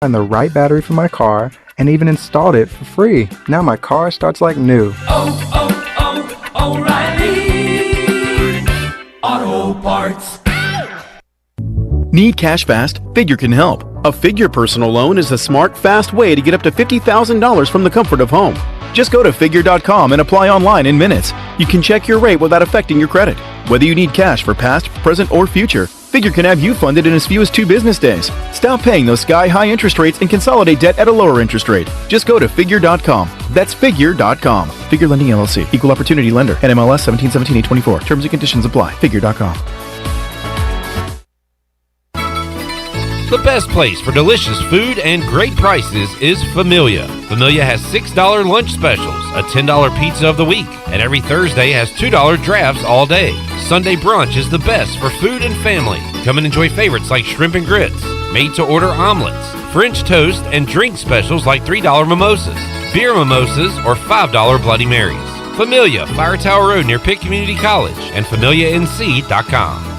find the right battery for my car and even installed it for free. Now my car starts like new. O'Reilly Auto Parts. Need cash fast? Figure can help. A Figure personal loan is a smart, fast way to get up to $50,000 from the comfort of home. Just go to Figure.com and apply online in minutes. You can check your rate without affecting your credit. Whether you need cash for past, present, or future, Figure can have you funded in as few as 2 business days. Stop paying those sky-high interest rates and consolidate debt at a lower interest rate. Just go to Figure.com. That's Figure.com. Figure Lending LLC. Equal Opportunity Lender. NMLS 1777824. Terms and conditions apply. Figure.com. The best place for delicious food and great prices is Familia. Familia has $6 lunch specials, a $10 pizza of the week, and every Thursday has $2 drafts all day. Sunday brunch is the best for food and family. Come and enjoy favorites like shrimp and grits, made-to-order omelets, French toast, and drink specials like $3 mimosas, beer mimosas, or $5 Bloody Marys. Familia, Fire Tower Road near Pitt Community College, and FamiliaNC.com.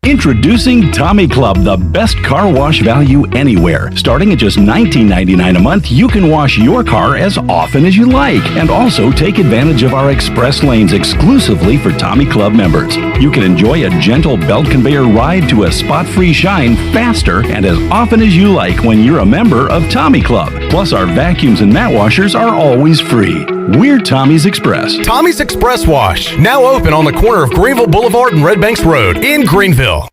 Introducing Tommy Club, the best car wash value anywhere. Starting at just $19.99 a month, you can wash your car as often as you like, and also take advantage of our express lanes exclusively for Tommy Club members. You can enjoy a gentle belt conveyor ride to a spot-free shine faster and as often as you like when you're a member of Tommy Club. Plus, our vacuums and mat washers are always free. We're Tommy's Express. Tommy's Express Wash, now open on the corner of Greenville Boulevard and Red Banks Road in Greenville.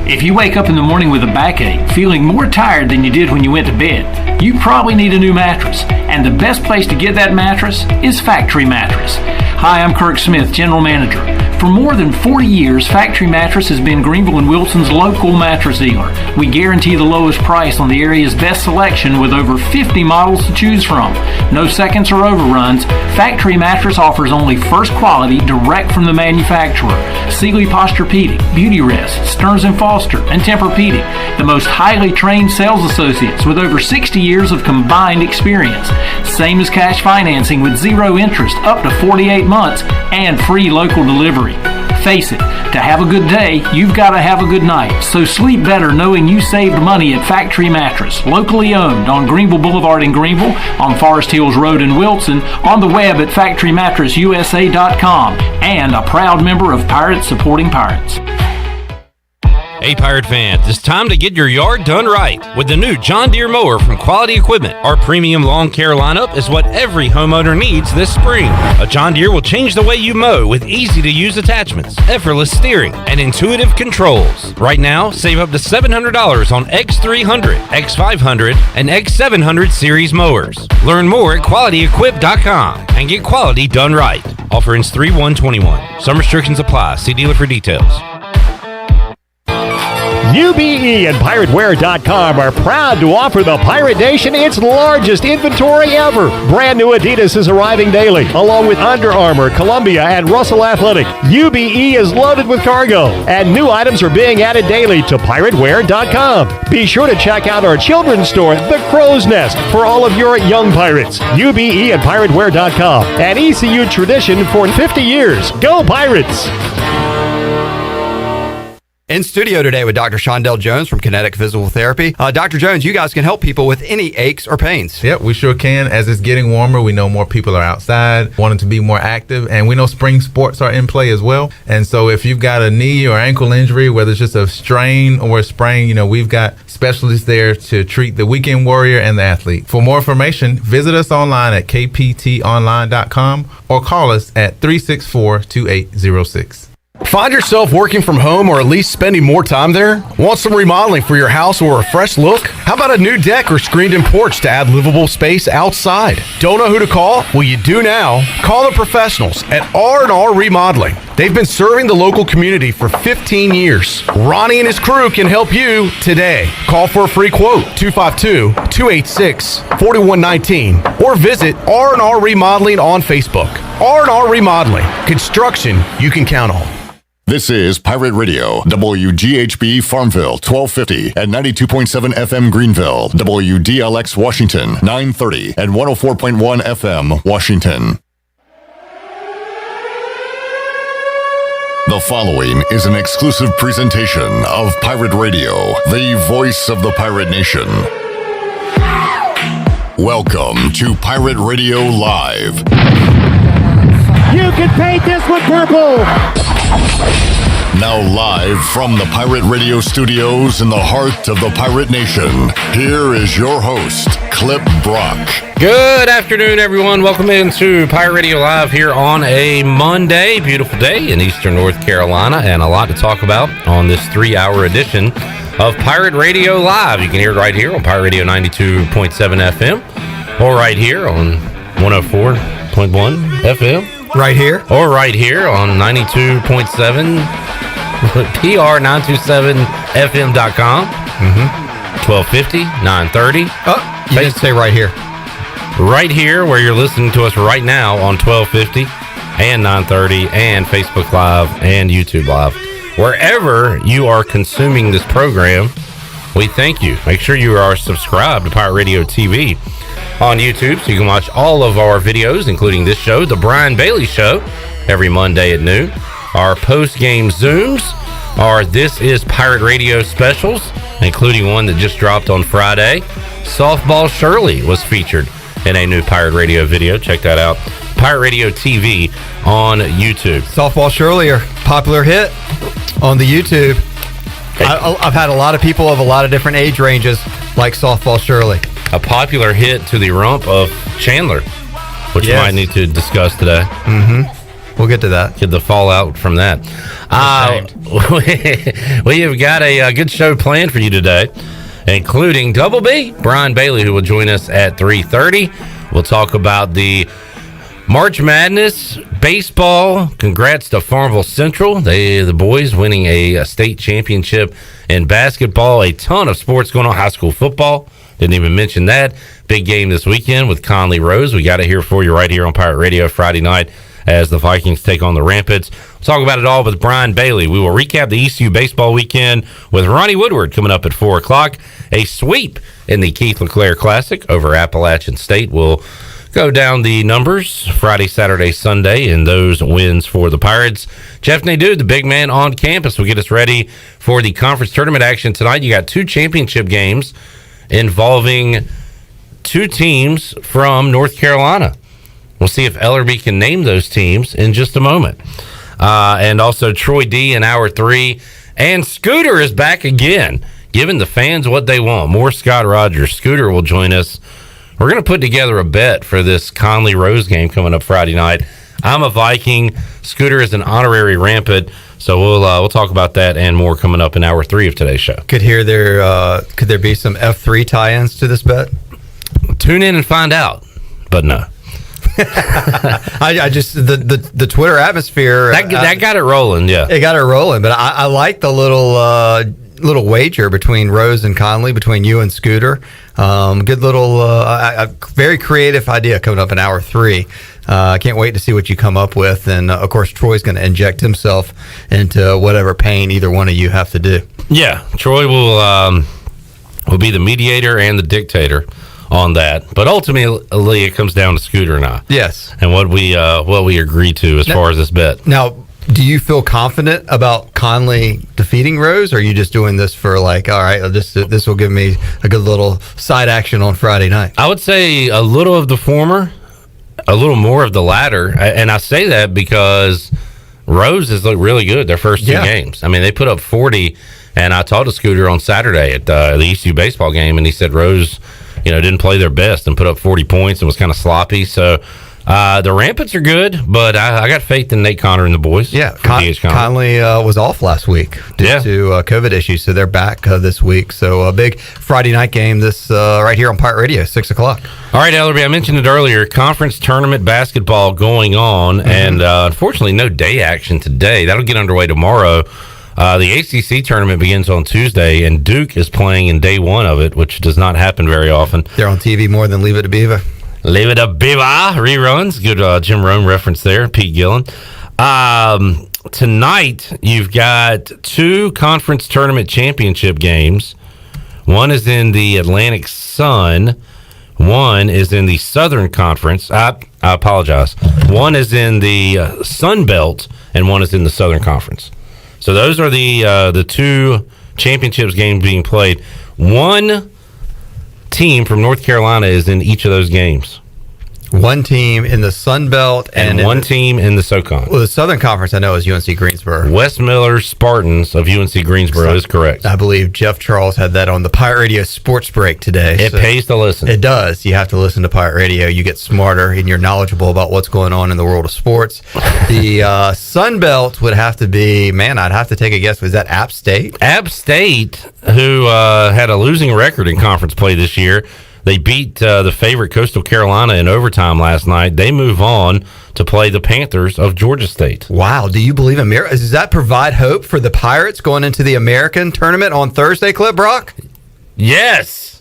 If you wake up in the morning with a backache, feeling more tired than you did when you went to bed, you probably need a new mattress. And the best place to get that mattress is Factory Mattress. Hi, I'm Kirk Smith, General Manager. For more than 40 years, Factory Mattress has been Greenville and Wilson's local mattress dealer. We guarantee the lowest price on the area's best selection with over 50 models to choose from. No seconds or overruns. Factory Mattress offers only first quality direct from the manufacturer. Sealy Posturepedic, Beauty Rest, Stearns & Foster, and Tempur-Pedic. The most highly trained sales associates with over 60 years of combined experience. Same as cash financing with 0 interest up to 48 months and free local delivery. Face it, to have a good day, you've got to have a good night. So sleep better knowing you saved money at Factory Mattress, locally owned on Greenville Boulevard in Greenville, on Forest Hills Road in Wilson, on the web at FactoryMattressUSA.com, and a proud member of Pirates Supporting Pirates. Hey Pirate fans, it's time to get your yard done right with the new John Deere mower from Quality Equipment. Our premium lawn care lineup is what every homeowner needs this spring. A John Deere will change the way you mow with easy-to-use attachments, effortless steering, and intuitive controls. Right now, save up to $700 on X300, X500, and X700 series mowers. Learn more at QualityEquip.com and get quality done right. Offer ends 3/1/21. Some restrictions apply. See dealer for details. UBE and PirateWear.com are proud to offer the Pirate Nation its largest inventory ever. Brand new Adidas is arriving daily, along with Under Armour, Columbia, and Russell Athletic. UBE is loaded with cargo, and new items are being added daily to PirateWear.com. Be sure to check out our children's store, The Crow's Nest, for all of your young pirates. UBE and PirateWear.com, an ECU tradition for 50 years. Go Pirates! In studio today with Dr. Shondell Jones from Kinetic Physical Therapy. Dr. Jones, you guys can help people with any aches or pains. Yep, we sure can. As it's getting warmer, we know more people are outside, wanting to be more active, and we know spring sports are in play as well. And so if you've got a knee or ankle injury, whether it's just a strain or a sprain, we've got specialists there to treat the weekend warrior and the athlete. For more information, visit us online at kptonline.com or call us at 364-2806. Find yourself working from home or at least spending more time there? Want some remodeling for your house or a fresh look? How about a new deck or screened-in porch to add livable space outside? Don't know who to call? Well, you do now. Call the professionals at R&R Remodeling. They've been serving the local community for 15 years. Ronnie and his crew can help you today. Call for a free quote, 252-286-4119, or visit R&R Remodeling on Facebook. R&R Remodeling, construction you can count on. This is Pirate Radio, WGHB Farmville, 1250 and 92.7 FM Greenville, WDLX Washington, 930 and 104.1 FM Washington. The following is an exclusive presentation of Pirate Radio, the voice of the pirate nation. Welcome to Pirate Radio Live. You can paint this one purple. Now live from the Pirate Radio studios in the heart of the pirate nation, here is your host, Clip Brock. Good afternoon, everyone. Welcome into Pirate Radio Live here on a Monday. Beautiful day in eastern North Carolina, and a lot to talk about on this 3-hour edition of Pirate Radio Live. You can hear it right here on Pirate Radio 92.7 FM, or right here on 104.1 FM. Right here. Or right here on 92.7 PR927FM.com. 1250, 930. Oh, you didn't say right here. Right here where you're listening to us right now on 1250 and 930 and Facebook Live and YouTube Live. Wherever you are consuming this program, we thank you. Make sure you are subscribed to Pirate Radio TV on YouTube so you can watch all of our videos, including this show, The Brian Bailey Show, every Monday at noon. Our post-game Zooms, our This Is Pirate Radio specials, including one that just dropped on Friday. Softball Shirley was featured in a new Pirate Radio video. Check that out. Pirate Radio TV on YouTube. Softball Shirley, a popular hit on the YouTube. I've had a lot of people of a lot of different age ranges like Softball Shirley. A popular hit to the rump of Chandler, which we might need to discuss today. We'll get to that. Get the fallout from that. We have got a good show planned for you today, including Double B, Brian Bailey, who will join us at 3:30. We'll talk about the March Madness baseball. Congrats to Farmville Central. The boys winning a state championship in basketball. A ton of sports going on. High school football. Didn't even mention that. Big game this weekend with Conley Rose. We got it here for you right here on Pirate Radio Friday night as the Vikings take on the Rapids. We'll talk about it all with Brian Bailey. We will recap the ECU baseball weekend with Ronnie Woodward coming up at 4 o'clock. A sweep in the Keith LeClaire Classic over Appalachian State. We'll go down the numbers Friday, Saturday, Sunday, and those wins for the Pirates. Jeff Nadu, the big man on campus, will get us ready for the conference tournament action tonight. You got 2 championship games involving 2 teams from North Carolina. We'll see if Ellerbe can name those teams in just a moment. And also Troy D in hour 3. And Scooter is back again, giving the fans what they want. More Scott Rogers. Scooter will join us. We're going to put together a bet for this Conley Rose game coming up Friday night. I'm a Viking. Scooter is an honorary Rampant. So we'll talk about that and more coming up in hour 3 of today's show. Could there be some F3 tie-ins to this bet? Tune in and find out. But no. I just the Twitter atmosphere that got it rolling. Yeah, it got it rolling. But I like the little wager between Rose and Conley, between you and Scooter. Good little very creative idea coming up in hour 3. I can't wait to see what you come up with. And of course, Troy's going to inject himself into whatever pain either one of you have to do. Yeah, Troy will be the mediator and the dictator on that, but ultimately it comes down to Scooter and I. Yes, and what we agree to as far as this bet. Now, do you feel confident about Conley defeating Rose, or are you just doing this for like, all right, this will give me a good little side action on Friday night? I would say a little of the former, a little more of the latter, and I say that because Rose has looked really good their first 2 games. I mean, they put up 40, and I talked to Scooter on Saturday at the ECU baseball game, and he said Rose, didn't play their best and put up 40 points and was kind of sloppy. So the Rampants are good, but I got faith in Nate Connor and the boys. Yeah, Conley was off last week due to COVID issues, so they're back this week. So a big Friday night game this right here on Pirate Radio, 6 o'clock. All right, Ellerbe, I mentioned it earlier, conference tournament basketball going on, and unfortunately no day action today. That'll get underway tomorrow. The ACC tournament begins on Tuesday, and Duke is playing in day 1 of it, which does not happen very often. They're on TV more than Leave It to Beaver. Leave It to Beaver reruns. Good Jim Rome reference there, Pete Gillen. Tonight, you've got 2 conference tournament championship games. One is in the Atlantic Sun. One is in the Southern Conference. I apologize. One is in the Sun Belt, and one is in the Southern Conference. So those are the two championships games being played. One team from North Carolina is in each of those games. One team in the Sun Belt and one team in the SoCon. Well, the Southern Conference I know is UNC Greensboro. West Miller Spartans of UNC Greensboro is correct. I believe Jeff Charles had that on the Pirate Radio Sports Break today. It pays to listen. It does. You have to listen to Pirate Radio. You get smarter and you're knowledgeable about what's going on in the world of sports. The Sun Belt would have to be, I'd have to take a guess. Was that App State? App State, who had a losing record in conference play this year. They beat the favorite Coastal Carolina in overtime last night. They move on to play the Panthers of Georgia State. Wow. Do you believe in miracles? Does that provide hope for the Pirates going into the American tournament on Thursday, Clip Brock? Yes.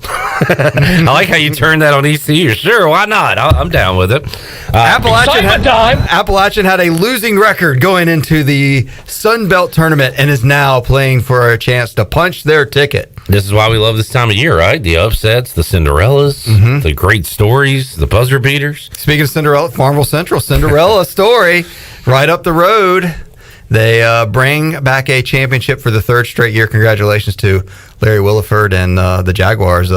I like how you turned that on ECU. Sure, why not? I'm down with it. Appalachian had a losing record going into the Sun Belt tournament and is now playing for a chance to punch their ticket. This is why we love this time of year, right? The upsets, the Cinderellas, the great stories, the buzzer beaters. Speaking of Cinderella, Farmville Central, Cinderella story right up the road. They bring back a championship for the third straight year. Congratulations to Larry Williford and the Jaguars.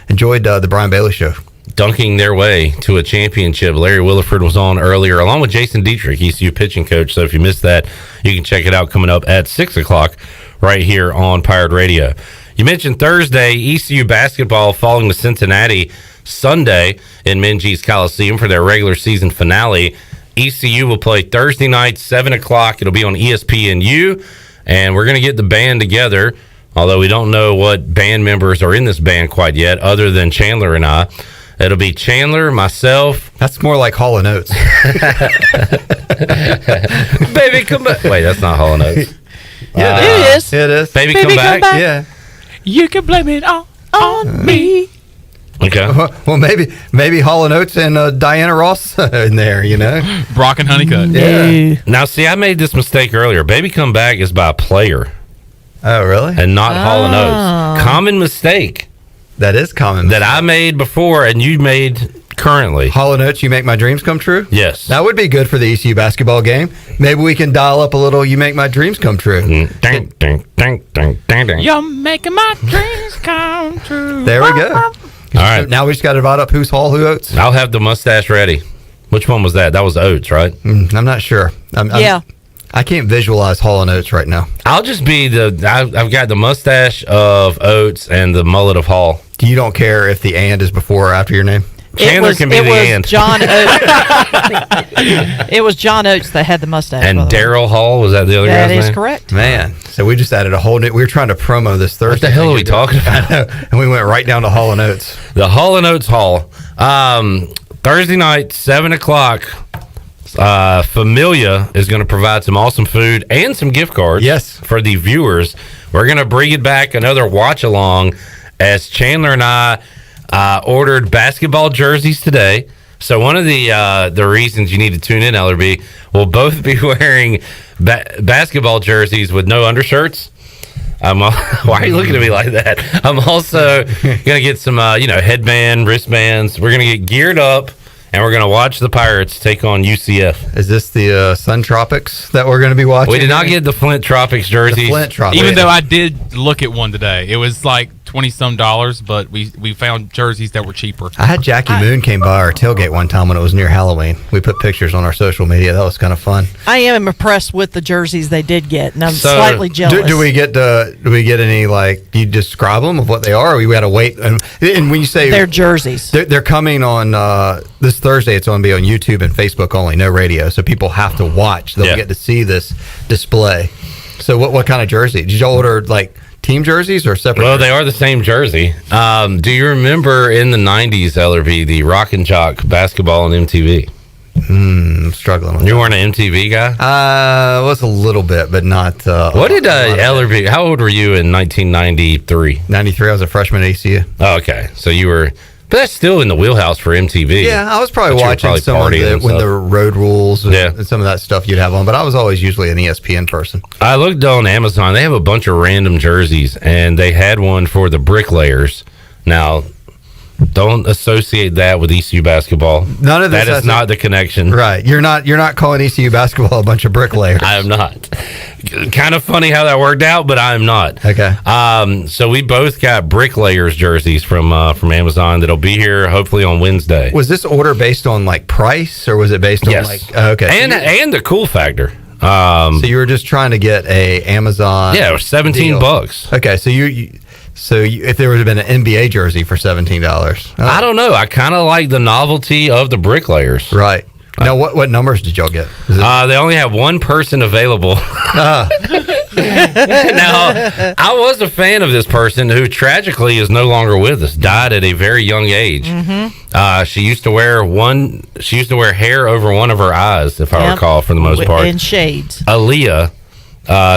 Enjoyed the Brian Bailey show. Dunking their way to a championship. Larry Williford was on earlier, along with Jason Dietrich, ECU pitching coach. So if you missed that, you can check it out coming up at 6 o'clock right here on Pirate Radio. You mentioned Thursday, ECU basketball falling to Cincinnati Sunday in Minges Coliseum for their regular season finale. ECU will play Thursday night, 7 o'clock. It'll be on ESPNU, and we're going to get the band together, although we don't know what band members are in this band quite yet, other than Chandler and I. It'll be Chandler, myself. That's more like Hall & Oates. Baby, come back. Wait, that's not Hall & Oates. Yeah, it is. It is. Baby, come back. Yeah. You can blame it all on me. Okay. Well, maybe Hall & Oates and Diana Ross in there, you know? Brock and Honeycutt. Yeah. Now, see, I made this mistake earlier. Baby Come Back is by a player. Oh, really? And not Hall & Oates. Common mistake. That is common. That I made before and you made currently. Hall & Oates, You Make My Dreams Come True? Yes. That would be good for the ECU basketball game. Maybe we can dial up a little You Make My Dreams Come True. Ding, ding, ding, ding, ding, ding. You're making my dreams come true. There we go. All right. Now we just got to divide up who's Hall, who Oates. I'll have the mustache ready. Which one was that? That was Oates, right? I'm not sure. I can't visualize Hall & Oates right now. I'll just be I've got the mustache of Oates and the mullet of Hall. You don't care if the and is before or after your name? Chandler can be the and. John Oates. It was John Oates that had the mustache. And Daryl Hall, was that the other guy's name? That is correct. Man, so we just added a whole new... We were trying to promo this Thursday. What the hell are we talking about? I know, and we went right down to Hall & Oates. The Hall & Oates Hall. Thursday night, 7 o'clock. Familia is going to provide some awesome food and some gift cards for the viewers. We're going to bring it back another watch along as Chandler and I ordered basketball jerseys today. So one of the reasons you need to tune in, Ellerbe, we'll both be wearing basketball jerseys with no undershirts. Why are you looking at me like that? I'm also going to get some headband, wristbands. We're going to get geared up. And we're going to watch the Pirates take on UCF. Is this the Sun Tropics that we're going to be watching? We did not get the Flint Tropics jerseys. The Flint Tropics. Even though I did look at one today. It was like $20-some, but we found jerseys that were cheaper. I had Jackie Moon came by our tailgate one time when it was near Halloween. We put pictures on our social media. That was kind of fun. I am impressed with the jerseys they did get, and I'm slightly jealous. Do we get any, like, do you describe them of what they are, or we got to wait? And when you say they're jerseys, they're coming on this Thursday. It's going to be on YouTube and Facebook only, no radio. So people have to watch. They'll get to see this display. So what kind of jersey? Did you order, like, team jerseys or separate? Well, they are the same jersey. Do you remember in the 90s, Ellerbe, the Rock and Jock basketball on MTV? I'm struggling with You weren't an MTV guy? Was a little bit, but not. What did Ellerbe, how old were you in 1993? 93, I was a freshman at ECU. Oh, okay. So you were... But that's still in the wheelhouse for MTV. Yeah, I was probably watching some of when the road rules and some of that stuff you'd have on, but I was always usually an ESPN person. I looked on Amazon. They have a bunch of random jerseys, and they had one for the Bricklayers. Now, Don't associate that with ECU basketball. None of this That is not the connection. Right. You're not calling ECU basketball a bunch of bricklayers. I am not. Kind of funny how that worked out, but I am not. Okay. So we both got bricklayers jerseys from Amazon that'll be here hopefully on Wednesday. Was this order based on like price, or was it based on okay? And the cool factor. So you were just trying to get a Amazon. Yeah, it was $17. Okay, so if there would have been an NBA jersey for $17, I don't know. I kind of like the novelty of the bricklayers. Right. Now, what numbers did y'all get? They only have one person available. Now, I was a fan of this person who tragically is no longer with us. Died at a very young age. Mm-hmm. She used to wear hair over one of her eyes, if I recall, for the most part. In shades. Aaliyah,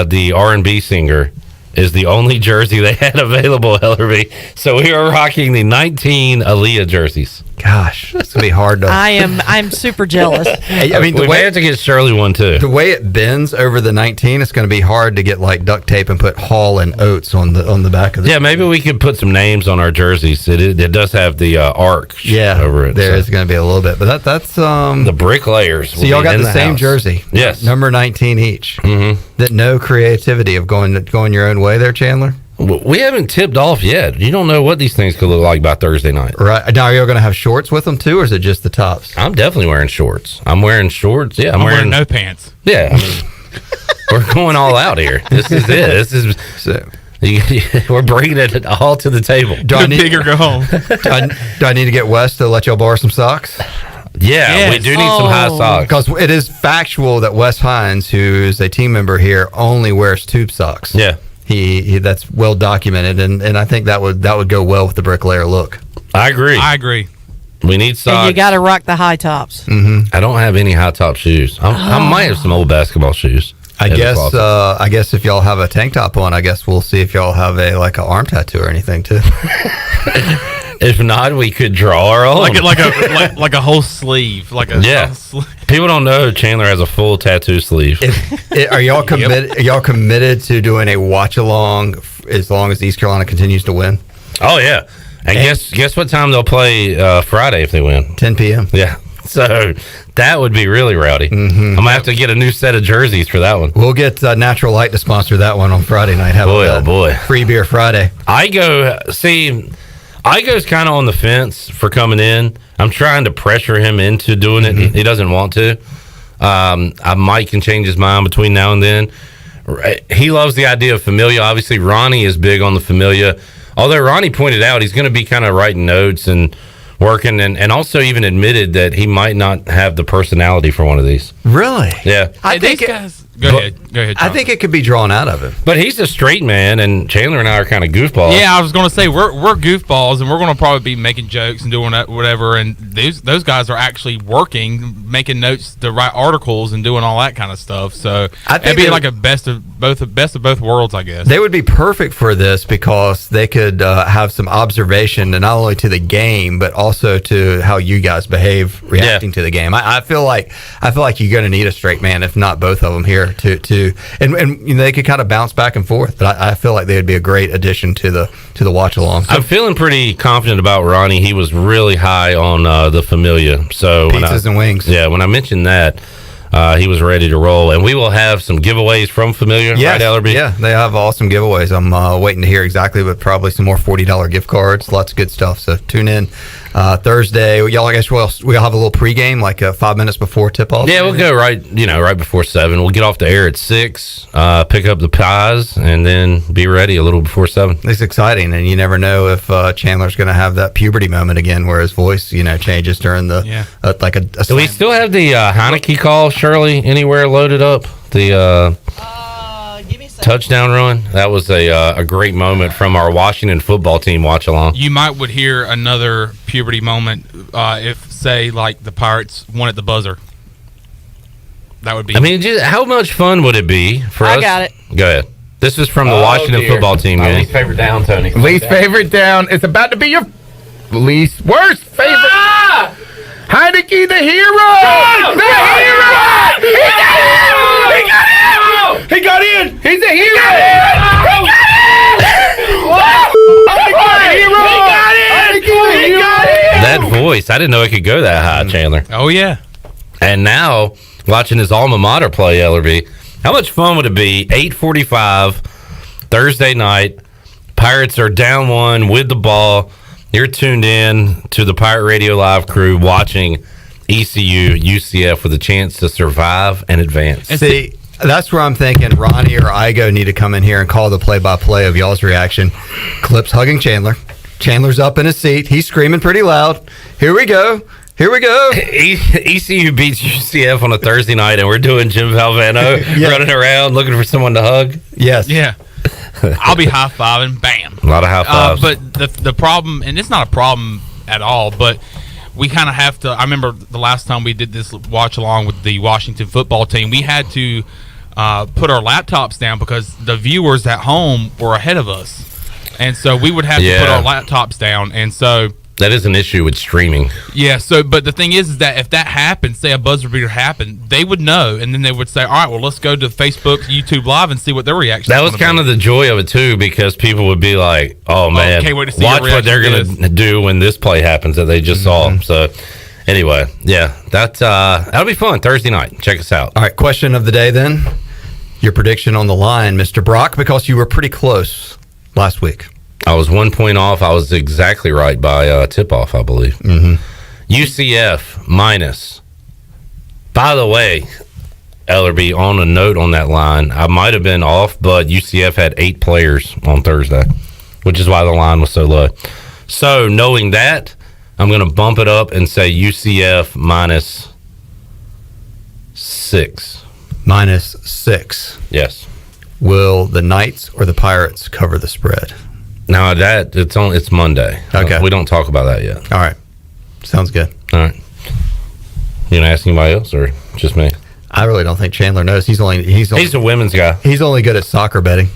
the R&B singer, is the only jersey they had available, Ellerbe. So we are rocking the 19 Aaliyah jerseys. Gosh, that's gonna be hard to. I'm super jealous. I mean, we may have to get Shirley one too. The way it bends over the 19, it's going to be hard to get like duct tape and put Hall and Oates on the back of it. Yeah, maybe we could put some names on our jerseys. It does have the arc. Over it. There is going to be a little bit, but that's the bricklayers. So y'all got the same house. Jersey. Yes, number 19 each. Mm-hmm. That no creativity of going your own way there, Chandler. We haven't tipped off yet. You don't know what these things could look like by Thursday night. Right. Now, are you going to have shorts with them too, or is it just the tops? I'm definitely wearing shorts. I'm wearing shorts. Yeah, I'm wearing no pants. Yeah. I mean, we're going all out here. This is it. This is... we're bringing it all to the table. Go big or go home. Do I need to get Wes to let y'all borrow some socks? Yeah, we do need some high socks. Because it is factual that Wes Hines, who's a team member here, only wears tube socks. Yeah. He that's well documented, and I think that would go well with the bricklayer look. I agree. We need socks. And you got to rock the high tops. Mm-hmm. I don't have any high top shoes. I might have some old basketball shoes. I guess if y'all have a tank top on, I guess we'll see if y'all have an arm tattoo or anything too. If not, we could draw our own. Like a whole sleeve. People don't know Chandler has a full tattoo sleeve. Are y'all committed? Are y'all committed to doing a watch along as long as East Carolina continues to win? Oh yeah, and guess what time they'll play Friday if they win? 10 p.m. Yeah, so that would be really rowdy. Mm-hmm. I'm gonna have to get a new set of jerseys for that one. We'll get Natural Light to sponsor that one on Friday night. Boy, free beer Friday. Igo's kind of on the fence for coming in. I'm trying to pressure him into doing it. He doesn't want to. Mike can change his mind between now and then. He loves the idea of Familia. Obviously, Ronnie is big on the Familia. Although Ronnie pointed out he's going to be kind of writing notes and working, and also even admitted that he might not have the personality for one of these. Really? Yeah. I think Go ahead, John. I think it could be drawn out of him. But he's a straight man, and Chandler and I are kind of goofballs. Yeah, I was going to say we're goofballs, and we're going to probably be making jokes and doing whatever. And those guys are actually working, making notes to write articles and doing all that kind of stuff. So it'd be like a best of both worlds, I guess. They would be perfect for this because they could have some observation, and not only to the game, but also to how you guys behave reacting to the game. I feel like you're going to need a straight man, if not both of them here. And they could kind of bounce back and forth, but I feel like they would be a great addition to the watch along. I'm feeling pretty confident about Ronnie. He was really high on the Familia. So pizzas and wings. Yeah, when I mentioned that, he was ready to roll, and we will have some giveaways from Familia, right, Ellerbe? Yeah, they have awesome giveaways. I'm waiting to hear exactly, but probably some more $40 gift cards. Lots of good stuff. So tune in Thursday. Y'all, I guess we'll have a little pregame, like 5 minutes before tip-off. Yeah, we'll go right before 7. We'll get off the air at 6, pick up the pies, and then be ready a little before 7. It's exciting, and you never know if Chandler's going to have that puberty moment again, where his voice, changes during the Do we still have the Heineke call, Shirley, anywhere loaded up? The touchdown run? That was a great moment from our Washington football team watch along. You would hear another puberty moment if, say, like the Pirates won at the buzzer. That would be. I mean, how much fun would it be for us? I got it. Go ahead. This is from the Washington football team. My least favorite down, Tony. Least favorite down. It's about to be your least worst favorite. Heineke, the hero! The hero! He got in! He got in! He's a hero! He got in! He got in! He got in! voice. I didn't know it could go that high, Chandler. Oh, yeah. And now, watching his alma mater play, Ellerbe, how much fun would it be? 8:45, Thursday night. Pirates are down 1 with the ball. You're tuned in to the Pirate Radio Live crew watching ECU UCF with a chance to survive and advance. See, that's where I'm thinking Ronnie or Igo need to come in here and call the play-by-play of y'all's reaction. Clips hugging Chandler. Chandler's up in his seat. He's screaming pretty loud. Here we go. Here we go. ECU beats UCF on a Thursday night, and we're doing Jim Valvano running around looking for someone to hug. Yes. Yeah. I'll be high-fiving. Bam. A lot of high fives. But the problem, and it's not a problem at all, but we kind of have to. I remember the last time we did this watch along with the Washington football team, we had to put our laptops down because the viewers at home were ahead of us. And so we would have to put our laptops down. And so that is an issue with streaming. Yeah. So, but the thing is that if that happened, say a buzzer beater happened, they would know, and then they would say, "All right, well, let's go to Facebook, YouTube Live, and see what their reaction." That was kind of the joy of it too, because people would be like, "Oh man, can't wait to see watch what they're going to do when this play happens that they just saw." So, anyway, yeah, that'll be fun Thursday night. Check us out. All right, question of the day then. Your prediction on the line, Mr. Brock, because you were pretty close last week. I was 1 point off. I was exactly right by tip-off, I believe. UCF minus. By the way, Ellerbe, on a note on that line, I might have been off, but UCF had 8 players on Thursday, which is why the line was so low. So, knowing that, I'm going to bump it up and say UCF minus 6. Minus 6. Yes. Will the Knights or the Pirates cover the spread? No, it's Monday. Okay. We don't talk about that yet. All right. Sounds good. All right. You gonna ask anybody else or just me? I really don't think Chandler knows. He's a women's guy. He's only good at soccer betting.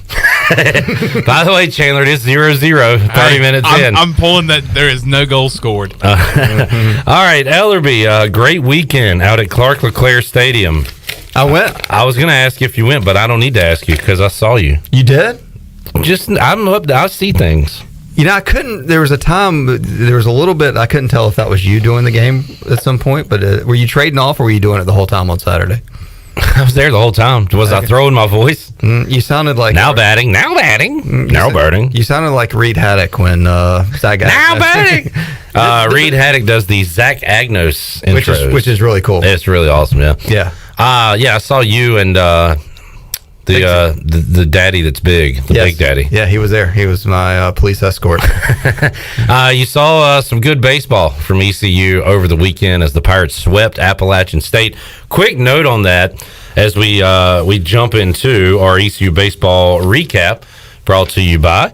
By the way, Chandler, it is 0-0, 30 minutes in. I'm pulling that there is no goal scored. All right, Ellerbe, great weekend out at Clark LeClaire Stadium. I went. I was going to ask if you went, but I don't need to ask you because I saw you. You did? I'm up. I see things. You know, I couldn't. There was a time. There was a little bit. I couldn't tell if that was you doing the game at some point. But were you trading off, or were you doing it the whole time on Saturday? I was there the whole time. Was I throwing my voice? You sounded like now batting. You sounded like Reed Haddock when Zach. Now batting. Reed Haddock does the Zach Agnos intros, which is really cool. It's really awesome. Yeah. Yeah. I saw you and the daddy that's big, big daddy. Yeah, he was there. He was my police escort. You saw some good baseball from ECU over the weekend as the Pirates swept Appalachian State. Quick note on that as we jump into our ECU baseball recap, brought to you by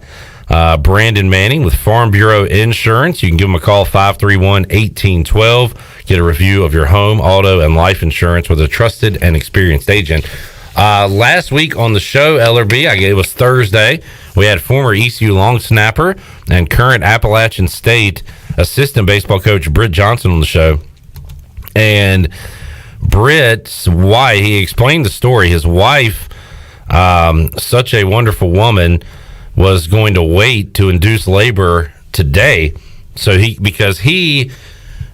Brandon Manning with Farm Bureau Insurance. You can give them a call, 531-1812. Get a review of your home, auto, and life insurance with a trusted and experienced agent. Last week on the show, Ellerbe, it was Thursday, we had former ECU long snapper and current Appalachian State assistant baseball coach Britt Johnson on the show. And Britt's wife, he explained the story. His wife, such a wonderful woman, was going to wait to induce labor today. So because he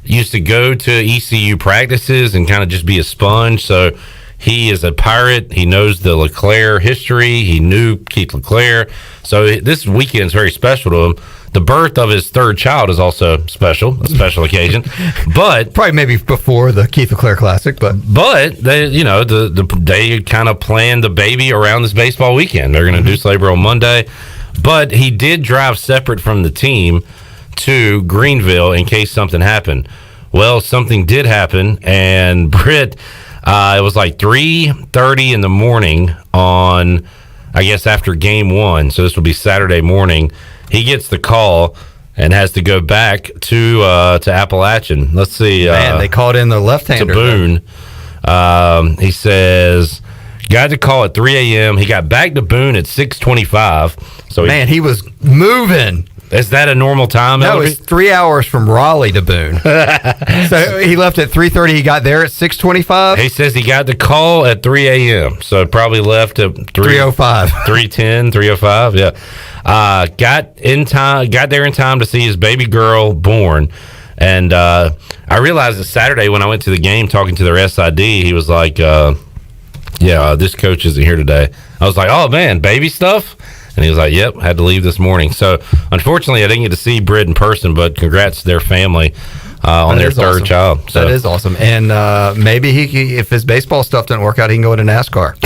used to go to ECU practices and kind of just be a sponge. So he is a Pirate. He knows the LeClaire history. He knew Keith LeClaire. So this weekend's very special to him. The birth of his third child is also special, a special occasion. But probably maybe before the Keith LeClaire Classic, but they kind of planned the baby around this baseball weekend. They're going to induce labor on Monday. But he did drive separate from the team to Greenville in case something happened. Well, something did happen, and Britt, it was like 3:30 in the morning on, I guess, after game one. So this will be Saturday morning. He gets the call and has to go back to Appalachian. Let's see. Man, they called in the left-hander. To Boone. He says, got the call at 3 a.m. He got back to Boone at 6:25. So he was moving. Is that a normal time? No, it's 3 hours from Raleigh to Boone. So he left at 3:30. He got there at 6:25. He says he got the call at 3 a.m. So probably left at 3:05, 3:10, 3:05. Yeah, got there in time to see his baby girl born, And I realized that Saturday when I went to the game talking to their SID, he was like, this coach isn't here today. I was like, oh, man, baby stuff? And he was like, yep, had to leave this morning. So, unfortunately, I didn't get to see Britt in person, but congrats to their family on their third child. So. That is awesome. And maybe if his baseball stuff doesn't work out, he can go into NASCAR.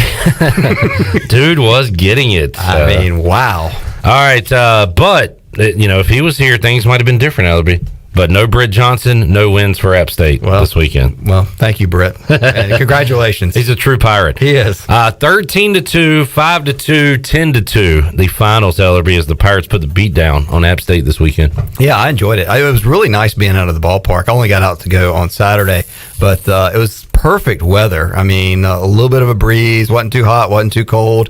Dude was getting it. I mean, wow. All right, but, if he was here, things might have been different, Ellerbe. But no Britt Johnson, no wins for App State this weekend. Well, thank you, Britt. And congratulations. He's a true Pirate. He is. 13-2, 5-2, 10-2. The finals, Ellerbe, as the Pirates put the beat down on App State this weekend. Yeah, I enjoyed it. It was really nice being out of the ballpark. I only got out to go on Saturday, but it was perfect weather. I mean, a little bit of a breeze. Wasn't too hot, wasn't too cold.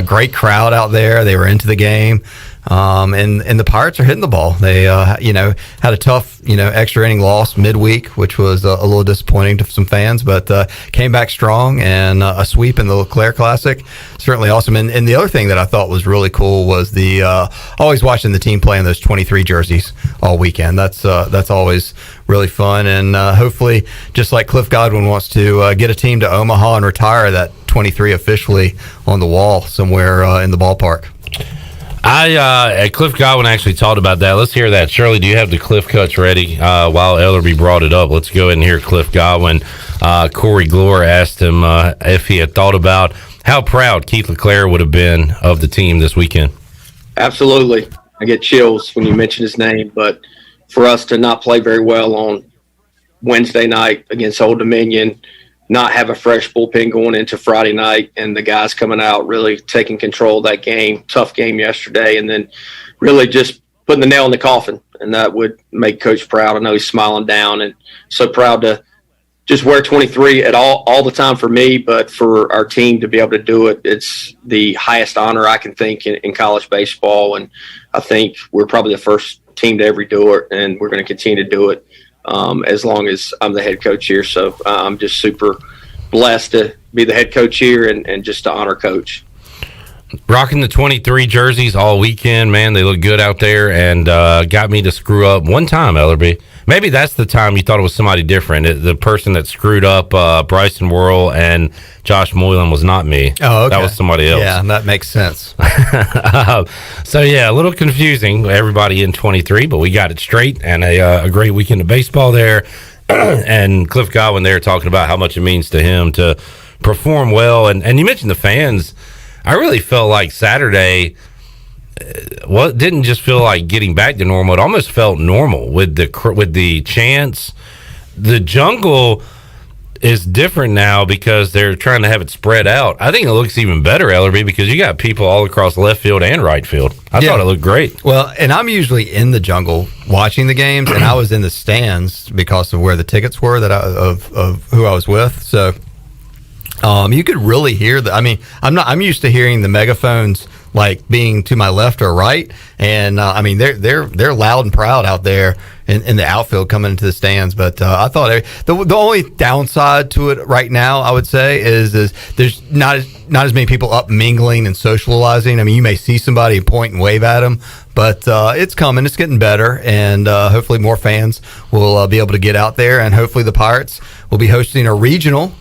Great crowd out there. They were into the game. And the Pirates are hitting the ball. They, had a tough, extra inning loss midweek, which was a little disappointing to some fans, but came back strong, and a sweep in the LeClaire Classic. Certainly awesome. And the other thing that I thought was really cool was the always watching the team play in those 23 jerseys all weekend. That's always really fun. And hopefully, just like Cliff Godwin wants to get a team to Omaha and retire that 23 officially on the wall somewhere in the ballpark. Cliff Godwin actually talked about that. Let's hear that. Shirley, do you have the Cliff Cuts ready? While Ellerbe brought it up, let's go ahead and hear Cliff Godwin. Corey Glore asked him if he had thought about how proud Keith LeClaire would have been of the team this weekend. Absolutely. I get chills when you mention his name, but for us to not play very well on Wednesday night against Old Dominion, not have a fresh bullpen going into Friday night, and the guys coming out really taking control of that game. Tough game yesterday, and then really just putting the nail in the coffin, and that would make Coach proud. I know he's smiling down, and so proud to just wear 23 at all the time for me, but for our team to be able to do it, it's the highest honor I can think in college baseball, and I think we're probably the first team to ever do it, and we're going to continue to do it. As long as I'm the head coach here. So I'm just super blessed to be the head coach here and just to honor Coach. Rocking the 23 jerseys all weekend, man. They look good out there, and got me to screw up one time, Ellerbe. Maybe that's the time you thought it was somebody different. The person that screwed up Bryson Worrell and Josh Moylan was not me. Oh, okay. That was somebody else. Yeah, that makes sense. So, yeah, a little confusing, everybody in 23, but we got it straight, and a great weekend of baseball there. And Cliff Godwin there talking about how much it means to him to perform well. And you mentioned the fans. I really felt like Saturday didn't just feel like getting back to normal. It almost felt normal with the chants. The jungle is different now because they're trying to have it spread out. I think it looks even better, Ellerbe, because you got people all across left field and right field. I thought it looked great. Well, and I'm usually in the jungle watching the games, and I was in the stands because of where the tickets were of who I was with. So you could really hear I'm used to hearing the megaphones like being to my left or right, and they're loud and proud out there in the outfield coming into the stands. But I thought the only downside to it right now, I would say, is there's not as many people up mingling and socializing. I mean, you may see somebody point and wave at them, but it's coming. It's getting better, and hopefully more fans will be able to get out there, and hopefully the Pirates will be hosting a regional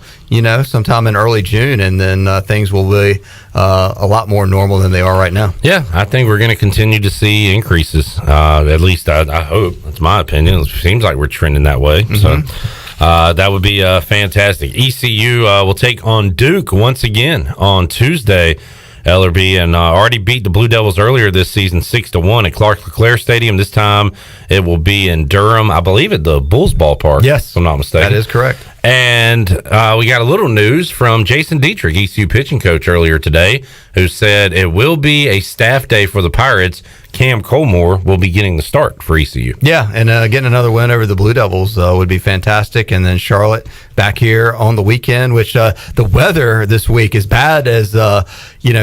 sometime in early June, and then things will be a lot more normal than they are right now. Yeah, I think we're going to continue to see increases. At least I hope. That's my opinion. It seems like we're trending that way. Mm-hmm. So that would be fantastic. ECU will take on Duke once again on Tuesday, Ellerbe, and already beat the Blue Devils earlier this season 6-1 at Clark LeClaire Stadium. This time it will be in Durham, I believe, at the Bulls ballpark. Yes, if I'm not mistaken. That is correct. And we got a little news from Jason Dietrich, ECU pitching coach, earlier today, who said it will be a staff day for the Pirates. Cam Colmore will be getting the start for ECU. Yeah, and getting another win over the Blue Devils would be fantastic. And then Charlotte back here on the weekend, which the weather this week, as bad as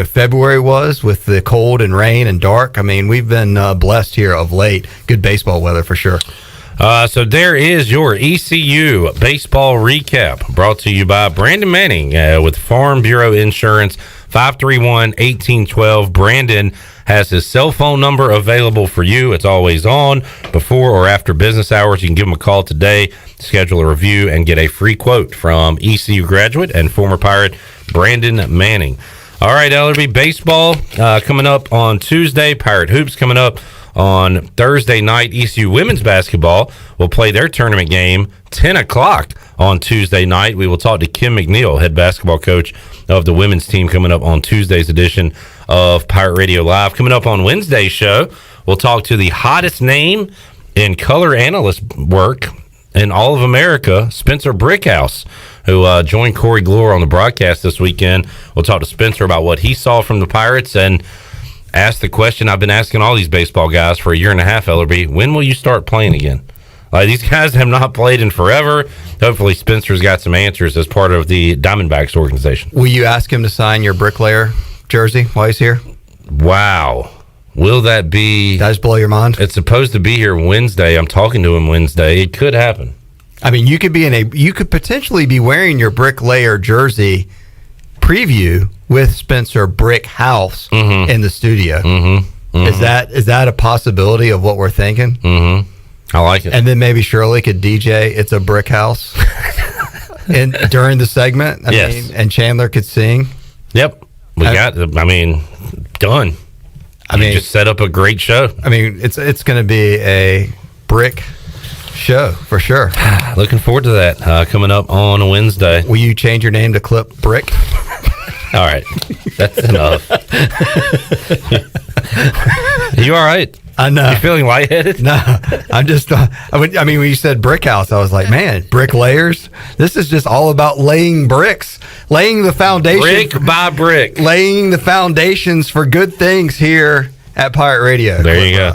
February was with the cold and rain and dark. I mean, we've been blessed here of late. Good baseball weather for sure. So there is your ECU baseball recap, brought to you by Brandon Manning with Farm Bureau Insurance, 531-1812. Brandon, has his cell phone number available for you. It's always on before or after business hours. You can give him a call today, schedule a review, and get a free quote from ECU graduate and former Pirate Brandon Manning. All right, Ellerbe, baseball coming up on Tuesday. Pirate Hoops coming up on Thursday night. ECU women's basketball will play their tournament game 10 o'clock on Tuesday night. We will talk to Kim McNeil, head basketball coach of the women's team, coming up on Tuesday's edition of Pirate Radio Live. Coming up on Wednesday's show, we'll talk to the hottest name in color analyst work in all of America, Spencer Brickhouse, who joined Corey Glore on the broadcast this weekend. We'll talk to Spencer about what he saw from the Pirates and ask the question I've been asking all these baseball guys for a year and a half, Ellerbe. When will you start playing again? These guys have not played in forever. Hopefully Spencer's got some answers as part of the Diamondbacks organization. Will you ask him to sign your bricklayer jersey while he's here? Wow. Will that be... Did I just blow your mind? It's supposed to be here Wednesday. I'm talking to him Wednesday. It could happen. I mean, you could potentially be wearing your bricklayer jersey preview with Spencer Brickhouse in the studio. Is that a possibility of what we're thinking? I like it. And then maybe Shirley could DJ "It's a Brick House" during the segment. I mean, and Chandler could sing. Yep, done. Just set up a great show. I mean, it's going to be a brick show for sure. Looking forward to that coming up on Wednesday. Will you change your name to Clip Brick? All right, that's enough. You all right? I know. You feeling lightheaded? No, I'm just. When you said brick house, I was like, man, bricklayers. This is just all about laying bricks, laying the foundation, brick by brick, laying the foundations for good things here at Pirate Radio. There you go.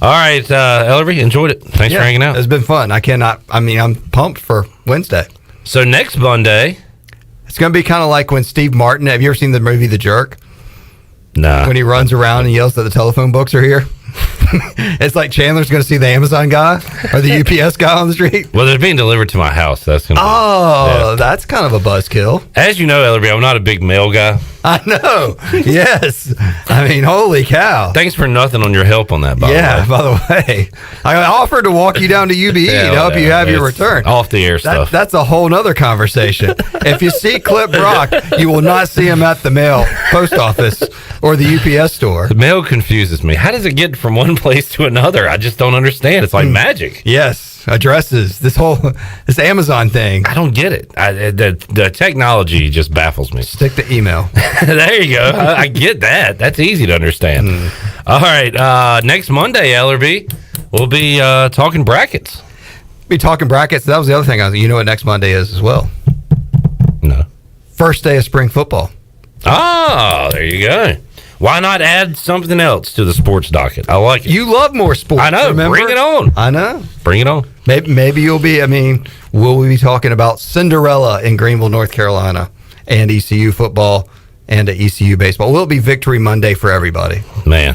All right, Ellerbe, enjoyed it. Thanks for hanging out. It's been fun. I'm pumped for Wednesday. So next Monday, it's going to be kind of like when Steve Martin. Have you ever seen the movie The Jerk? No. When he runs around and yells that the telephone books are here. It's like Chandler's going to see the Amazon guy or the UPS guy on the street. Well, they're being delivered to my house. That's going to that's kind of a buzzkill. As you know, Ellerbe, I'm not a big mail guy. I know. Yes. I mean, holy cow. Thanks for nothing on your help on that, by the way. By the way. I offered to walk you down to UBE to help you have your return. Off the air stuff. That's a whole nother conversation. If you see Clip Brock, you will not see him at the mail post office or the UPS store. The mail confuses me. How does it get from one place to another? I just don't understand. It's like magic. Yes. Addresses, this Amazon thing. I don't get it. The technology just baffles me. Stick the email. There you go. I get that. That's easy to understand. All right. Next Monday, Ellerbe, we'll be talking brackets. Be talking brackets. That was the other thing. You know what next Monday is as well? No. First day of spring football. Oh, there you go. Why not add something else to the sports docket? I like it. You love more sports. I know. Remember? Bring it on. I know. Bring it on. Maybe you'll be, will we be talking about Cinderella in Greenville, North Carolina, and ECU football and ECU baseball? Will it be Victory Monday for everybody? Man,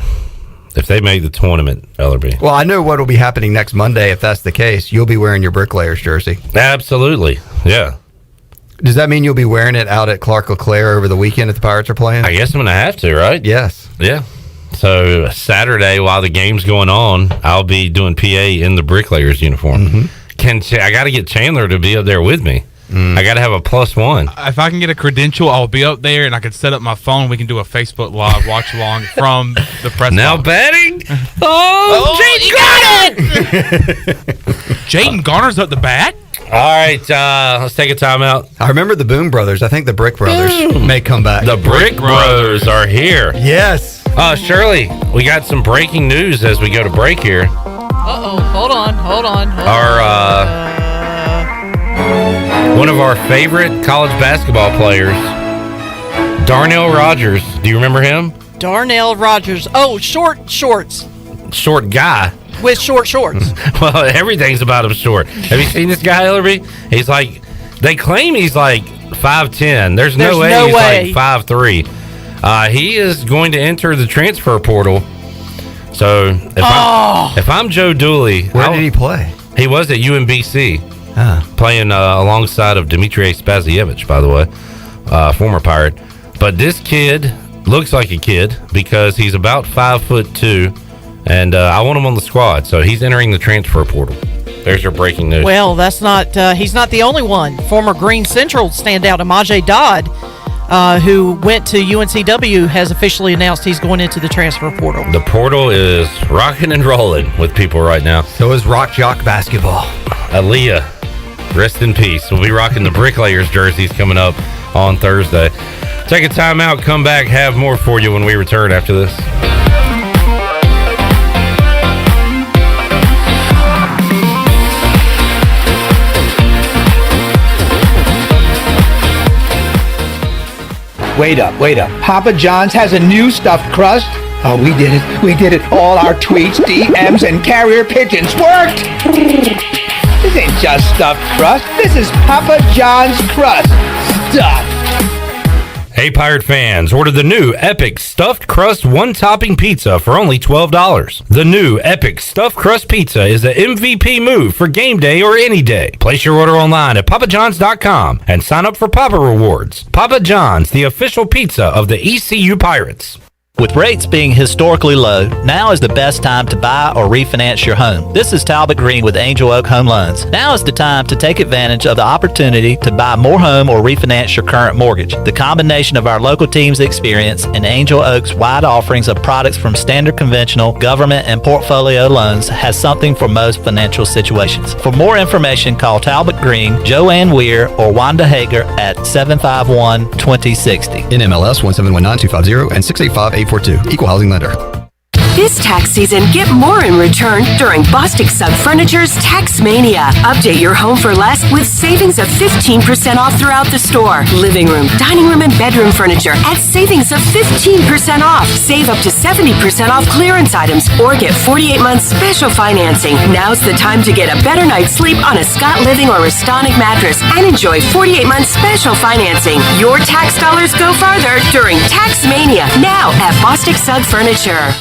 if they make the tournament, Ellerbe. Well, I know what will be happening next Monday if that's the case. You'll be wearing your Bricklayers jersey. Absolutely. Yeah. Does that mean you'll be wearing it out at Clark LeClaire over the weekend if the Pirates are playing? I guess I'm going to have to, right? Yes. Yeah. So Saturday, while the game's going on, I'll be doing PA in the Bricklayers uniform. I got to get Chandler to be up there with me. I got to have a +1. If I can get a credential, I'll be up there, and I can set up my phone. We can do a Facebook Live watch along from the press now box. Betting? Jayden got it! Jayden Garner's up the bat? All right, let's take a timeout. I remember the Boom Brothers. I think the Brick Brothers may come back. The Brick Brothers are here. Yes. Shirley, we got some breaking news as we go to break here. Hold on. One of our favorite college basketball players, Darnell Rogers. Do you remember him? Darnell Rogers. Oh, short shorts. Short guy. With short shorts. Well, everything's about him short. Have you seen this guy, Ellerbe? He's like, they claim he's like 5'10". There's no way he's like 5'3". He is going to enter the transfer portal. So if I'm Joe Dooley, where did he play? He was at UMBC, playing alongside of Dmitry Spazievich, by the way, former Pirate. But this kid looks like a kid because he's about 5'2", and I want him on the squad. So he's entering the transfer portal. There's your breaking news. Well, that's not. He's not the only one. Former Green Central standout Amaje Dodd, who went to UNCW, has officially announced he's going into the transfer portal. The portal is rocking and rolling with people right now. So is Rock Jock basketball. Aaliyah, rest in peace. We'll be rocking the Bricklayers jerseys coming up on Thursday. Take a time out, come back, have more for you when we return after this. Wait up. Papa John's has a new stuffed crust? Oh, we did it. All our tweets, DMs, and carrier pigeons worked! This ain't just stuffed crust. This is Papa John's crust. Stuffed. Hey, Pirate fans, order the new Epic Stuffed Crust One-Topping Pizza for only $12. The new Epic Stuffed Crust Pizza is the MVP move for game day or any day. Place your order online at papajohns.com and sign up for Papa Rewards. Papa John's, the official pizza of the ECU Pirates. With rates being historically low, now is the best time to buy or refinance your home. This is Talbot Green with Angel Oak Home Loans. Now is the time to take advantage of the opportunity to buy more home or refinance your current mortgage. The combination of our local team's experience and Angel Oak's wide offerings of products from standard conventional, government, and portfolio loans has something for most financial situations. For more information, call Talbot Green, Joanne Weir, or Wanda Hager at 751-2060. NMLS 1719250 and 685-842. Equal housing lender. This tax season, get more in return during Bostic Sugg Furniture's Tax Mania. Update your home for less with savings of 15% off throughout the store. Living room, dining room, and bedroom furniture at savings of 15% off. Save up to 70% off clearance items or get 48 months special financing. Now's the time to get a better night's sleep on a Scott Living or Restonic mattress and enjoy 48 months special financing. Your tax dollars go farther during Tax Mania now at Bostic Sugg Furniture.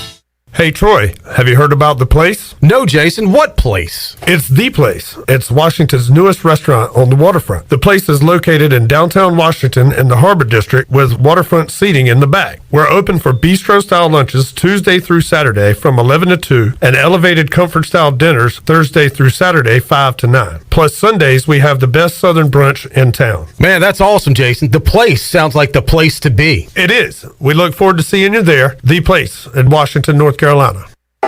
Hey, Troy, have you heard about The Place? No, Jason, what place? It's The Place. It's Washington's newest restaurant on the waterfront. The Place is located in downtown Washington in the Harbor District with waterfront seating in the back. We're open for bistro-style lunches Tuesday through Saturday from 11 to 2 and elevated comfort-style dinners Thursday through Saturday 5 to 9. Plus Sundays, we have the best Southern brunch in town. Man, that's awesome, Jason. The Place sounds like the place to be. It is. We look forward to seeing you there. The Place in Washington, North Carolina.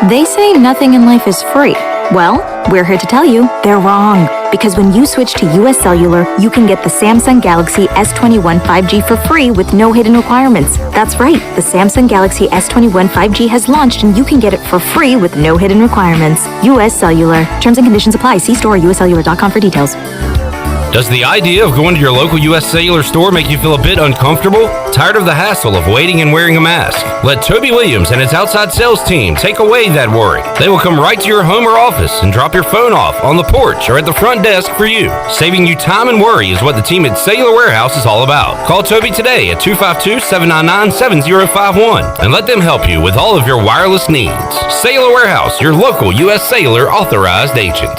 They say nothing in life is free. Well, we're here to tell you they're wrong. Because when you switch to US Cellular, you can get the Samsung Galaxy S21 5G for free with no hidden requirements. That's right, the Samsung Galaxy S21 5G has launched and you can get it for free with no hidden requirements. US Cellular. Terms and conditions apply. See store or uscellular.com for details. Does the idea of going to your local U.S. Cellular store make you feel a bit uncomfortable? Tired of the hassle of waiting and wearing a mask? Let Toby Williams and his outside sales team take away that worry. They will come right to your home or office and drop your phone off on the porch or at the front desk for you. Saving you time and worry is what the team at Cellular Warehouse is all about. Call Toby today at 252-799-7051 and let them help you with all of your wireless needs. Cellular Warehouse, your local U.S. Cellular authorized agent.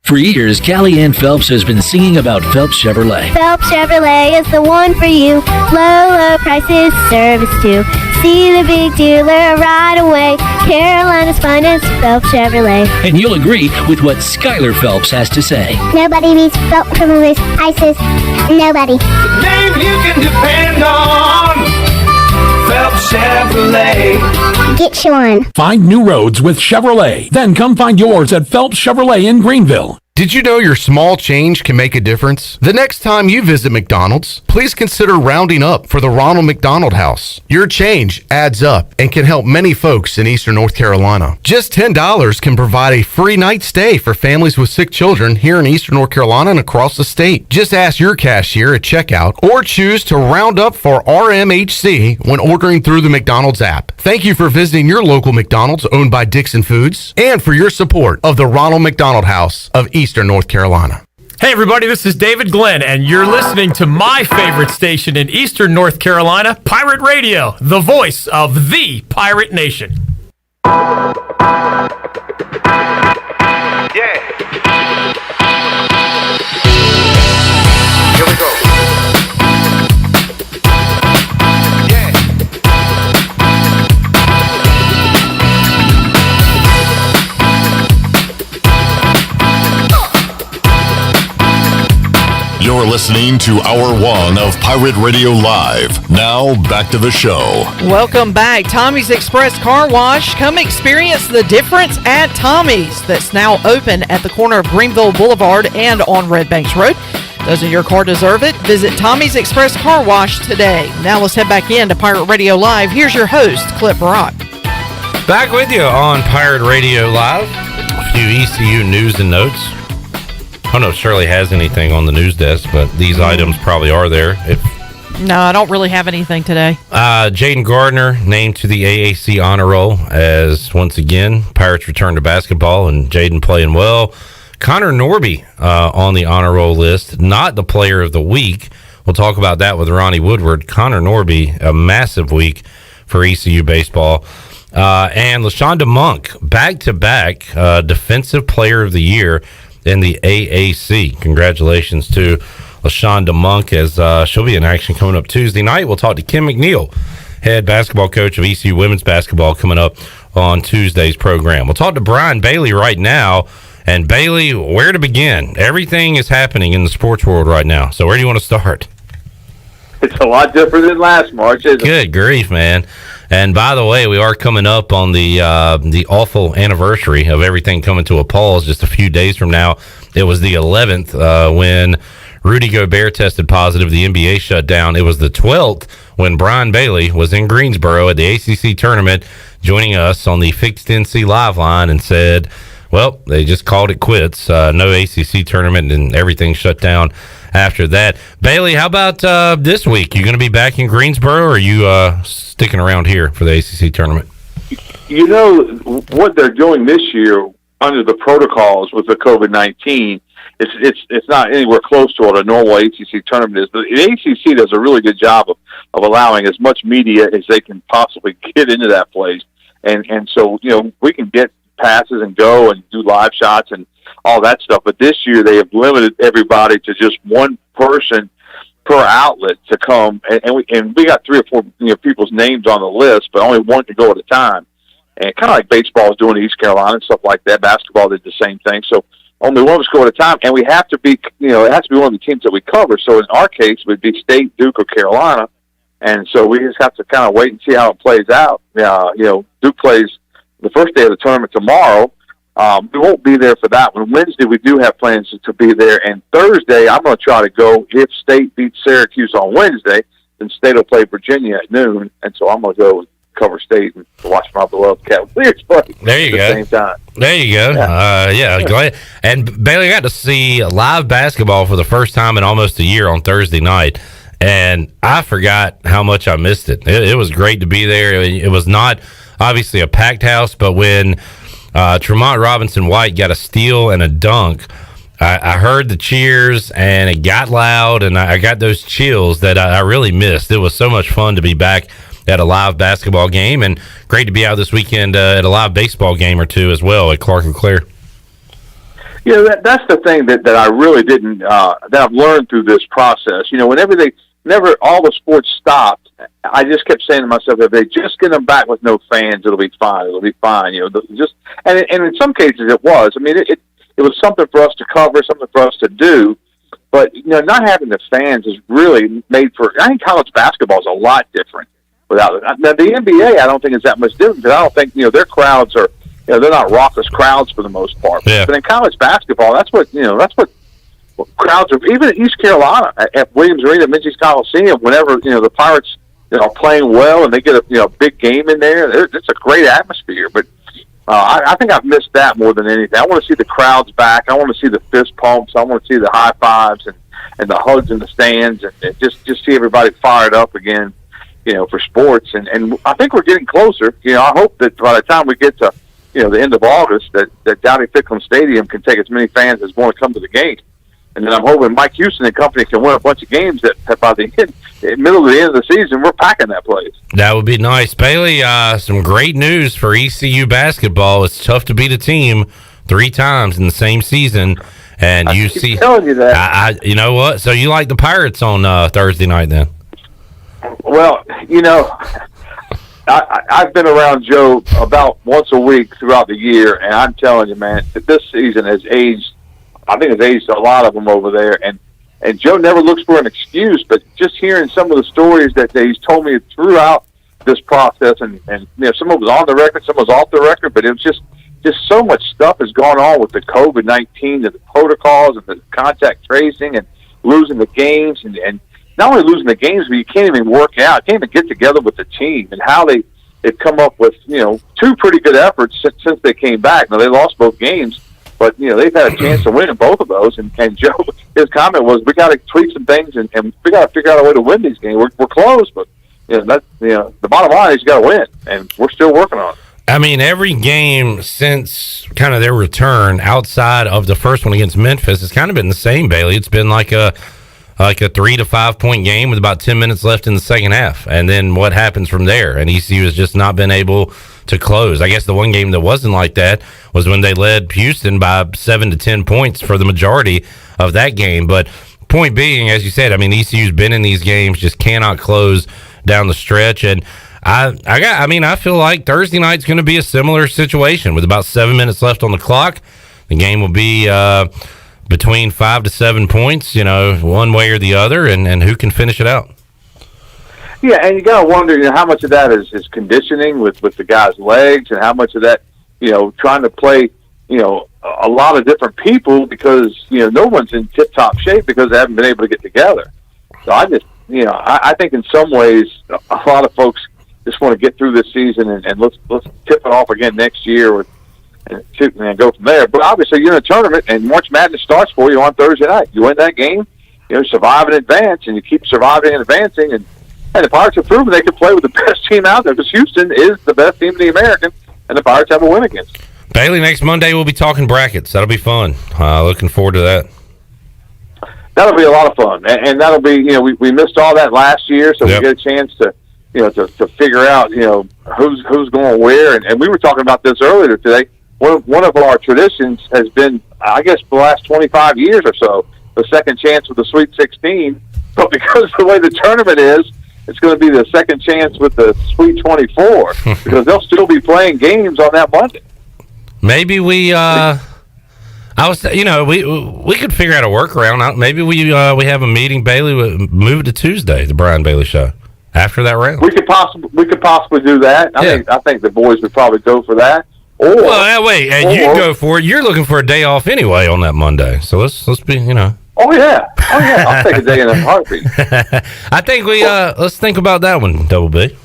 For years, Callie Ann Phelps has been singing about Phelps Chevrolet. Phelps Chevrolet is the one for you. Low prices, service too. See the big dealer right away. Carolina's finest, Phelps Chevrolet. And you'll agree with what Skylar Phelps has to say. Nobody beats Phelps Chevrolet's prices. Nobody. The name you can depend on. Phelps Chevrolet. Get you one. Find new roads with Chevrolet. Then come find yours at Phelps Chevrolet in Greenville. Did you know your small change can make a difference? The next time you visit McDonald's, please consider rounding up for the Ronald McDonald House. Your change adds up and can help many folks in Eastern North Carolina. Just $10 can provide a free night stay for families with sick children here in Eastern North Carolina and across the state. Just ask your cashier at checkout or choose to round up for RMHC when ordering through the McDonald's app. Thank you for visiting your local McDonald's owned by Dixon Foods and for your support of the Ronald McDonald House of Eastern North Carolina. Hey everybody, this is David Glenn, and you're listening to my favorite station in Eastern North Carolina, Pirate Radio, the voice of the Pirate Nation. Yeah. Here we go. Yeah. You're listening to Hour 1 of Pirate Radio Live. Now, back to the show. Welcome back. Tommy's Express Car Wash. Come experience the difference at Tommy's, that's now open at the corner of Greenville Boulevard and on Red Banks Road. Doesn't your car deserve it? Visit Tommy's Express Car Wash today. Now let's head back into Pirate Radio Live. Here's your host, Clip Brock. Back with you on Pirate Radio Live. A few ECU news and notes. I don't know if Shirley has anything on the news desk, but these items probably are there. No, I don't really have anything today. Jaden Gardner named to the AAC honor roll as, once again, Pirates return to basketball, and Jaden playing well. Connor Norby on the honor roll list, not the player of the week. We'll talk about that with Ronnie Woodward. Connor Norby, a massive week for ECU baseball. And LaShonda Monk, back-to-back Defensive Player of the Year in the AAC. Congratulations to LaShonda Monk, as she'll be in action coming up Tuesday night. We'll talk to Kim McNeil, head basketball coach of ECU women's basketball, coming up on Tuesday's program. We'll talk to Brian Bailey right now. And Bailey, where to begin? Everything is happening in the sports world right now. So where do you want to start? It's a lot different than last March, isn't it? Good grief, man. And by the way, we are coming up on the awful anniversary of everything coming to a pause just a few days from now. It was the 11th when Rudy Gobert tested positive. The NBA shut down. It was the 12th when Brian Bailey was in Greensboro at the ACC tournament, joining us on the Fixed NC Live line, and said, well, they just called it quits. No ACC tournament, and everything shut down after that. Bailey, how about this week? You going to be back in Greensboro, or are you sticking around here for the ACC tournament? You know, what they're doing this year under the protocols with the COVID-19, it's not anywhere close to what a normal ACC tournament is. But the ACC does a really good job of allowing as much media as they can possibly get into that place. And so, you know, we can get passes and go and do live shots and all that stuff. But this year they have limited everybody to just one person per outlet to come. And we got 3 or 4 people's names on the list, but only one can go at a time. And kind of like baseball is doing in East Carolina and stuff like that. Basketball did the same thing. So only one of us go at a time. And we have to be, it has to be one of the teams that we cover. So in our case, it would be State, Duke, or Carolina. And so we just have to kind of wait and see how it plays out. Duke plays the first day of the tournament tomorrow. We won't be there for that one. Wednesday, we do have plans to be there. And Thursday, I'm going to try to go. If State beats Syracuse on Wednesday, then State will play Virginia at noon. And so I'm going to go cover State and watch my beloved Cavaliers play there you at the same time. There you go. Glad. And Bailey got to see live basketball for the first time in almost a year on Thursday night. And I forgot how much I missed it. It was great to be there. It was not obviously a packed house, but when Tremont Robinson-White got a steal and a dunk, I heard the cheers, and it got loud, and I got those chills that I really missed. It was so much fun to be back at a live basketball game, and great to be out this weekend at a live baseball game or two as well at Clark and Clare. That's the thing that I really didn't, that I've learned through this process. Whenever all the sports stopped, I just kept saying to myself, if they just get them back with no fans, it'll be fine. It'll be fine. And in some cases it was. I mean, it was something for us to cover, something for us to do. But not having the fans is really made for. I think college basketball is a lot different without it. Now the NBA, I don't think is that much different because I don't think their crowds are. They're not raucous crowds for the most part. Yeah. But in college basketball, that's what crowds are. Even at East Carolina at Williams Arena, Minji's Coliseum, whenever the Pirates are playing well and they get a big game in there, it's a great atmosphere. But I think I've missed that more than anything. I want to see the crowds back. I want to see the fist pumps. I want to see the high fives and the hugs in the stands and just see everybody fired up again. For sports, and I think we're getting closer. I hope that by the time we get to the end of August, that Downey-Ficklin Stadium can take as many fans as want to come to the game. And then I'm hoping Mike Houston and company can win a bunch of games that by the middle of the end of the season, we're packing that place. That would be nice. Bailey, some great news for ECU basketball. It's tough to beat a team 3 times in the same season. And I keep telling you that. You know what? So you like the Pirates on Thursday night then? Well, I've been around Joe about once a week throughout the year, and I'm telling you, man, that this season has aged. I think it's aged a lot of them over there, and And Joe never looks for an excuse, but just hearing some of the stories that he's told me throughout this process, and some of it was on the record, some was off the record, but it was just so much stuff has gone on with the COVID-19 and the protocols and the contact tracing and losing the games, and not only losing the games, but you can't even work out, can't even get together with the team, and how they've come up with, two pretty good efforts since they came back. Now, they lost both games, but, they've had a chance to win in both of those. And Joe, his comment was, we got to tweak some things, and we got to figure out a way to win these games. We're close, but, the bottom line is you got to win, and we're still working on it. I mean, every game since kind of their return outside of the first one against Memphis has kind of been the same, Bailey. It's been like a 3 to 5 point game with about 10 minutes left in the second half. And then what happens from there? And ECU has just not been able to close. I guess the one game that wasn't like that was when they led Houston by 7 to 10 points for the majority of that game. But point being, as you said, I mean, ECU's been in these games, just cannot close down the stretch. And I feel like Thursday night's going to be a similar situation with about 7 minutes left on the clock. The game will be between 5 to 7 points, one way or the other, and who can finish it out. Yeah, and you got to wonder, how much of that is conditioning with the guy's legs, and how much of that, trying to play, a lot of different people because, no one's in tip-top shape because they haven't been able to get together. So I just, I think in some ways a lot of folks just want to get through this season and let's tip it off again next year and go from there. But obviously you're in a tournament, and March Madness starts for you on Thursday night. You win that game, survive and advance, and you keep surviving and advancing. And the Pirates have proven they can play with the best team out there because Houston is the best team in the American, and the Pirates have a win against them. Bailey, next Monday we'll be talking brackets. That'll be fun. Looking forward to that. That'll be a lot of fun, and that'll be, we missed all that last year, so we get a chance to, to figure out, who's going where. And we were talking about this earlier today. One of our traditions has been, I guess, for the last 25 years or so, the second chance with the Sweet 16. But because of the way the tournament is, it's going to be the second chance with the Sweet 24 because they'll still be playing games on that Monday. Maybe we could figure out a workaround. Maybe we have a meeting, Bailey, move it to Tuesday, the Brian Bailey Show, after that round. We could possibly do that. I think the boys would probably go for that. Or, you go for it. You're looking for a day off anyway on that Monday, so let's be, Oh yeah, I'll take a day in a heartbeat. I think let's think about that one, Double B.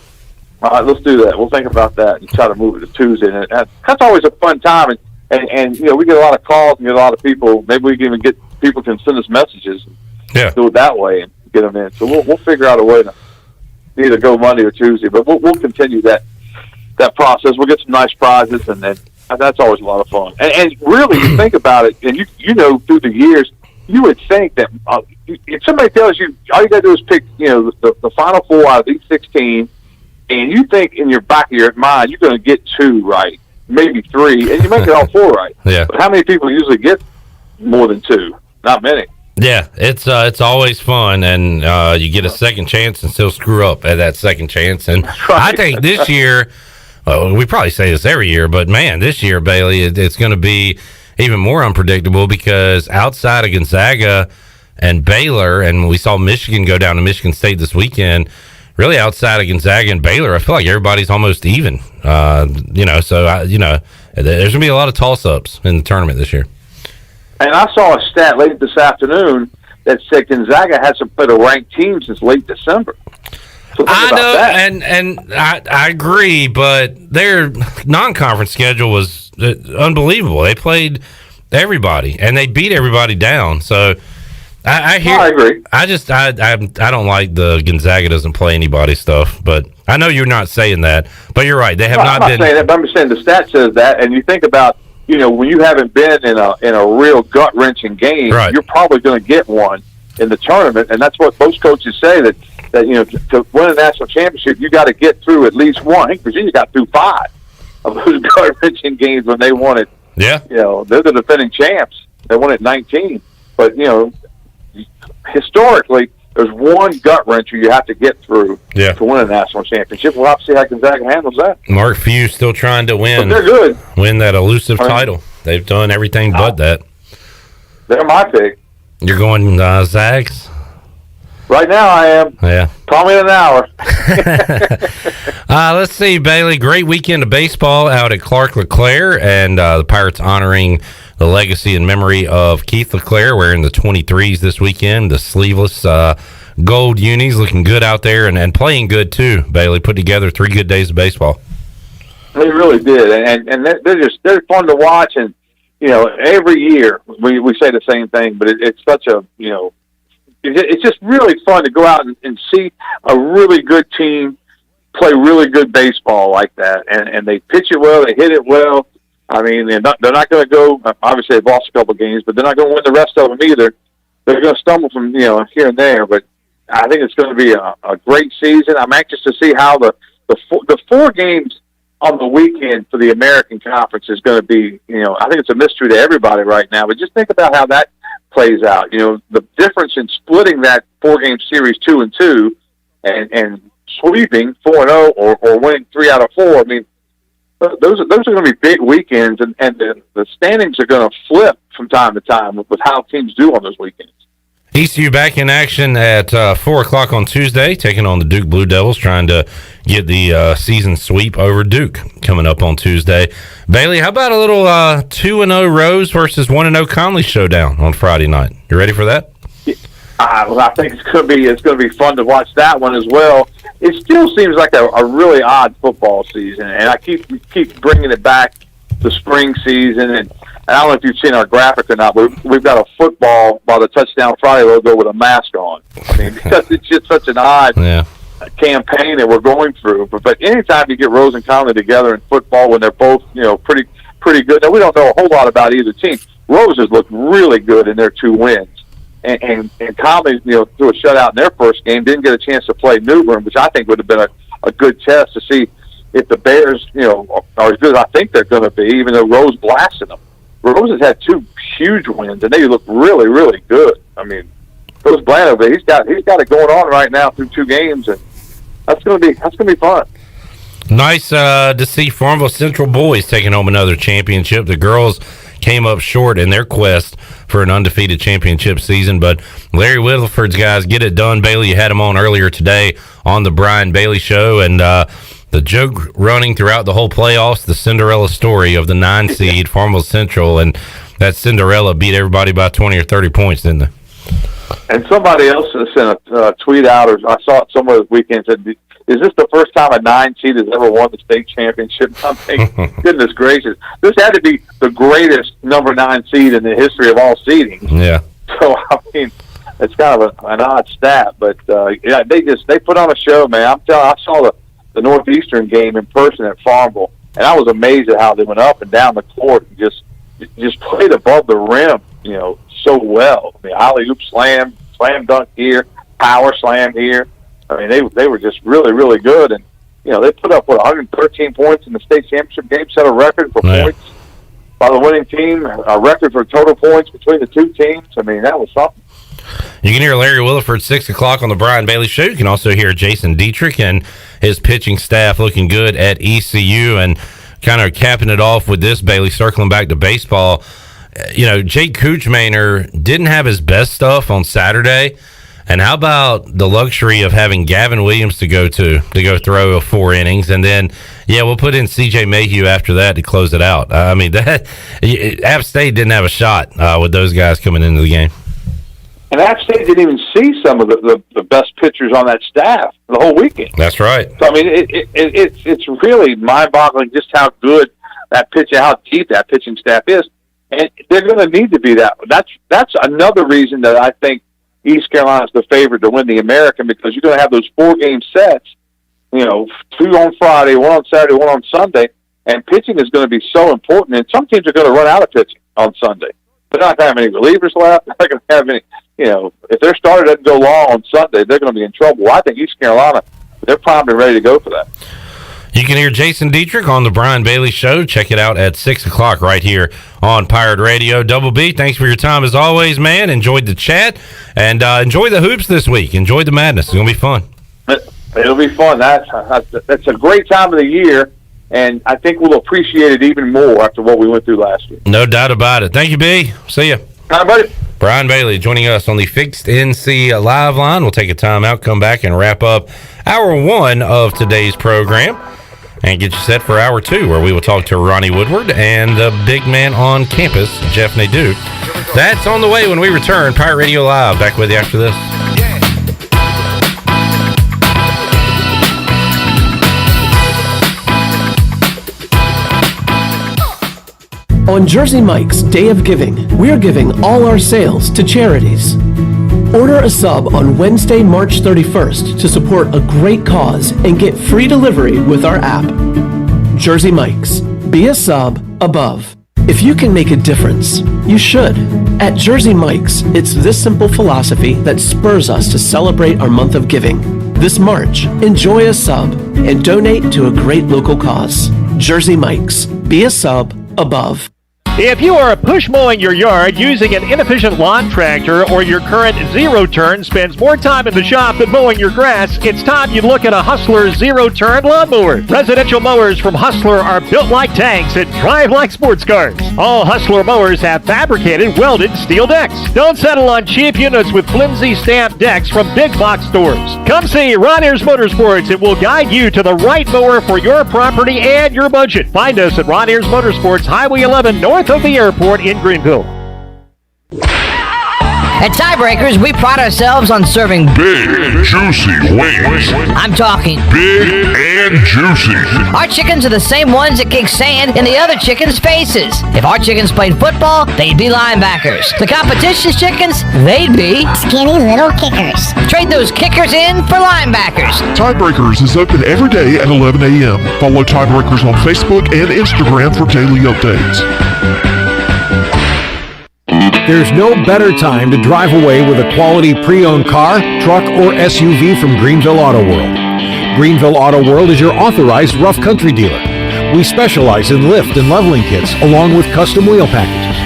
All right, let's do that. We'll think about that and try to move it to Tuesday. And that's always a fun time. And we get a lot of calls and get a lot of people. Maybe we can even get people can send us messages. Yeah. Do it that way and get them in. So we'll figure out a way to either go Monday or Tuesday. But we'll continue that process. We'll get some nice prizes, and then that's always a lot of fun. And really, you think about it, and through the years, you would think that if somebody tells you all you got to do is pick, the Final Four out of these 16, and you think in your back of your mind you're going to get 2 right, maybe 3, and you make it all 4 right. Yeah. But how many people usually get more than 2? Not many. Yeah, it's always fun, and you get a second chance and still screw up at that second chance. And I think this year, we probably say this every year, but man, this year, Bailey, it's going to be even more unpredictable because outside of Gonzaga and Baylor, and we saw Michigan go down to Michigan State this weekend, really outside of Gonzaga and Baylor, I feel like everybody's almost even. There's going to be a lot of toss-ups in the tournament this year. And I saw a stat late this afternoon that said Gonzaga hasn't played a ranked team since late December. So I know, and I agree, but their non-conference schedule was unbelievable. They played everybody, and they beat everybody down. So I agree. I don't like the Gonzaga doesn't play anybody stuff, but I know you're not saying that. But you're right. They have not been. I'm not saying that, but I'm just saying the stat says that, and you think about, when you haven't been in a real gut-wrenching game, right, you're probably going to get one in the tournament, and that's what most coaches say, that to win a national championship, you got to get through at least one. I think Virginia got through 5 of those gut-wrenching games when they won it. Yeah. They're the defending champs. They won it 19. But, historically, there's one gut-wrencher you have to get through to win a national championship. We'll have to see how Gonzaga handles that. Mark Few still trying to win. But they're good. Win that elusive title. They've done everything but that. They're my pick. You're going Zags? Right now I am. Yeah. Call me in an hour. Let's see, Bailey. Great weekend of baseball out at Clark LeClaire, and the Pirates honoring the legacy and memory of Keith LeClaire, wearing the 23s this weekend, the sleeveless gold unis, looking good out there and playing good too. Bailey put together 3 good days of baseball. They really did, and they're fun to watch. And every year we say the same thing, but it's such a it's just really fun to go out and see a really good team play really good baseball like that, and they pitch it well, they hit it well. I mean, they're not going to go. Obviously, they've lost a couple of games, but they're not going to win the rest of them either. They're going to stumble from here and there, but I think it's going to be a great season. I'm anxious to see how the 4 games on the weekend for the American Conference is going to be. I think it's a mystery to everybody right now. But just think about how that plays out. The difference in splitting that 4-game series 2-2 and sweeping 4-0 or winning 3 out of 4. I mean, those are going to be big weekends, and the standings are going to flip from time to time with how teams do on those weekends. ECU back in action at 4 o'clock on Tuesday, taking on the Duke Blue Devils, trying to get the season sweep over Duke coming up on Tuesday. Bailey, how about a little 2-0 Rose versus 1-0 Conley showdown on Friday night? You ready for that? Well, I think it's going to be fun to watch that one as well. It still seems like a really odd football season, and I keep bringing it back to spring season. And I don't know if you've seen our graphic or not, but we've got a football by the Touchdown Friday logo with a mask on. I mean, because it's just such an odd campaign that we're going through. But anytime you get Rose and Conley together in football when they're both pretty good, now we don't know a whole lot about either team. Rose has looked really good in their 2 wins. And Conley, threw a shutout in their first game, didn't get a chance to play New Bern, which I think would have been a good test to see if the Bears, are as good as I think they're going to be, even though Rose blasted them. Rose has had 2 huge wins, and they look really, really good. I mean, Rose Blandover, he's got it going on right now through 2 games, and that's going to be fun. Nice to see Farmville Central boys taking home another championship. The girls came up short in their quest for an undefeated championship season, but Larry Whittleford's guys get it done. Bailey, you had him on earlier today on the Brian Bailey Show, and the joke running throughout the whole playoffs, the Cinderella story of the 9 seed Farmville Central, and that Cinderella beat everybody by 20 or 30 points, didn't they? And somebody else sent a tweet out, or I saw it somewhere this weekend, said, is this the first time a 9 seed has ever won the state championship? I'm thinking, goodness gracious, this had to be the greatest number 9 seed in the history of all seeding. Yeah. So, I mean, it's kind of an odd stat, but they put on a show, man. I'm telling you, I saw the Northeastern game in person at Farmville, and I was amazed at how they went up and down the court and just played above the rim, so well. I mean, alley-oop slam dunk here, power slam here. I mean, they were just really, really good, and they put up 113 points in the state championship game, set a record for points by the winning team, a record for total points between the 2 teams. I mean, that was something. You can hear Larry Williford 6 o'clock on the Brian Bailey Show. You can also hear Jason Dietrich and his pitching staff looking good at ECU, and kind of capping it off with this, Bailey, circling back to baseball. Jake Kuchmaner didn't have his best stuff on Saturday. And how about the luxury of having Gavin Williams to go throw 4 innings, and then we'll put in C.J. Mayhew after that to close it out. I mean, App State didn't have a shot with those guys coming into the game. And App State didn't even see some of the best pitchers on that staff the whole weekend. That's right. So I mean, it's really mind-boggling just how good how deep that pitching staff is, and they're going to need to be that. That's another reason that I think East Carolina's the favorite to win the American, because you're going to have those 4-game sets, 2 on Friday, 1 on Saturday, 1 on Sunday, and pitching is going to be so important. And some teams are going to run out of pitching on Sunday. They're not going to have any relievers left. They're not going to have any, if their starter doesn't go long on Sunday, they're going to be in trouble. Well, I think East Carolina, they're primed and ready to go for that. You can hear Jason Dietrich on the Brian Bailey Show. Check it out at 6 o'clock right here on Pirate Radio. Double B, thanks for your time as always, man. Enjoyed the chat, and enjoy the hoops this week. Enjoy the madness. It's going to be fun. It'll be fun. That's a great time of the year, and I think we'll appreciate it even more after what we went through last year. No doubt about it. Thank you, B. See ya. Hi, buddy. Brian Bailey joining us on the Fixed NC Live line. We'll take a time out, come back, and wrap up hour one of today's program and get you set for hour two, where we will talk to Ronnie Woodward and the big man on campus, Jeff Nadu. That's on the way when we return. Pirate Radio Live, back with you after this. On Jersey Mike's Day of Giving, we're giving all our sales to charities. Order a sub on Wednesday, March 31st to support a great cause and get free delivery with our app. Jersey Mike's. Be a sub above. If you can make a difference, you should. At Jersey Mike's, it's this simple philosophy that spurs us to celebrate our month of giving. This March, enjoy a sub and donate to a great local cause. Jersey Mike's. Be a sub above. If you are push mowing your yard using an inefficient lawn tractor, or your current zero-turn spends more time in the shop than mowing your grass, it's time you look at a Hustler zero-turn lawnmower. Residential mowers from Hustler are built like tanks and drive like sports cars. All Hustler mowers have fabricated, welded steel decks. Don't settle on cheap units with flimsy stamped decks from big box stores. Come see Ronnie's Motorsports and we'll guide you to the right mower for your property and your budget. Find us at Ronnie's Motorsports, Highway 11 north of the airport in Greenville. At Tiebreakers, we pride ourselves on serving big, juicy wings. I'm talking big and juicy. Our chickens are the same ones that kick sand in the other chickens' faces. If our chickens played football, they'd be linebackers. The competition's chickens, they'd be skinny little kickers. Trade those kickers in for linebackers. Tiebreakers is open every day at 11 a.m. Follow Tiebreakers on Facebook and Instagram for daily updates. There's no better time to drive away with a quality pre-owned car, truck, or SUV from Greenville Auto World. Greenville Auto World is your authorized rough country dealer. We specialize in lift and leveling kits along with custom wheel packages.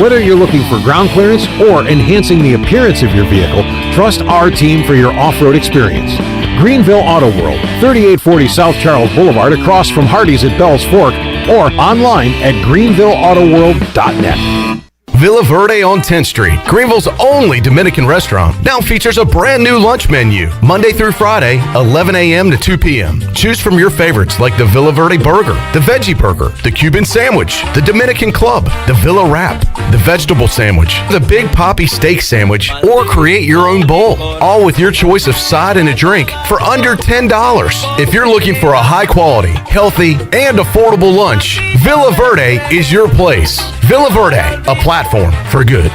Whether you're looking for ground clearance or enhancing the appearance of your vehicle, trust our team for your off-road experience. Greenville Auto World, 3840 South Charles Boulevard across from Hardee's at Bell's Fork, or online at greenvilleautoworld.net. Villa Verde on 10th Street, Greenville's only Dominican restaurant, now features a brand new lunch menu, Monday through Friday, 11 a.m. to 2 p.m. Choose from your favorites like the Villa Verde Burger, the Veggie Burger, the Cuban Sandwich, the Dominican Club, the Villa Wrap, the Vegetable Sandwich, the Big Papi Steak Sandwich, or create your own bowl, all with your choice of side and a drink for under $10. If you're looking for a high-quality, healthy, and affordable lunch, Villa Verde is your place. Villa Verde, a platform for good.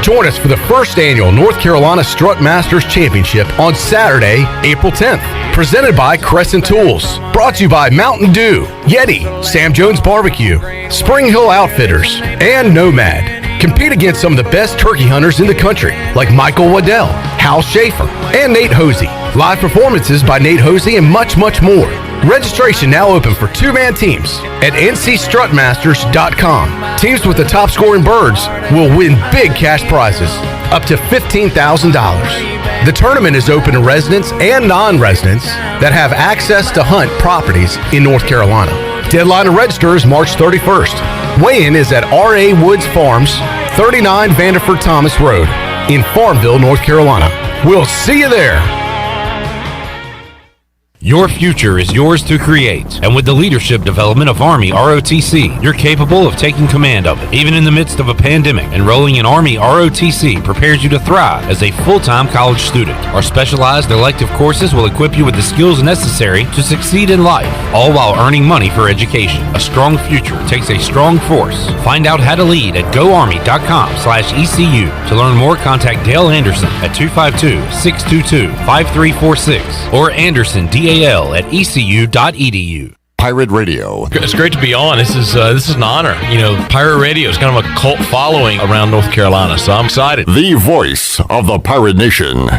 Join us for the first annual North Carolina Strut Masters Championship on Saturday, April 10th. Presented by Crescent Tools. Brought to you by Mountain Dew, Yeti, Sam Jones Barbecue, Spring Hill Outfitters, and Nomad. Compete against some of the best turkey hunters in the country, like Michael Waddell, Hal Schaefer, and Nate Hosey. Live performances by Nate Hosey and much, much more. Registration now open for two-man teams at ncstrutmasters.com. Teams with the top scoring birds will win big cash prizes, up to $15,000. The tournament is open to residents and non-residents that have access to hunt properties in North Carolina. Deadline to register is March 31st. Weigh-in is at R.A. Woods Farms, 39 Vanderford Thomas Road in Farmville, North Carolina. We'll see you there. Your future is yours to create, and with the leadership development of Army ROTC, you're capable of taking command of it. Even in the midst of a pandemic, enrolling in Army ROTC prepares you to thrive as a full-time college student. Our specialized elective courses will equip you with the skills necessary to succeed in life, all while earning money for education. A strong future takes a strong force. Find out how to lead at goarmy.com/ECU. To learn more, contact Dale Anderson at 252-622-5346 or Anderson DAL at ecu.edu. Pirate Radio. It's great to be on. This is an honor. You know, Pirate Radio is kind of a cult following around North Carolina, so I'm excited. The voice of the Pirate Nation.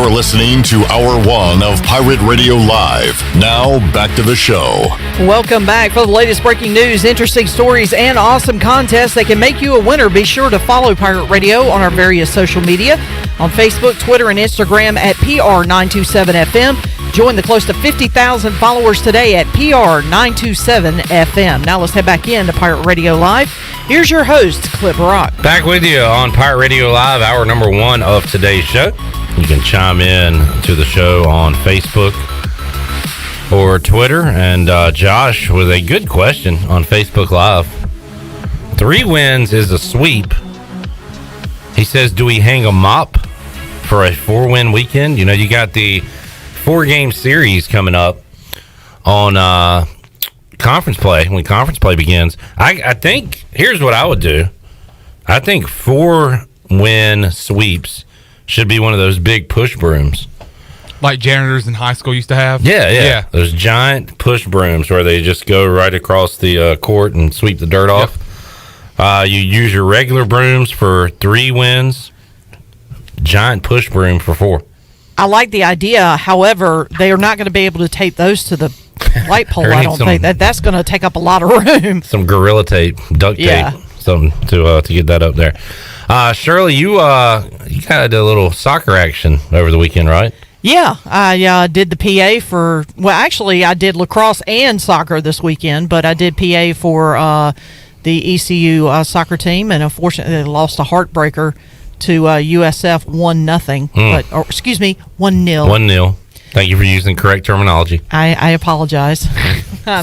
You're listening to Hour 1 of Pirate Radio Live. Now, back to the show. Welcome back. For the latest breaking news, interesting stories, and awesome contests that can make you a winner, be sure to follow Pirate Radio on our various social media on Facebook, Twitter, and Instagram at PR927FM. Join the close to 50,000 followers today at PR927FM. Now let's head back into Pirate Radio Live. Here's your host, Clip Rock. Back with you on Pirate Radio Live, hour number 1 of today's show. You can chime in to the show on Facebook or Twitter. And Josh with a good question on Facebook Live. 3 wins is a sweep. He says, do we hang a mop for a 4-win weekend? You know, you got the 4-game series coming up on conference play, when conference play begins. I think, here's what I would do. I think 4-win sweeps should be one of those big push brooms. Like janitors in high school used to have? Yeah. Those giant push brooms where they just go right across the court and sweep the dirt off. You use your regular brooms for 3 wins, giant push broom for 4. I like the idea. However, they are not going to be able to tape those to the light pole. I don't think that's going to take up a lot of room. Some Gorilla Tape, duct tape, something to get that up there. Shirley, you had a little soccer action over the weekend, right? Yeah, I did the PA for. Well, actually, I did lacrosse and soccer this weekend, but I did PA for the ECU soccer team, and unfortunately, they lost a heartbreaker to USF 1-0. But excuse me, 1-0. 1-0. Thank you for using correct terminology. I apologize. I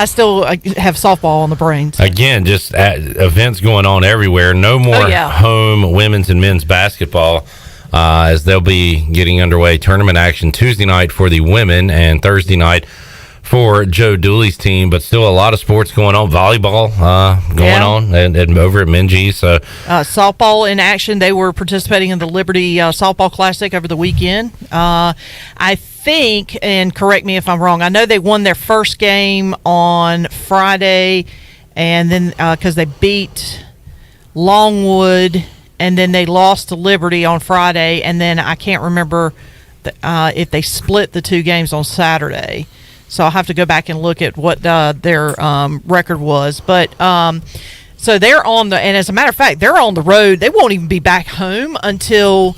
still have softball on the brain. So. Again, just events going on everywhere. No more home women's and men's basketball as they'll be getting underway. Tournament action Tuesday night for the women and Thursday night for Joe Dooley's team, but still a lot of sports going on. Volleyball going on and over at Minji. So softball in action. They were participating in the Liberty Softball Classic over the weekend. I think, and correct me if I'm wrong, I know they won their first game on Friday, and then because they beat Longwood, and then they lost to Liberty on Friday, and then I can't remember if they split the 2 games on Saturday. So I'll have to go back and look at what their record was. But so they're on and as a matter of fact, they're on the road. They won't even be back home until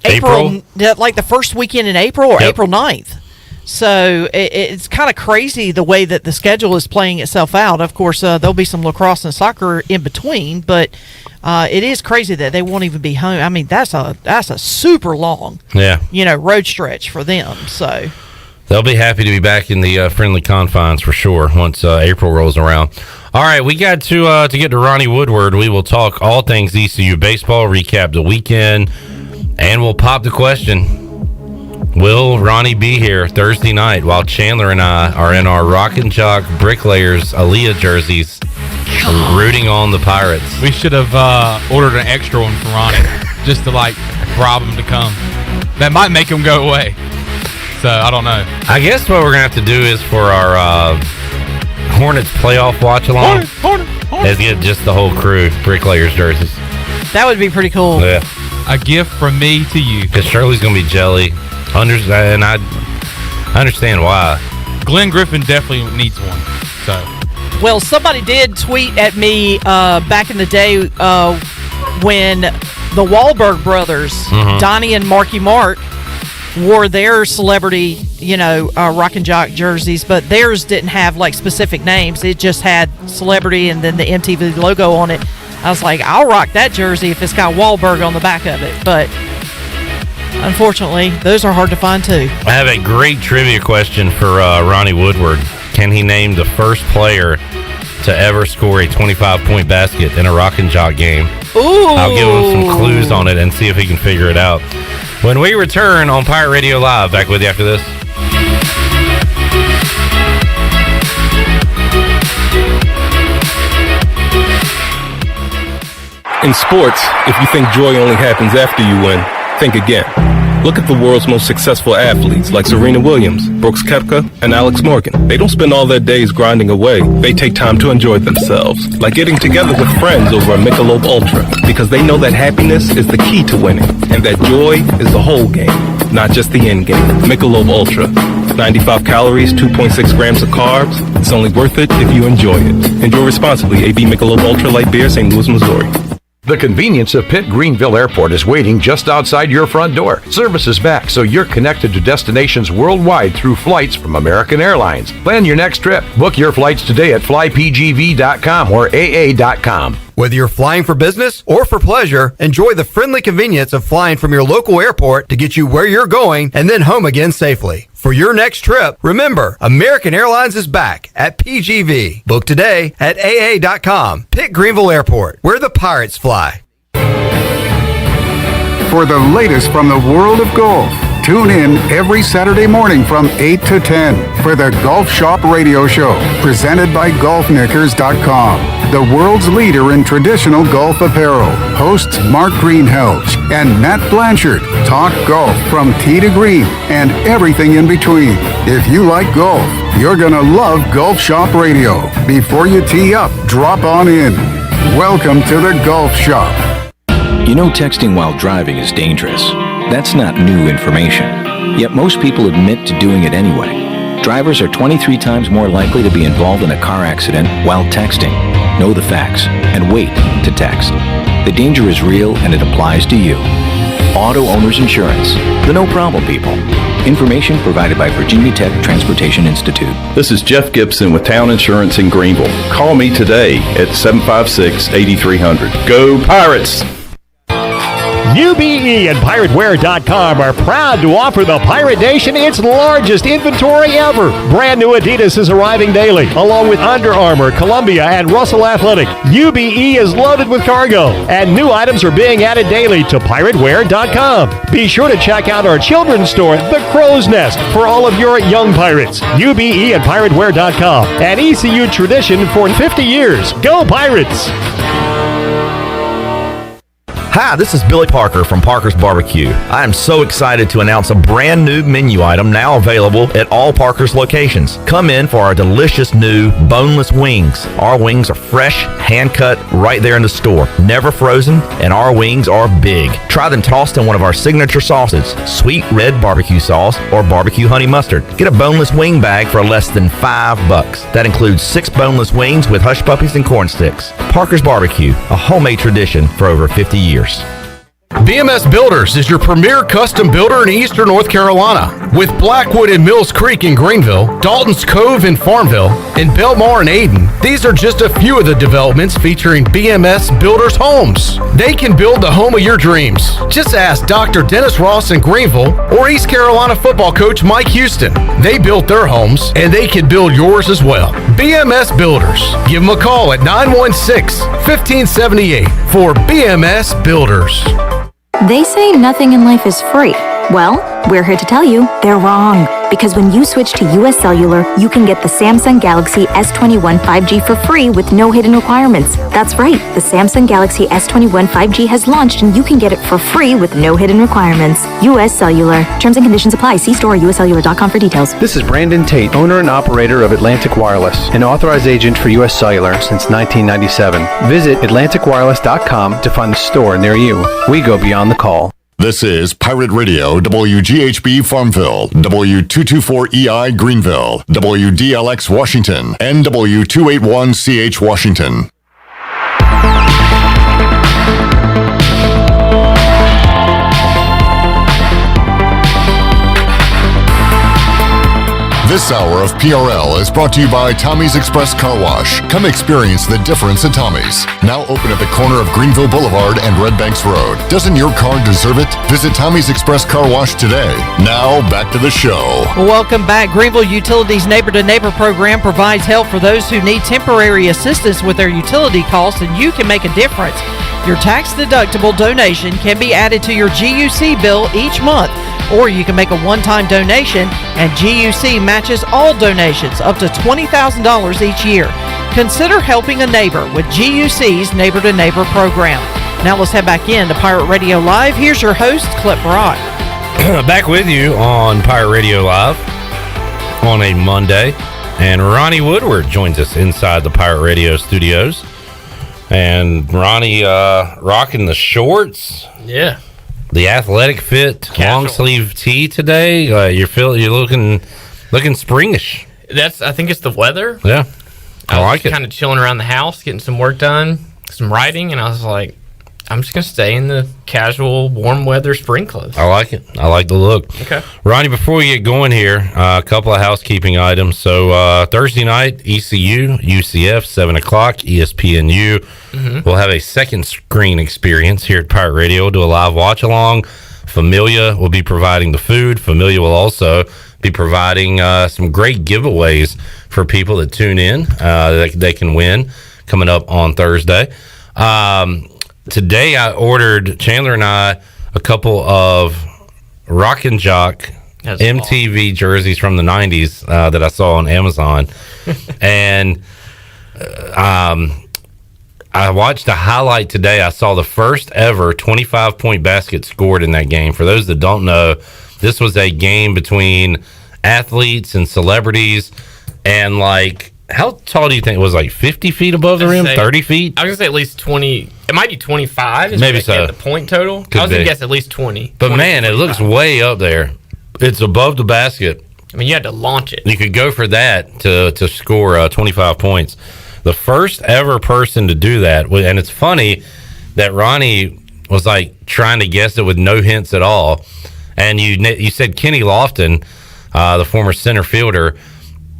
April, like the first weekend in April or April 9th. So it's kind of crazy the way that the schedule is playing itself out. Of course, there'll be some lacrosse and soccer in between, but it is crazy that they won't even be home. I mean, that's a super long, road stretch for them. So. They'll be happy to be back in the friendly confines for sure once April rolls around. All right, we got to get to Ronnie Woodward. We will talk all things ECU baseball, recap the weekend, and we'll pop the question. Will Ronnie be here Thursday night while Chandler and I are in our Rock and Jock Bricklayers Aaliyah jerseys rooting on the Pirates? We should have ordered an extra one for Ronnie just to bribe him to come. That might make him go away. So, I don't know. I guess what we're going to have to do is for our Hornets playoff watch-along is get just the whole crew Bricklayers jerseys. That would be pretty cool. Yeah. A gift from me to you. Because Shirley's going to be jelly. And I understand why. Glenn Griffin definitely needs one. So. Well, somebody did tweet at me back in the day when the Wahlberg brothers, Donnie and Marky Mark, wore their celebrity, Rock and Jock jerseys, but theirs didn't have specific names. It just had celebrity and then the MTV logo on it. I was like, I'll rock that jersey if it's got Wahlberg on the back of it. But unfortunately, those are hard to find too. I have a great trivia question for Ronnie Woodward. Can he name the first player to ever score a 25-point basket in a Rock and Jock game? Ooh! I'll give him some clues on it and see if he can figure it out. When we return on Pirate Radio Live, back with you after this. In sports, if you think joy only happens after you win, think again. Look at the world's most successful athletes like Serena Williams, Brooks Koepka, and Alex Morgan. They don't spend all their days grinding away. They take time to enjoy themselves, like getting together with friends over a Michelob Ultra, because they know that happiness is the key to winning, and that joy is the whole game, not just the end game. Michelob Ultra. 95 calories, 2.6 grams of carbs. It's only worth it if you enjoy it. Enjoy responsibly. AB Michelob Ultra Light Beer, St. Louis, Missouri. The convenience of Pitt Greenville Airport is waiting just outside your front door. Service is back, so you're connected to destinations worldwide through flights from American Airlines. Plan your next trip. Book your flights today at flypgv.com or aa.com. Whether you're flying for business or for pleasure, enjoy the friendly convenience of flying from your local airport to get you where you're going and then home again safely. For your next trip, remember, American Airlines is back at PGV. Book today at aa.com. Pitt Greenville Airport, where the pirates fly. For the latest from the world of golf, tune in every Saturday morning from 8 to 10 for the Golf Shop Radio Show, presented by GolfKnickers.com, the world's leader in traditional golf apparel. Hosts Mark Greenhalgh and Matt Blanchard talk golf from tee to green and everything in between. If you like golf, you're going to love Golf Shop Radio. Before you tee up, drop on in. Welcome to the Golf Shop. You know, texting while driving is dangerous. That's not new information. Yet most people admit to doing it anyway. Drivers are 23 times more likely to be involved in a car accident while texting. Know the facts and wait to text. The danger is real and it applies to you. Auto Owners Insurance. The no problem people. Information provided by Virginia Tech Transportation Institute. This is Jeff Gibson with Town Insurance in Greenville. Call me today at 756-8300. Go Pirates! UBE and PirateWear.com are proud to offer the Pirate Nation its largest inventory ever. Brand new Adidas is arriving daily, along with Under Armour, Columbia, and Russell Athletic. UBE is loaded with cargo, and new items are being added daily to PirateWear.com. Be sure to check out our children's store, The Crow's Nest, for all of your young pirates. UBE and PirateWear.com, an ECU tradition for 50 years. Go Pirates! Hi, this is Billy Parker from Parker's Barbecue. I am so excited to announce a brand new menu item now available at all Parker's locations. Come in for our delicious new boneless wings. Our wings are fresh, hand-cut, right there in the store. Never frozen, and our wings are big. Try them tossed in one of our signature sauces, sweet red barbecue sauce or barbecue honey mustard. Get a boneless wing bag for less than $5. That includes 6 boneless wings with hush puppies and corn sticks. Parker's Barbecue, a homemade tradition for over 50 years. BMS Builders is your premier custom builder in eastern North Carolina. With Blackwood and Mills Creek in Greenville, Dalton's Cove in Farmville, and Belmar and Ayden, these are just a few of the developments featuring BMS Builders homes. They can build the home of your dreams. Just ask Dr. Dennis Ross in Greenville or East Carolina football coach Mike Houston. They built their homes, and they can build yours as well. BMS Builders. Give them a call at 916-1578 for BMS Builders. They say nothing in life is free. Well, we're here to tell you they're wrong. Because when you switch to US Cellular, you can get the Samsung Galaxy S21 5G for free with no hidden requirements. That's right, the Samsung Galaxy S21 5G has launched and you can get it for free with no hidden requirements. US Cellular. Terms and conditions apply. See store or uscellular.com for details. This is Brandon Tate, owner and operator of Atlantic Wireless, an authorized agent for US Cellular since 1997. Visit atlanticwireless.com to find a store near you. We go beyond the call. This is Pirate Radio, WGHB Farmville, W224EI Greenville, WDLX Washington, and W281CH Washington. This hour of PRL is brought to you by Tommy's Express Car Wash. Come experience the difference at Tommy's. Now open at the corner of Greenville Boulevard and Red Banks Road. Doesn't your car deserve it? Visit Tommy's Express Car Wash today. Now back to the show. Welcome back. Greenville Utilities Neighbor to Neighbor program provides help for those who need temporary assistance with their utility costs, and you can make a difference. Your tax-deductible donation can be added to your GUC bill each month, or you can make a one-time donation, and GUC matches all donations up to $20,000 each year. Consider helping a neighbor with GUC's Neighbor to Neighbor program. Now let's head back in to Pirate Radio Live. Here's your host, Clip Brock. Back with you on Pirate Radio Live on a Monday. And Ronnie Woodward joins us inside the Pirate Radio studios. And Ronnie rocking the shorts. Yeah. The athletic fit long sleeve tee today. You're looking springish. I think it's the weather. Yeah. I like it. Kind of chilling around the house, getting some work done, some writing, and I was like, I'm just going to stay in the casual, warm weather spring clothes. I like it. I like the look. Okay. Ronnie, before we get going here, a couple of housekeeping items. So Thursday night, ECU, UCF, 7 o'clock, ESPNU. We'll have a second screen experience here at Pirate Radio. We'll do a live watch along. Familia will be providing the food. Familia will also be providing some great giveaways for people that tune in that they can win coming up on Thursday. Today I ordered, Chandler and I, a couple of Rock and Jock MTV jerseys from the 90s that I saw on Amazon. And I watched a highlight today. I saw the first ever 25-point basket scored in that game. For those that don't know, this was a game between athletes and celebrities. And, like, how tall do you think it was? Like 50 feet above the rim? 30 feet? I was going to say at least 20. It might be 25. Maybe so. The point total. Could I was going be. to guess at least 20. But, man, it looks way up there. It's above the basket. I mean, you had to launch it. You could go for that to score 25 points. The first ever person to do that, and it's funny that Ronnie was like trying to guess it with no hints at all. And you said Kenny Lofton, the former center fielder,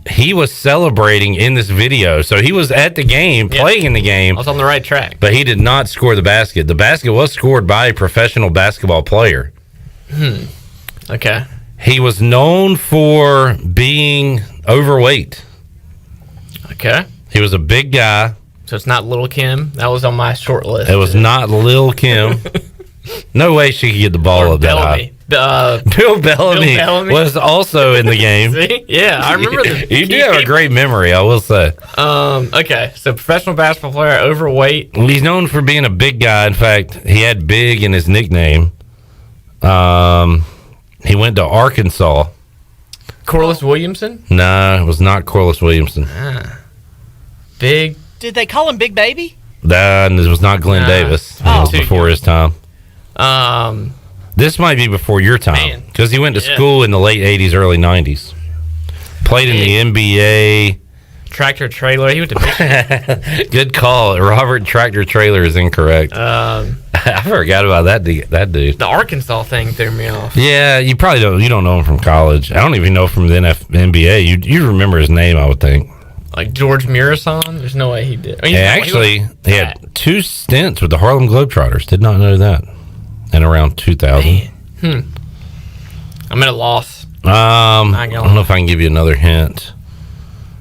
he was celebrating in this video. So he was at the game, playing in the game. I was on the right track. But he did not score the basket. The basket was scored by a professional basketball player. Okay. He was known for being overweight. Okay. He was a big guy. So it's not Little Kim. That was on my short list. It was not Lil Kim. No way she could get the ball up that high. Bill Bellamy was also in the game. See? Yeah, I remember the You do have a great memory, I will say. Okay, so professional basketball player, overweight. He's known for being a big guy. In fact, he had big in his nickname. He went to Arkansas. Corliss Williamson? No, it was not Corliss Williamson. Big. Did they call him Big Baby? That was not Glenn Davis. It was before his time. This might be before your time because he went to school in the late 80s, early 90s. Played in the NBA. Tractor Trailer. He went to Michigan. Good call. Robert Tractor Trailer is incorrect. I forgot about that dude. The Arkansas thing threw me off. Yeah, you probably don't. You don't know him from college. I don't even know from the NBA. You remember his name, I would think. Like George Murison? There's no way he did. I mean, he had 2 stints with the Harlem Globetrotters. Did not know that. In around 2000. I'm at a loss. I don't know if I can give you another hint.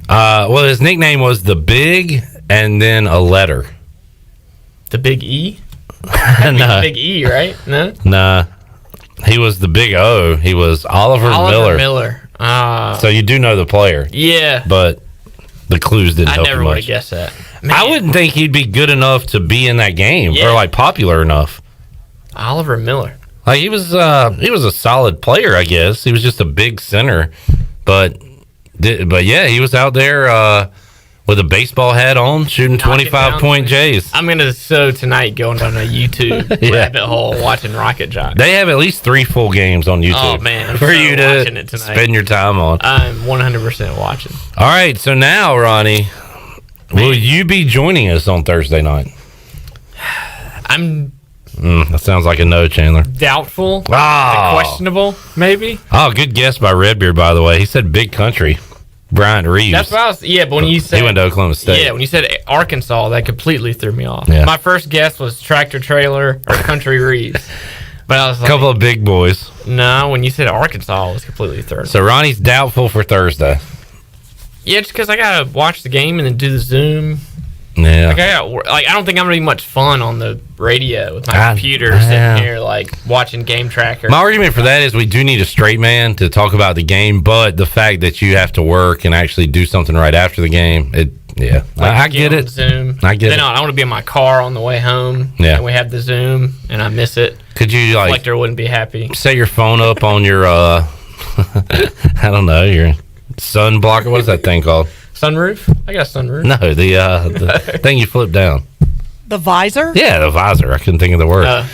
Well, his nickname was the Big and then a letter. The Big E? No. Big E, right? No? Nah. He was the Big O. He was Oliver Miller. So you do know the player. Yeah. But the clues didn't help you much. I never would have guessed that. I wouldn't think he'd be good enough to be in that game or like popular enough. Oliver Miller. Like he was a solid player, I guess. He was just a big center, but yeah, he was out there with a baseball hat on, shooting 25-point J's. I'm gonna tonight going down a YouTube rabbit hole watching Rocket Jock. They have at least 3 full games on YouTube. Oh man, I'm for you to spend your time on. I'm 100% watching. All right, so now Ronnie, will you be joining us on Thursday night? That sounds like a no, Chandler. Doubtful. Questionable, maybe. Oh, good guess by Redbeard, by the way. He said Big Country. Bryant Reeves. That's what I was. Yeah, but when you said he went to Oklahoma State. Yeah, when you said Arkansas, that completely threw me off. Yeah. My first guess was Tractor Trailer or Country Reeves, but I was like, a couple of big boys. No, when you said Arkansas, it was completely thrown. So Ronnie's doubtful for Thursday. Yeah, just because I gotta watch the game and then do the Zoom. Yeah. I don't think I'm gonna be much fun on the radio with my computer sitting here watching Game Tracker. My argument for that is we do need a straight man to talk about the game, but the fact that you have to work and actually do something right after the game, Yeah, I get on it. Zoom. I get then it. I want to be in my car on the way home. Yeah. And we have the Zoom, and I miss it. Could you like Reflector wouldn't be happy. set your phone up on your I don't know, your sun blocker? What is that thing called? Sunroof? I got a sunroof. No, the thing you flip down. The visor? Yeah, the visor. I couldn't think of the word.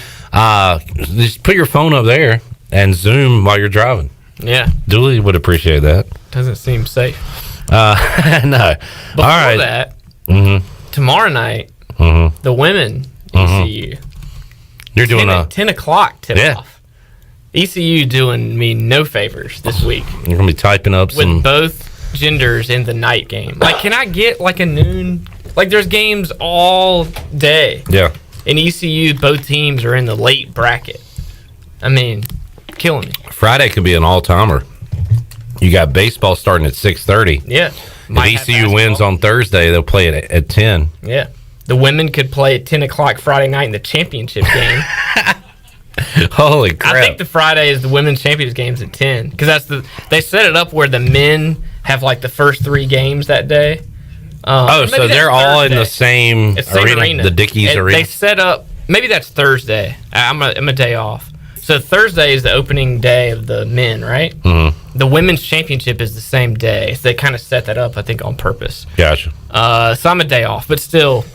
Just put your phone up there and Zoom while you're driving. Yeah. Dooley would appreciate that. Doesn't seem safe. No. Before All right. that, Mm-hmm. tomorrow night, Mm-hmm. the women Mhm. ECU. You're doing 10 o'clock tip Yeah. off. ECU doing me no favors this week You're gonna be typing up with some. both genders in the night game. Like, can I get like a noon? Like, there's games all day. Yeah. In ECU, both teams are in the late bracket. I mean, killing me. Friday could be an all timer. You got baseball starting at 6:30. Yeah. If Might have ECU wins on Thursday, they'll play it at 10. Yeah. The women could play at 10 o'clock Friday night in the championship game. Holy crap! I think the Friday is the women's championship games at 10 because they set it up where the men have like the first 3 games that day. Oh, maybe so that's they're all in the Thursday. same It's same arena, the Dickies And arena. They set up. Maybe that's Thursday. I'm a day off. So Thursday is the opening day of the men, right? Mm-hmm. The women's championship is the same day. So they kind of set that up, I think, on purpose. Gotcha. So I'm a day off, but still.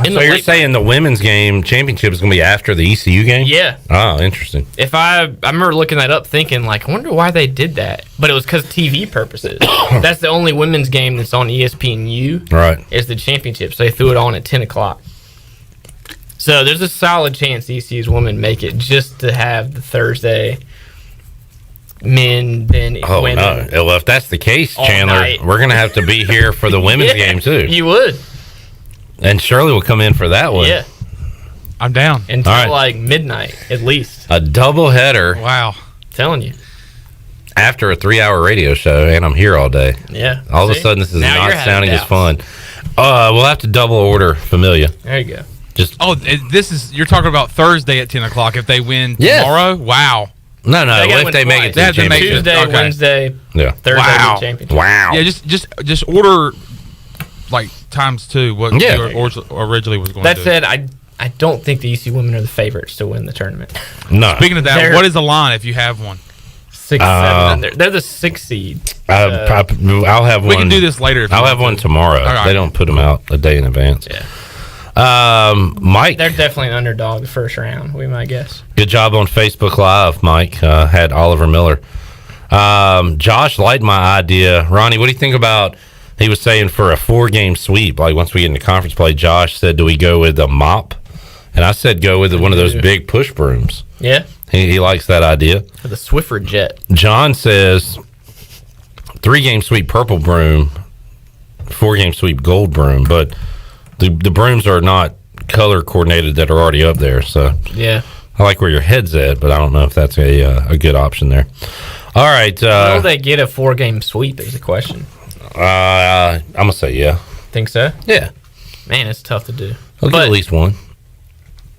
So you're saying the women's game championship is going to be after the ECU game? Yeah. Oh, interesting. If I remember looking that up, thinking like, I wonder why they did that. But it was because TV purposes. That's the only women's game that's on ESPNU. Right. Is the championship. So they threw it on at 10 o'clock. So there's a solid chance ECU's women make it just to have the Thursday men, then Oh, women. no. Well, if that's the case, All Chandler, night. we're going to have to be here for the women's Yeah, game, too. You would. And Shirley will come in for that one. Yeah. I'm down. Until All right. like midnight, at least. A double header. Wow. Telling you. After a 3-hour radio show, and I'm here all day. Yeah. All of a See? sudden, this is Now not you're having sounding as doubts. fun. We'll have to double order Familia. There you go. Just You're talking about Thursday at 10 o'clock if they win Yes. tomorrow? Wow. No, They gotta if win they make twice. it to They the have to make championship. Tuesday, Okay. Wednesday, Yeah. Thursday, Wow. the championship. Wow. Yeah, just order like times 2 what Yeah. you originally was going That to do. said, I don't think the ECU women are the favorites to win the tournament. No. Speaking of that, They're- what is the line if you have one? 6, 7. They're the 6 seed. I'll have one. We can do this later. If I'll you have want one to. tomorrow. All right. They don't put them out a day in advance. Yeah. Mike, They're definitely an underdog the first round, we might guess. good job on Facebook Live. Mike had Oliver Miller. Josh liked my idea. Ronnie, what do you think about? He was saying for a 4-game sweep. Like once we get into conference play, Josh said, "Do we go with a mop?" And I said, "Go with one of those big push brooms." Yeah. He likes that idea. For the Swiffer Jet. John says 3-game sweep purple broom, 4-game sweep gold broom, but the brooms are not color coordinated that are already up there. So Yeah. I like where your head's at, but I don't know if that's a good option there. All right, Will they get a 4-game sweep is the question. I'm gonna say yeah. Think so? Yeah, Man, it's tough to do. I'll get But, at least one.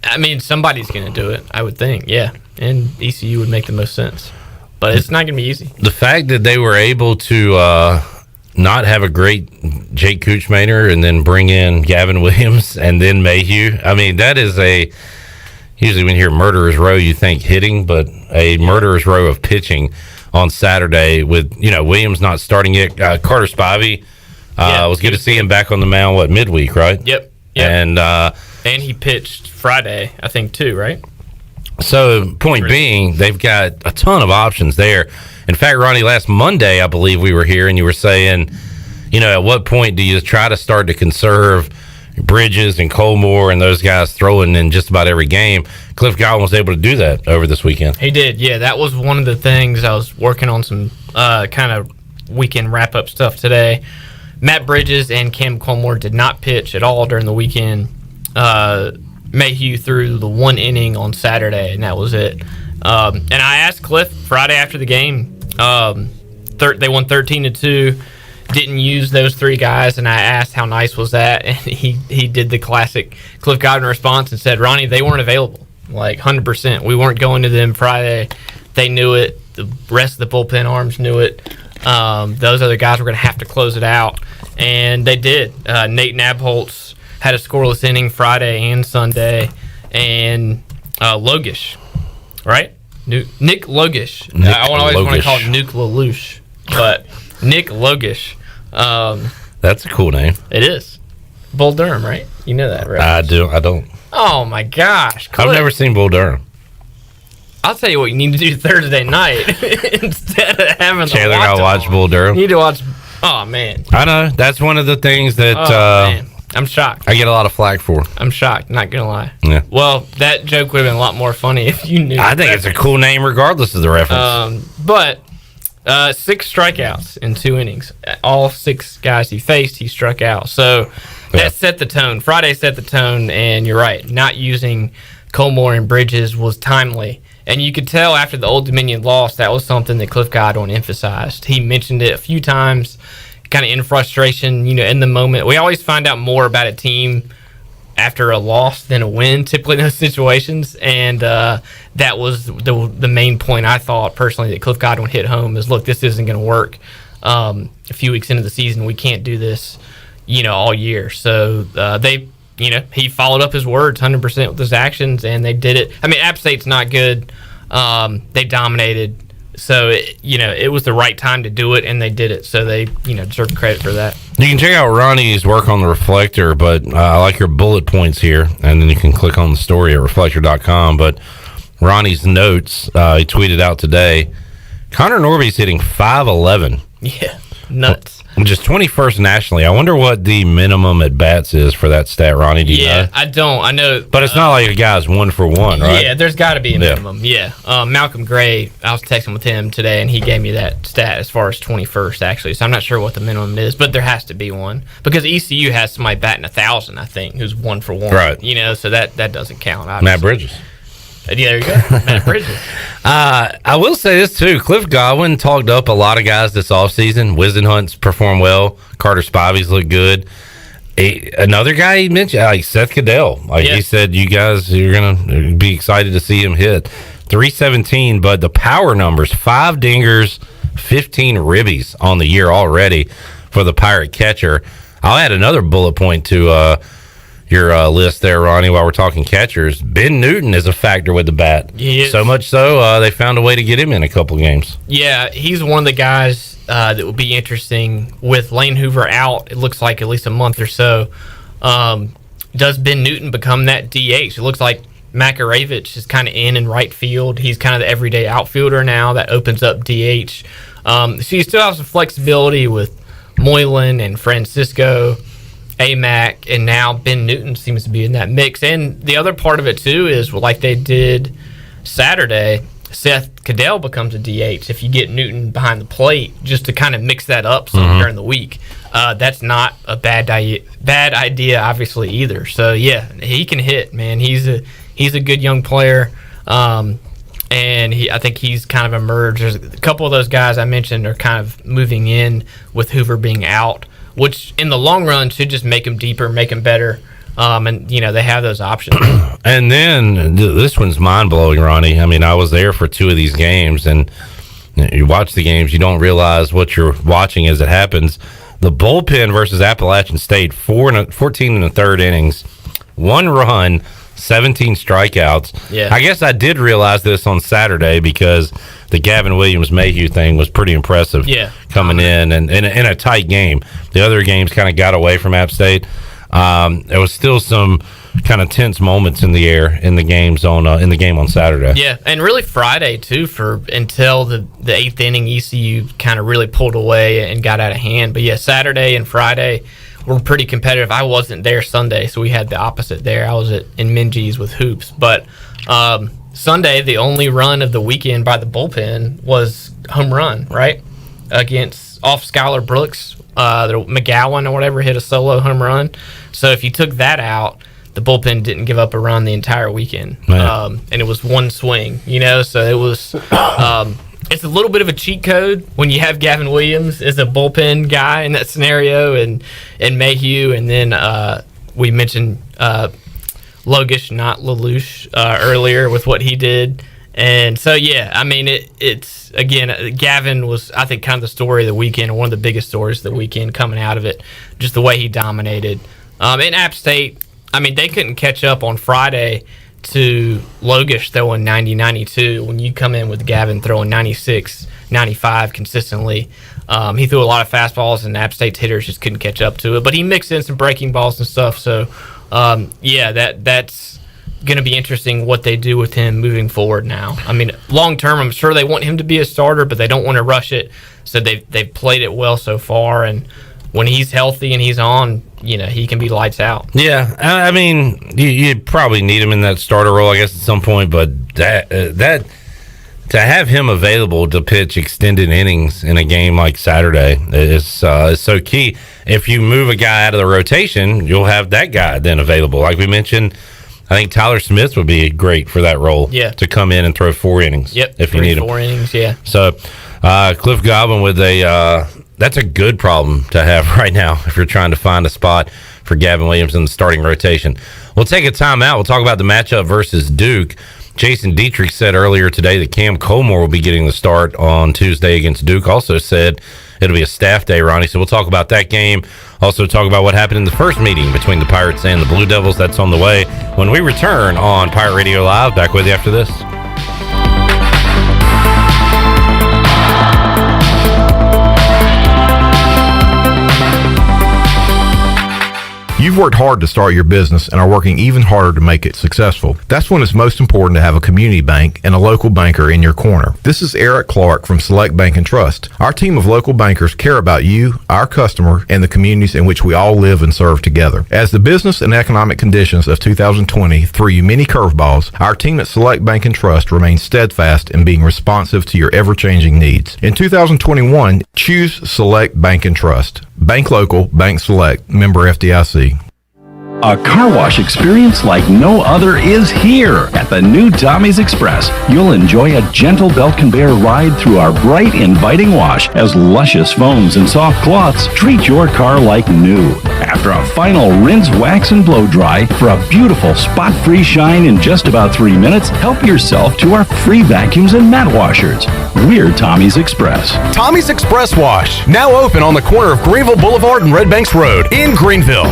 I mean, somebody's going to do it, I would think. Yeah. And ECU would make the most sense. But it's not going to be easy. The fact that they were able to not have a great Jake Kuchmaner and then bring in Gavin Williams and then Mayhew, I mean, that is usually when you hear murderer's row, you think hitting, but a murderer's row of pitching on Saturday with, Williams not starting yet. Carter Spivey, was good to see him back on the mound, midweek, right? Yep. And he pitched Friday, I think, too, right? So, point being, they've got a ton of options there. In fact, Ronnie, last Monday, I believe we were here, and you were saying, at what point do you try to start to conserve Bridges and Colmore and those guys throwing in just about every game? Cliff Godwin was able to do that over this weekend. He did, yeah. That was one of the things. I was working on some kind of weekend wrap-up stuff today. Matt Bridges and Cam Colmore did not pitch at all during the weekend. Mayhew threw the 1 inning on Saturday, and that was it. And I asked Cliff Friday after the game. They won 13-2. Didn't use those 3 guys, and I asked how nice was that, and he did the classic Cliff Godwin response and said, Ronnie, they weren't available, like 100%. We weren't going to them Friday. They knew it. The rest of the bullpen arms knew it. Those other guys were going to have to close it out, and they did. Nate Nabholz had a scoreless inning Friday and Sunday, and Logish, right? Nick Logish. I always want to call him Nuke Lelouch, but Nick Logish. That's a cool name. It is. Bull Durham, right? You know that, right? I do. I don't. Oh my gosh! Cliff. I've never seen Bull Durham. I'll tell you what you need to do Thursday night instead of having Chandler and I watch Bull Durham. You need to watch. Oh man! I know that's one of the things that man. I'm shocked. I get a lot of flack for. I'm shocked. Not gonna lie. Yeah. Well, that joke would have been a lot more funny if you knew. I think it's a cool name, regardless of the reference. But 6 strikeouts in 2 innings. All 6 guys he faced, he struck out. So that set the tone. Friday set the tone, and you're right. Not using Colmore and Bridges was timely. And you could tell after the Old Dominion loss, that was something that Cliff Godwin emphasized. He mentioned it a few times, kind of in frustration, in the moment. We always find out more about a team after a loss than a win, typically in those situations. And that was the main point I thought, personally, that Cliff Godwin hit home is, look, this isn't going to work. A few weeks into the season, we can't do this, all year. So he followed up his words 100% with his actions, and they did it. I mean, App State's not good. They dominated. So, it was the right time to do it, and they did it. So they, deserve credit for that. You can check out Ronnie's work on the Reflector, but I like your bullet points here, and then you can click on the story at reflector.com. But Ronnie's notes, he tweeted out today, Connor Norby's hitting .511. Yeah, nuts. Just 21st nationally. I wonder what the minimum at bats is for that stat, Ronnie. Do you know? I don't. I know. But it's not like a guy's 1 for 1, right? Yeah, there's got to be a minimum. Yeah. Malcolm Gray, I was texting with him today, and he gave me that stat as far as 21st, actually. So I'm not sure what the minimum is, but there has to be one. Because ECU has somebody batting 1,000, I think, who's 1 for 1. Right. So that doesn't count, obviously. Matt Bridges. Yeah, there you go. Matt Bridges. I will say this, too. Cliff Godwin talked up a lot of guys this offseason. Wisenhunt's performed well. Carter Spivey's looked good. Another guy he mentioned, like Seth Cadell. He said, you guys, you're going to be excited to see him hit. 317, but the power numbers, 5 dingers, 15 ribbies on the year already for the Pirate catcher. I'll add another bullet point to your list there, Ronnie, while we're talking catchers. Ben Newton is a factor with the bat. So much so, they found a way to get him in a couple games. Yeah, he's one of the guys that will be interesting with Lane Hoover out. It looks like at least a month or so. Does Ben Newton become that DH? It looks like Makaravich is kind of in right field. He's kind of the everyday outfielder now. That opens up DH. So you still have some flexibility with Moylan and Francisco, AMAC, and now Ben Newton seems to be in that mix. And the other part of it, too, is like they did Saturday, Seth Cadell becomes a DH if you get Newton behind the plate, just to kind of mix that up some during the week. That's not a bad idea, obviously, either. So, yeah, he can hit, man. He's a good young player, and I think he's kind of emerged. There's a couple of those guys I mentioned are kind of moving in with Hoover being out, which in the long run should just make them deeper, make them better. And, they have those options. And then this one's mind-blowing, Ronnie. I mean, I was there for 2 of these games, and you watch the games, you don't realize what you're watching as it happens. The bullpen versus Appalachian State, 14 in the third innings, 1 run, 17 strikeouts. Yeah. I guess I did realize this on Saturday because the Gavin Williams-Mayhew thing was pretty impressive coming in and in a tight game. The other games kind of got away from App State. There was still some kind of tense moments in the air in the games in the game on Saturday. Yeah, and really Friday too, until the 8th inning, ECU kind of really pulled away and got out of hand. But yeah, Saturday and Friday were pretty competitive. I wasn't there Sunday, so we had the opposite there. I was in Minji's with hoops, but Sunday the only run of the weekend by the bullpen was home run, right, off Skylar Brooks. McGowan or whatever hit a solo home run. So if you took that out, the bullpen didn't give up a run the entire weekend. And it was one swing, so it was it's a little bit of a cheat code when you have Gavin Williams as a bullpen guy in that scenario and Mayhew, and then we mentioned Logish, not Lelouch, earlier with what he did. And so, yeah, I mean, it's again, Gavin was, I think, kind of the story of the weekend, or one of the biggest stories of the weekend coming out of it, just the way he dominated. In App State, I mean, they couldn't catch up on Friday to Logish throwing 90-92 when you come in with Gavin throwing 96-95 consistently. He threw a lot of fastballs, and App State's hitters just couldn't catch up to it. But he mixed in some breaking balls and stuff. So, that's going to be interesting what they do with him moving forward now. I mean, long term, I'm sure they want him to be a starter, but they don't want to rush it. So they've played it well so far, and when he's healthy and he's on, he can be lights out. Yeah, I mean, you probably need him in that starter role, I guess, at some point. But that to have him available to pitch extended innings in a game like Saturday is so key. If you move a guy out of the rotation, you'll have that guy then available. Like we mentioned, I think Tyler Smith would be great for that role. Yeah. To come in and throw 4 innings. Yep. If you need him. 4 innings, yeah. So, Cliff Godwin with that's a good problem to have right now if you're trying to find a spot for Gavin Williams in the starting rotation. We'll take a timeout. We'll talk about the matchup versus Duke. Jason Dietrich said earlier today that Cam Colmore will be getting the start on Tuesday against Duke. Also said it'll be a staff day, Ronnie. So we'll talk about that game. Also talk about what happened in the first meeting between the Pirates and the Blue Devils. That's on the way when we return on Pirate Radio Live. Back with you after this. You've worked hard to start your business and are working even harder to make it successful. That's when it's most important to have a community bank and a local banker in your corner. This is Eric Clark from Select Bank and Trust. Our team of local bankers care about you, our customer, and the communities in which we all live and serve together. As the business and economic conditions of 2020 threw you many curveballs, our team at Select Bank and Trust remains steadfast in being responsive to your ever-changing needs. In 2021, choose Select Bank and Trust. Bank local, bank select, member FDIC. A car wash experience like no other is here at the new Tommy's Express. You'll enjoy a gentle belt conveyor ride through our bright, inviting wash as luscious foams and soft cloths treat your car like new. After a final rinse, wax, and blow dry for a beautiful spot-free shine in just about 3 minutes, help yourself to our free vacuums and mat washers. We're Tommy's Express. Tommy's Express Wash, now open on the corner of Greenville Boulevard and Red Banks Road in Greenville.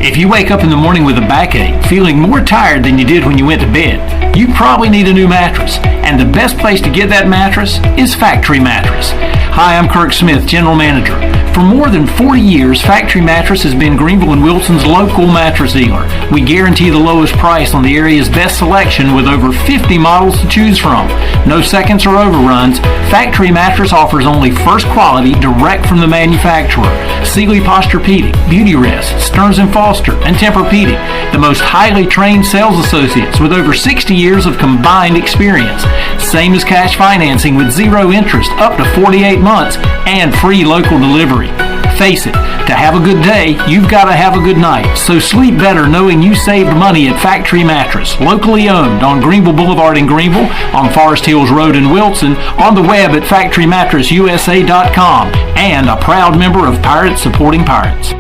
If you wake up in the morning with a backache, feeling more tired than you did when you went to bed, you probably need a new mattress. And the best place to get that mattress is Factory Mattress. Hi, I'm Kirk Smith, General Manager. For more than 40 years, Factory Mattress has been Greenville and Wilson's local mattress dealer. We guarantee the lowest price on the area's best selection with over 50 models to choose from. No seconds or overruns. Factory Mattress offers only first quality direct from the manufacturer. Sealy Posturepedic, Beautyrest, Stearns & Foster, and Tempur-Pedic. The most highly trained sales associates with over 60 years of combined experience. Same as cash financing with zero interest up to 48 months and free local delivery. Face it, to have a good day, you've got to have a good night. So sleep better knowing you saved money at Factory Mattress, locally owned on Greenville Boulevard in Greenville, on Forest Hills Road in Wilson, on the web at factorymattressusa.com, and a proud member of Pirates Supporting Pirates.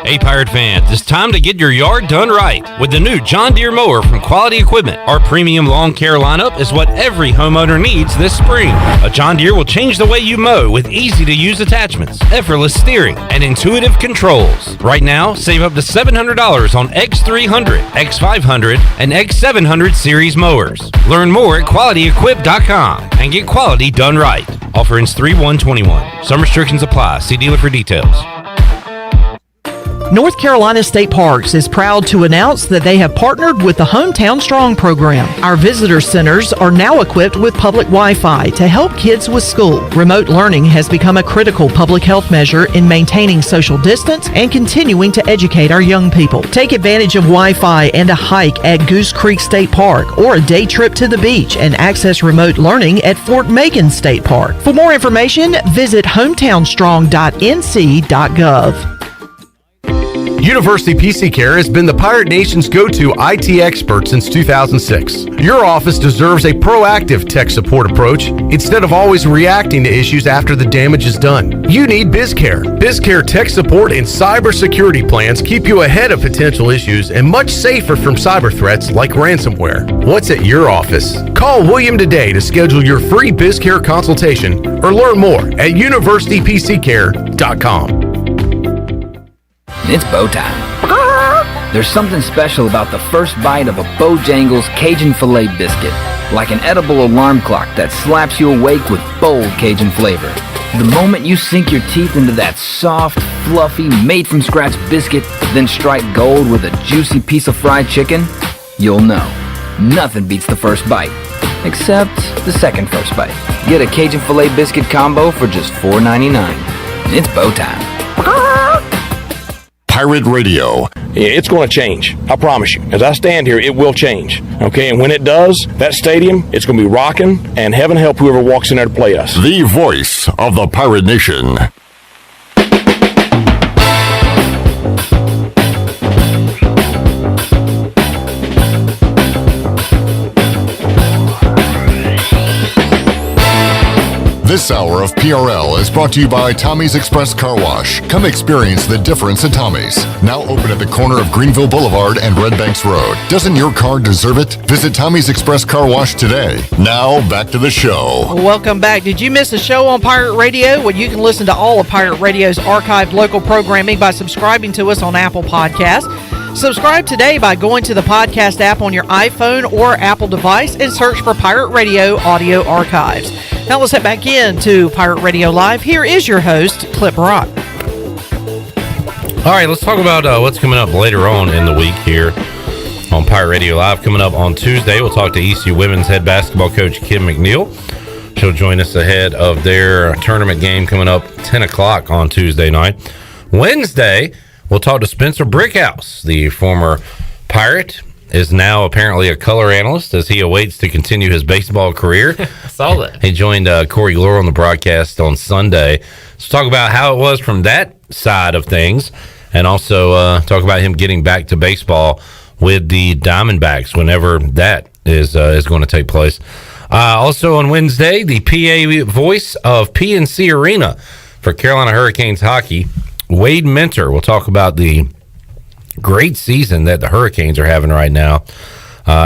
Hey Pirate fans, it's time to get your yard done right with the new John Deere mower from Quality Equipment. Our premium lawn care lineup is what every homeowner needs this spring. A John Deere will change the way you mow with easy-to-use attachments, effortless steering, and intuitive controls. Right now, save up to $700 on X300, X500, and X700 series mowers. Learn more at QualityEquip.com and get quality done right. Offer ends 3/1/21. Some restrictions apply. See dealer for details. North Carolina State Parks is proud to announce that they have partnered with the Hometown Strong program. Our visitor centers are now equipped with public Wi-Fi to help kids with school. Remote learning has become a critical public health measure in maintaining social distance and continuing to educate our young people. Take advantage of Wi-Fi and a hike at Goose Creek State Park or a day trip to the beach and access remote learning at Fort Megan State Park. For more information, visit hometownstrong.nc.gov. University PC Care has been the Pirate Nation's go-to IT expert since 2006. Your office deserves a proactive tech support approach instead of always reacting to issues after the damage is done. You need BizCare. BizCare tech support and cybersecurity plans keep you ahead of potential issues and much safer from cyber threats like ransomware. What's at your office? Call William today to schedule your free BizCare consultation or learn more at universitypccare.com. It's bow time. There's something special about the first bite of a Bojangles Cajun Filet biscuit, like an edible alarm clock that slaps you awake with bold Cajun flavor. The moment you sink your teeth into that soft, fluffy, made-from-scratch biscuit, then strike gold with a juicy piece of fried chicken, you'll know. Nothing beats the first bite, except the second first bite. Get a Cajun Filet biscuit combo for just $4.99. It's bow time. Pirate Radio. It's going to change. I promise you. As I stand here, it will change. Okay, and when it does, that stadium, it's going to be rocking, and heaven help whoever walks in there to play us. The voice of the Pirate Nation. This hour of PRL is brought to you by Tommy's Express Car Wash. Come experience the difference at Tommy's. Now open at the corner of Greenville Boulevard and Red Banks Road. Doesn't your car deserve it? Visit Tommy's Express Car Wash today. Now back to the show. Welcome back. Did you miss a show on Pirate Radio? Well, you can listen to all of Pirate Radio's archived local programming by subscribing to us on Apple Podcasts. Subscribe today by going to the podcast app on your iPhone or Apple device and search for Pirate Radio Audio Archives. Now let's head back into Pirate Radio Live. Here is your host, Clip Rock. All right, let's talk about what's coming up later on in the week here on Pirate Radio Live. Coming up on Tuesday, we'll talk to ECU women's head basketball coach Kim McNeil. She'll join us ahead of their tournament game coming up 10 o'clock on Tuesday night. Wednesday, we'll talk to Spencer Brickhouse, the former Pirate, is now apparently a color analyst as he awaits to continue his baseball career. I saw that. He joined Corey Glore on the broadcast on Sunday. Let's talk about how it was from that side of things and also talk about him getting back to baseball with the Diamondbacks whenever that is going to take place. Also on Wednesday, the PA voice of PNC Arena for Carolina Hurricanes hockey, Wade Minter. We'll talk about the great season that the Hurricanes are having right now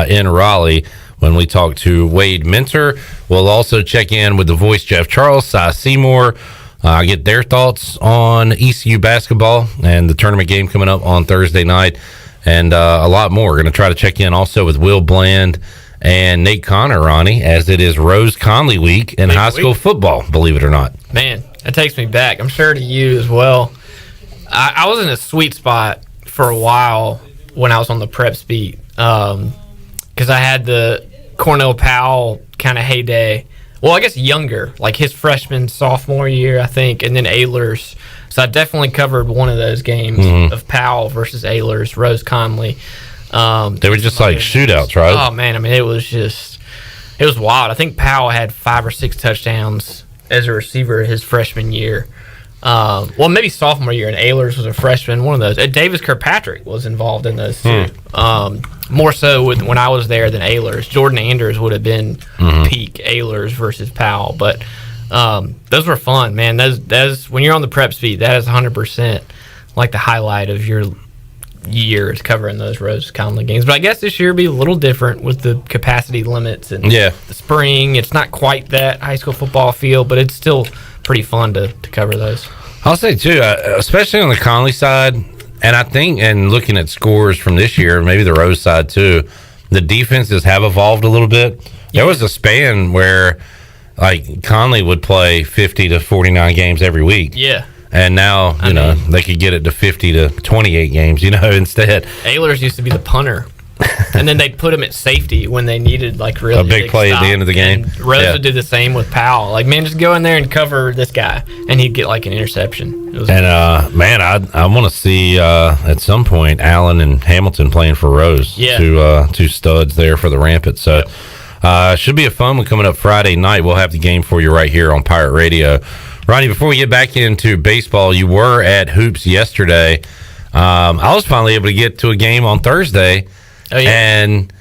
in Raleigh when we talk to Wade Minter. We'll also check in with the voice Jeff Charles, Cy Seymour, get their thoughts on ECU basketball and the tournament game coming up on Thursday night, and a lot more. We're going to try to check in also with Will Bland and Nate Connor, Ronnie, as it is Rose Conley week in high school football, believe it or not. Man, that takes me back. I'm sure to you as well. I was in a sweet spot for a while when I was on the preps beat because I had the Cornell Powell kind of heyday. Well, I guess younger, like his freshman, sophomore year, I think, and then Ehlers. So I definitely covered one of those games of Powell versus Ehlers, Rose Conley. They were just like shootouts, right? Oh, man. I mean, it was wild. I think Powell had 5 or 6 touchdowns as a receiver his freshman year. Well, maybe sophomore year, and Ehlers was a freshman, one of those. Davis Kirkpatrick was involved in those, too. More so when I was there than Ehlers. Jordan Anders would have been peak Ehlers versus Powell. But those were fun, man. Those when you're on the preps beat, that is 100% like the highlight of your year is covering those Rose Conley games. But I guess this year will be a little different with the capacity limits and the spring. It's not quite that high school football feel, but it's still pretty fun to cover those. I'll say, too, especially on the Conley side, and I think, and looking at scores from this year, maybe the Rose side, too, the defenses have evolved a little bit. There was a span where, like, Conley would play 50 to 49 games every week. Yeah. And now, you know, they could get it to 50 to 28 games, instead. Ehlers used to be the punter. And then they'd put him at safety when they needed, like, really a big play at the end of the game. And Rose would do the same with Powell. Like, man, just go in there and cover this guy, and he'd get, like, an interception. Man, I want to see at some point Allen and Hamilton playing for Rose. Yeah. Two studs there for the Rampant. So should be a fun one coming up Friday night. We'll have the game for you right here on Pirate Radio. Ronnie, before we get back into baseball, you were at Hoops yesterday. I was finally able to get to a game on Thursday, and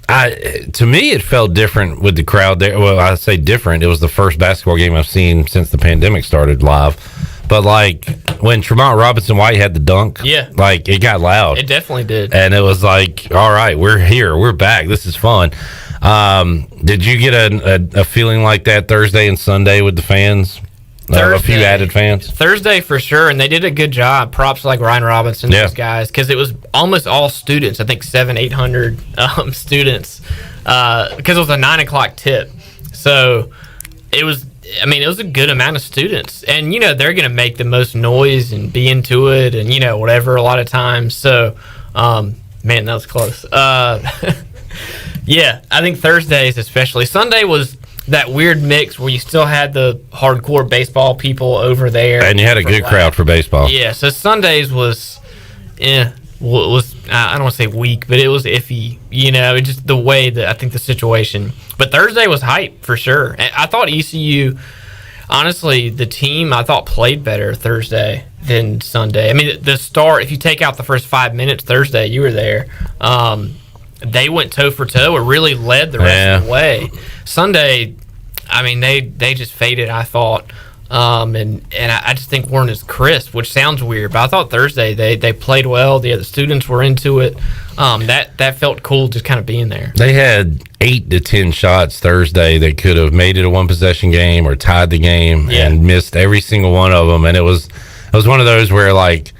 to me it felt different with the crowd there. Well, I say different. It was the first basketball game I've seen since the pandemic started live. But like when Tremont Robinson White had the dunk, like it got loud. It definitely did. And it was like, all right, we're here, we're back, this is fun. Did you get a feeling like that Thursday and Sunday with the fans? A few added fans? Thursday for sure, and they did a good job. Props to like Ryan Robinson, those guys, because it was almost all students. I think 800 students, because it was a 9 o'clock tip. So it was a good amount of students, and they're going to make the most noise and be into it, and whatever a lot of times. So, man, that was close. Yeah, I think Thursdays especially. Sunday was that weird mix where you still had the hardcore baseball people over there, and you had a good crowd for baseball. Yeah, so Sundays was, I don't want to say weak, but it was iffy. It just the way that I think the situation. But Thursday was hype for sure. And I thought ECU, honestly, the team I thought played better Thursday than Sunday. I mean, the start, if you take out the first 5 minutes Thursday, you were there. They went toe for toe or really led the rest of the way. Sunday, I mean, they just faded, I thought. And I just think weren't as crisp, which sounds weird, but I thought Thursday they played well. The students were into it. That felt cool, just kind of being there. They had 8 to 10 shots Thursday. They could have made it a one-possession game or tied the game and missed every single one of them. And it was one of those where, like,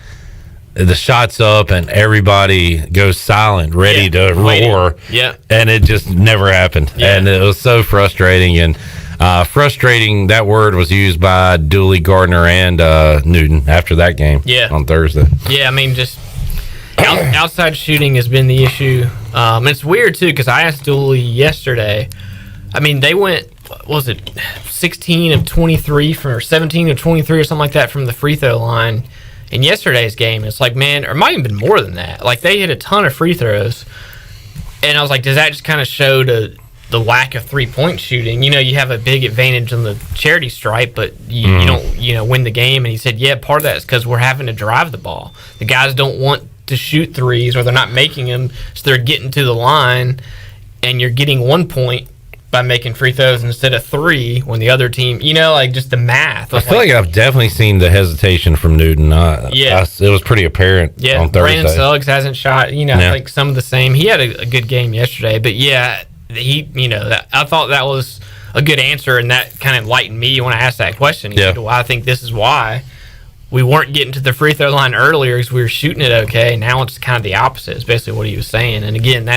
the shot's up and everybody goes silent, ready to roar. Yeah. And it just never happened. Yeah. And it was so frustrating. And frustrating, that word was used by Dooley, Gardner, and Newton after that game on Thursday. Yeah, I mean, just outside shooting has been the issue. It's weird, too, because I asked Dooley yesterday. I mean, they went, what was it, 16 of 23 or 17 of 23 or something like that from the free throw line. In yesterday's game, it's like, man, or it might have been more than that. Like, they hit a ton of free throws. And I was like, does that just kind of show the lack of three-point shooting? You have a big advantage on the charity stripe, but you don't, win the game. And he said, yeah, part of that is because we're having to drive the ball. The guys don't want to shoot threes, or they're not making them, so they're getting to the line, and you're getting 1 point by making free throws instead of 3 when the other team, just the math. I feel like I've definitely seen the hesitation from Newton. It was pretty apparent on Thursday. Brandon Suggs hasn't shot, I think some of the same. He had a good game yesterday, but I thought that was a good answer, and that kind of enlightened me when I asked that question. He said, well, I think this is why we weren't getting to the free throw line earlier, because we were shooting it okay. Now it's kind of the opposite, is basically what he was saying. And again,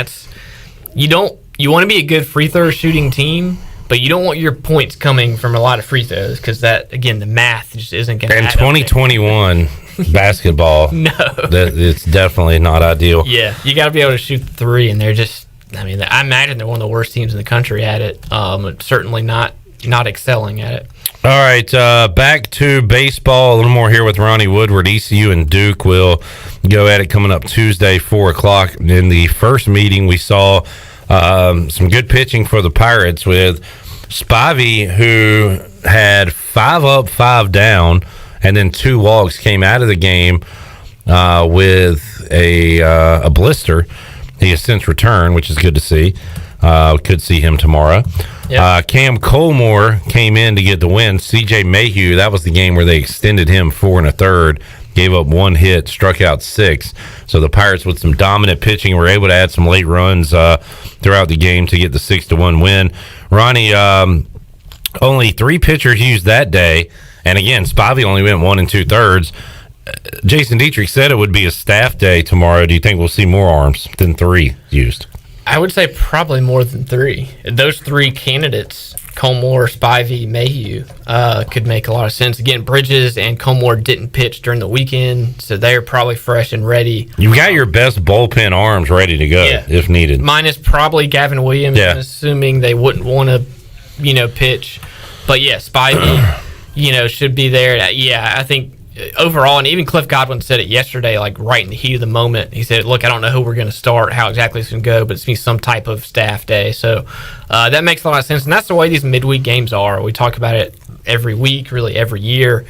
you want to be a good free throw shooting team, but you don't want your points coming from a lot of free throws, because that, again, the math just isn't going to happen. And 2021 basketball, it's definitely not ideal. Yeah, you got to be able to shoot the 3, and they're just, I mean, I imagine they're one of the worst teams in the country at it. Certainly not excelling at it. All right, back to baseball. A little more here with Ronnie Woodward. ECU and Duke will go at it coming up Tuesday, 4 o'clock. In the first meeting, we saw some good pitching for the Pirates with Spivey, who had 5 up, 5 down, and then 2 walks, came out of the game with a blister. He has since returned, which is good to see. Could see him tomorrow. Yep. Cam Colmore came in to get the win. CJ Mayhew, that was the game where they extended him 4 1/3. Gave up 1 hit, struck out 6. So the Pirates, with some dominant pitching, were able to add some late runs throughout the game to get the 6-1 win. Ronnie, only 3 pitchers used that day. And again, Spivey only went 1 2/3. Jason Dietrich said it would be a staff day tomorrow. Do you think we'll see more arms than 3 used? I would say probably more than 3. Those 3 candidates, Colmore, Spivey, Mayhew, could make a lot of sense. Again, Bridges and Colmore didn't pitch during the weekend, so they're probably fresh and ready. You got your best bullpen arms ready to go if needed. Minus probably Gavin Williams, assuming they wouldn't want to, pitch. But yeah, Spivey, should be there. Yeah, I think overall, and even Cliff Godwin said it yesterday, like right in the heat of the moment. He said, look, I don't know who we're going to start, how exactly it's going to go, but it's going to be some type of staff day. So that makes a lot of sense, and that's the way these midweek games are. We talk about it every week, really every year.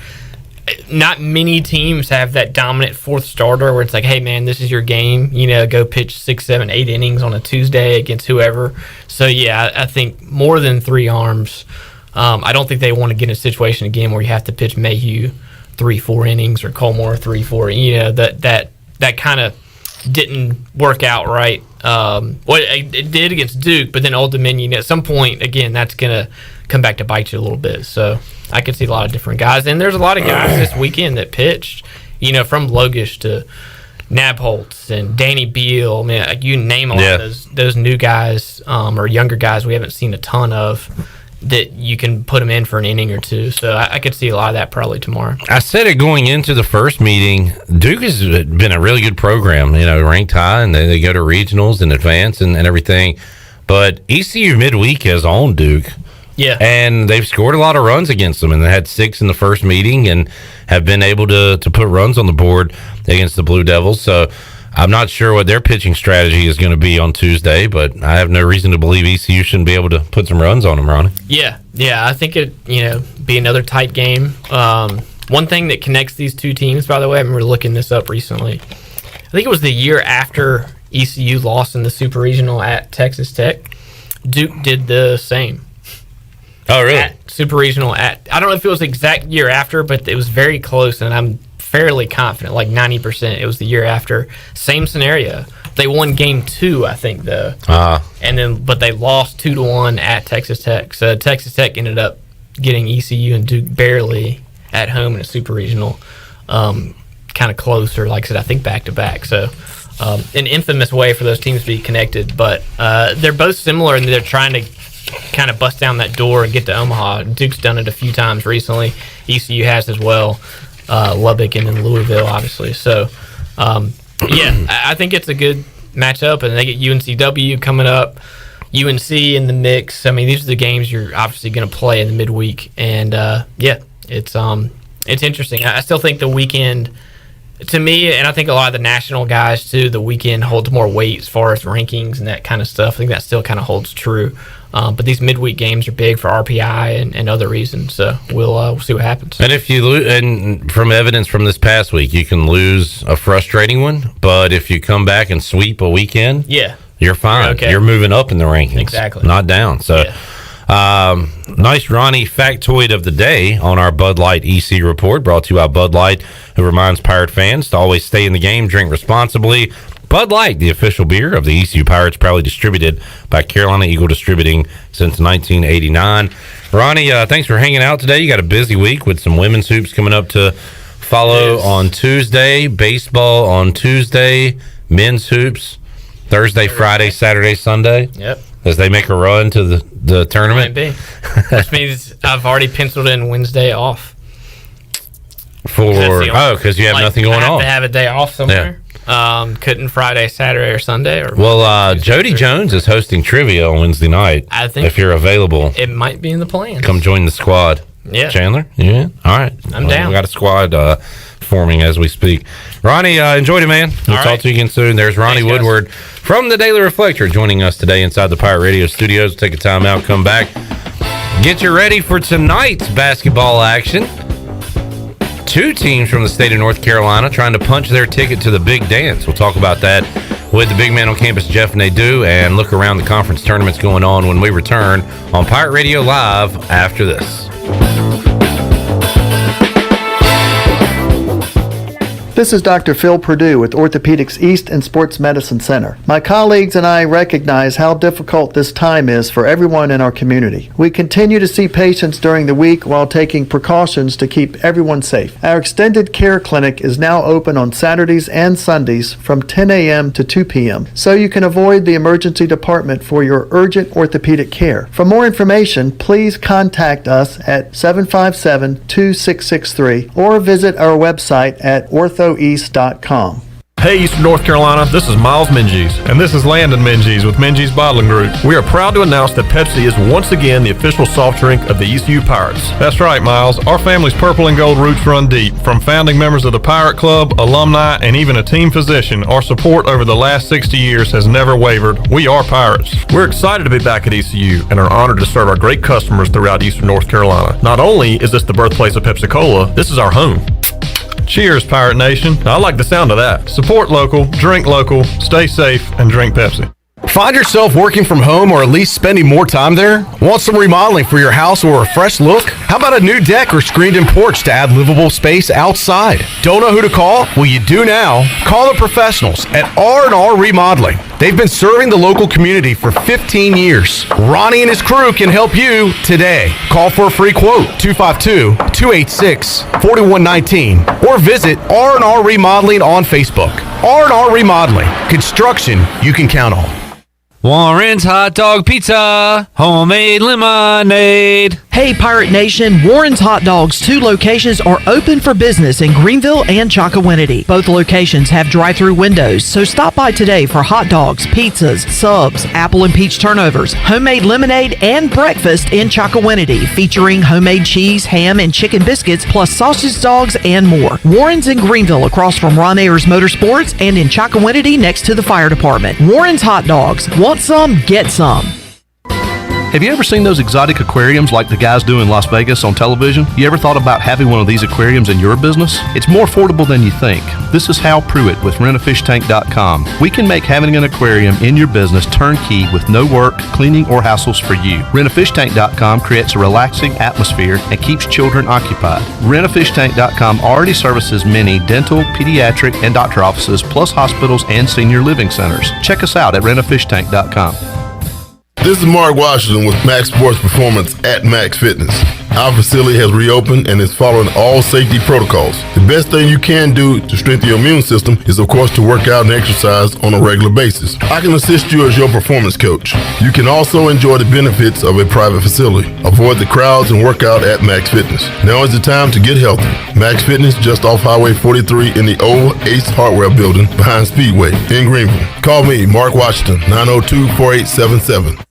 not many teams have that dominant fourth starter where it's like, hey, man, this is your game. Go pitch 6, 7, 8 innings on a Tuesday against whoever. So, yeah, I think more than 3 arms. I don't think they want to get in a situation again where you have to pitch Mayhew 3, 4 innings or Colmore 3, 4. That kind of didn't work out right. It did against Duke, but then Old Dominion at some point, again, that's going to come back to bite you a little bit. So I could see a lot of different guys. And there's a lot of guys this weekend that pitched, from Logish to Nabholz and Danny Beal. I mean, you name a lot of those new guys or younger guys we haven't seen a ton of, that you can put them in for an inning or two. So I could see a lot of that probably tomorrow. I said it going into the first meeting. Duke has been a really good program, ranked high, and they go to regionals and advance and everything. But ECU midweek has owned Duke. Yeah. And they've scored a lot of runs against them, and they had 6 in the first meeting and have been able to put runs on the board against the Blue Devils. So I'm not sure what their pitching strategy is going to be on Tuesday, but I have no reason to believe ECU shouldn't be able to put some runs on them, Ronnie. Yeah, I think it, be another tight game. One thing that connects these two teams, by the way, I remember looking this up recently. I think it was the year after ECU lost in the Super Regional at Texas Tech. Duke did the same. Oh, really? At Super Regional I don't know if it was the exact year after, but it was very close, and I'm fairly confident, like 90%. It was the year after. Same scenario. They won game 2, I think, though. But they lost 2-1 at Texas Tech. So Texas Tech ended up getting ECU and Duke barely at home in a Super Regional, kind of closer. Like I said, I think back to back. So an infamous way for those teams to be connected. But they're both similar, and they're trying to kind of bust down that door and get to Omaha. Duke's done it a few times recently. ECU has as well. Lubbock and then Louisville, obviously. So, I think it's a good matchup, and they get UNCW coming up, UNC in the mix. I mean, these are the games you're obviously going to play in the midweek, and it's interesting. I still think the weekend, to me, and I think a lot of the national guys too, the weekend holds more weight as far as rankings and that kind of stuff. I think that still kind of holds true. But these midweek games are big for RPI and other reasons. So we'll see what happens. And if you lose, and from evidence from this past week, you can lose a frustrating one. But if you come back and sweep a weekend, you're fine. You're okay. You're moving up in the rankings, exactly, not down. So, nice Ronnie factoid of the day on our Bud Light EC report, brought to you by Bud Light, who reminds Pirate fans to always stay in the game, drink responsibly. Bud Light, the official beer of the ECU Pirates, proudly distributed by Carolina Eagle Distributing since 1989. Ronnie, thanks for hanging out today. You got a busy week with some women's hoops coming up to follow on Tuesday, baseball on Tuesday, men's hoops Thursday, Friday, Saturday, Sunday. Yep. As they make a run to the tournament. Might be. Which means I've already penciled in Wednesday off. Because you have nothing going on. I have to have a day off somewhere. Couldn't Friday, Saturday, or Sunday. Jody Jones is hosting trivia on Wednesday night. I think if you're available, it might be in the plans. Come join the squad. Yeah, Chandler. Yeah, all right. I'm down. We got a squad forming as we speak. Ronnie, enjoyed it, man. We'll talk to you again soon. There's Ronnie Woodward from the Daily Reflector joining us today inside the Pirate Radio studios. Take a time out, come back, get you ready for tonight's basketball action. 2 teams from the state of North Carolina trying to punch their ticket to the big dance. We'll talk about that with the big man on campus, Jeff Nadu, and look around the conference tournaments going on when we return on Pirate Radio Live after this. This is Dr. Phil Perdue with Orthopedics East and Sports Medicine Center. My colleagues and I recognize how difficult this time is for everyone in our community. We continue to see patients during the week while taking precautions to keep everyone safe. Our extended care clinic is now open on Saturdays and Sundays from 10 a.m. to 2 p.m. so you can avoid the emergency department for your urgent orthopedic care. For more information, please contact us at 757-2663 or visit our website at orthoeast.com. Hey, Eastern North Carolina, this is Miles Minges. And this is Landon Minges with Minges Bottling Group. We are proud to announce that Pepsi is once again the official soft drink of the ECU Pirates. That's right, Miles. Our family's purple and gold roots run deep. From founding members of the Pirate Club, alumni, and even a team physician, our support over the last 60 years has never wavered. We are Pirates. We're excited to be back at ECU and are honored to serve our great customers throughout Eastern North Carolina. Not only is this the birthplace of Pepsi Cola, this is our home. Cheers, Pirate Nation. I like the sound of that. Support local, drink local, stay safe, and drink Pepsi. Find yourself working from home or at least spending more time there? Want some remodeling for your house or a fresh look? How about a new deck or screened-in porch to add livable space outside? Don't know who to call? Well, you do now. Call the professionals at R&R Remodeling. They've been serving the local community for 15 years. Ronnie and his crew can help you today. Call for a free quote, 252-286-4119, or visit R&R Remodeling on Facebook. R&R Remodeling, construction you can count on. Warren's Hot Dog Pizza, homemade lemonade. Hey, Pirate Nation, Warren's Hot Dogs, 2 locations are open for business in Greenville and Chocowinity. Both locations have drive-through windows, so stop by today for hot dogs, pizzas, subs, apple and peach turnovers, homemade lemonade, and breakfast in Chocowinity, featuring homemade cheese, ham, and chicken biscuits, plus sausage dogs and more. Warren's in Greenville, across from Ron Ayers Motorsports, and in Chocowinity, next to the fire department. Warren's Hot Dogs. Want some? Get some. Have you ever seen those exotic aquariums like the guys do in Las Vegas on television? You ever thought about having one of these aquariums in your business? It's more affordable than you think. This is Hal Pruitt with rentafishtank.com. We can make having an aquarium in your business turnkey with no work, cleaning, or hassles for you. Rentafishtank.com creates a relaxing atmosphere and keeps children occupied. Rentafishtank.com already services many dental, pediatric, and doctor offices, plus hospitals and senior living centers. Check us out at rentafishtank.com. This is Mark Washington with Max Sports Performance at Max Fitness. Our facility has reopened and is following all safety protocols. The best thing you can do to strengthen your immune system is, of course, to work out and exercise on a regular basis. I can assist you as your performance coach. You can also enjoy the benefits of a private facility. Avoid the crowds and work out at Max Fitness. Now is the time to get healthy. Max Fitness, just off Highway 43 in the old Ace Hardware building behind Speedway in Greenville. Call me, Mark Washington, 902-4877.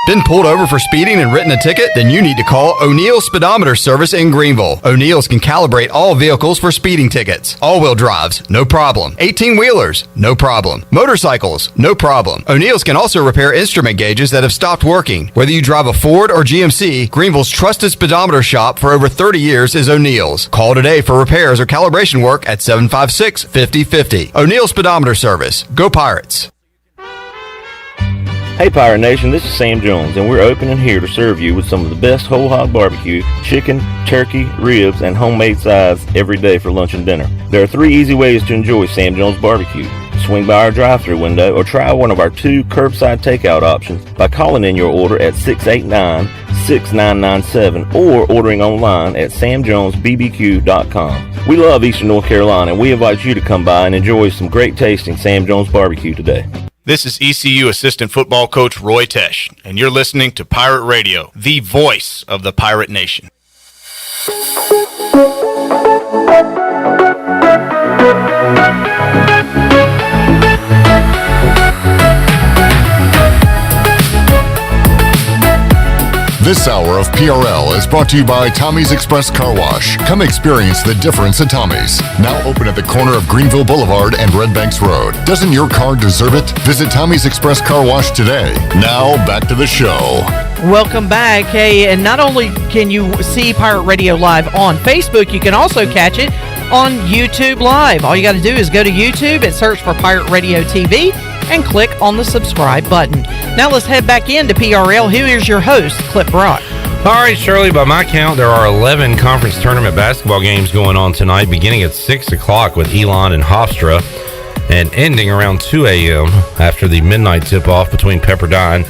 Been pulled over for speeding and written a ticket? Then you need to call O'Neill's Speedometer Service in Greenville. O'Neill's can calibrate all vehicles for speeding tickets. All-wheel drives, no problem. 18-wheelers, no problem. Motorcycles, no problem. O'Neill's can also repair instrument gauges that have stopped working. Whether you drive a Ford or GMC, Greenville's trusted speedometer shop for over 30 years is O'Neill's. Call today for repairs or calibration work at 756-5050. O'Neill's Speedometer Service. Go Pirates! Hey Pirate Nation, this is Sam Jones, and we're open and here to serve you with some of the best whole hog barbecue, chicken, turkey, ribs, and homemade sides every day for lunch and dinner. There are 3 easy ways to enjoy Sam Jones barbecue. Swing by our drive-thru window or try one of our 2 curbside takeout options by calling in your order at 689-6997 or ordering online at samjonesbbq.com. We love Eastern North Carolina, and we invite you to come by and enjoy some great tasting Sam Jones barbecue today. This is ECU Assistant Football Coach Roy Tesh, and you're listening to Pirate Radio, the voice of the Pirate Nation. This hour of PRL is brought to you by Tommy's Express Car Wash. Come experience the difference at Tommy's. Now open at the corner of Greenville Boulevard and Red Banks Road. Doesn't your car deserve it? Visit Tommy's Express Car Wash today. Now back to the show. Welcome back. Hey, and not only can you see Pirate Radio Live on Facebook, you can also catch it on YouTube Live. All you got to do is go to YouTube and search for Pirate Radio TV and click on the subscribe button. Now let's head back into PRL. Who is your host, Clip Brock? All right, Shirley, by my count, there are 11 conference tournament basketball games going on tonight, beginning at 6 o'clock with Elon and Hofstra, and ending around 2 a.m. after the midnight tip-off between Pepperdine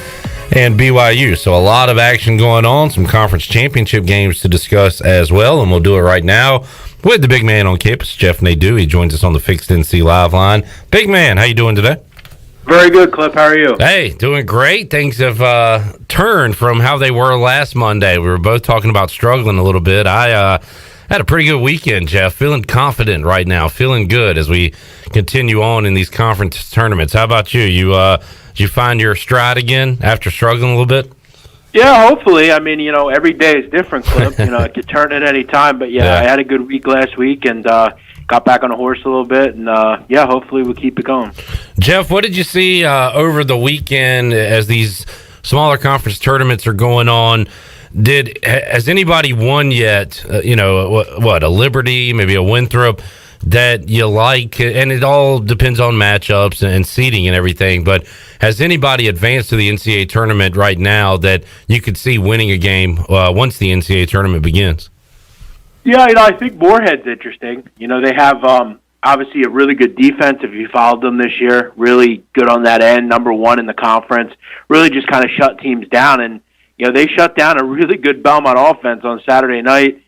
and BYU. So a lot of action going on, some conference championship games to discuss as well, and we'll do it right now with the big man on campus, Jeff Nadu. He joins us on the Fixed NC Live line. Big man, how you doing today? Very good, Clip. How are you? Hey, doing great. Things have turned from how they were last Monday. We were both talking about struggling a little bit. I had a pretty good weekend, Jeff. Feeling confident right now. Feeling good as we continue on in these conference tournaments. How about you? Did you find your stride again after struggling a little bit? Yeah, hopefully. I mean, every day is different, Clip. It could turn at any time. But, yeah, I had a good week last week and got back on the horse a little bit. And, hopefully we'll keep it going. Jeff, what did you see over the weekend as these smaller conference tournaments are going on? Has anybody won yet? A Liberty, maybe a Winthrop that you like, and it all depends on matchups and seeding and everything. But has anybody advanced to the NCAA tournament right now that you could see winning a game once the NCAA tournament begins? Yeah, I think Moorhead's interesting. They have obviously a really good defense if you followed them this year. Really good on that end, number one in the conference. Really just kind of shut teams down. And, they shut down a really good Belmont offense on Saturday night.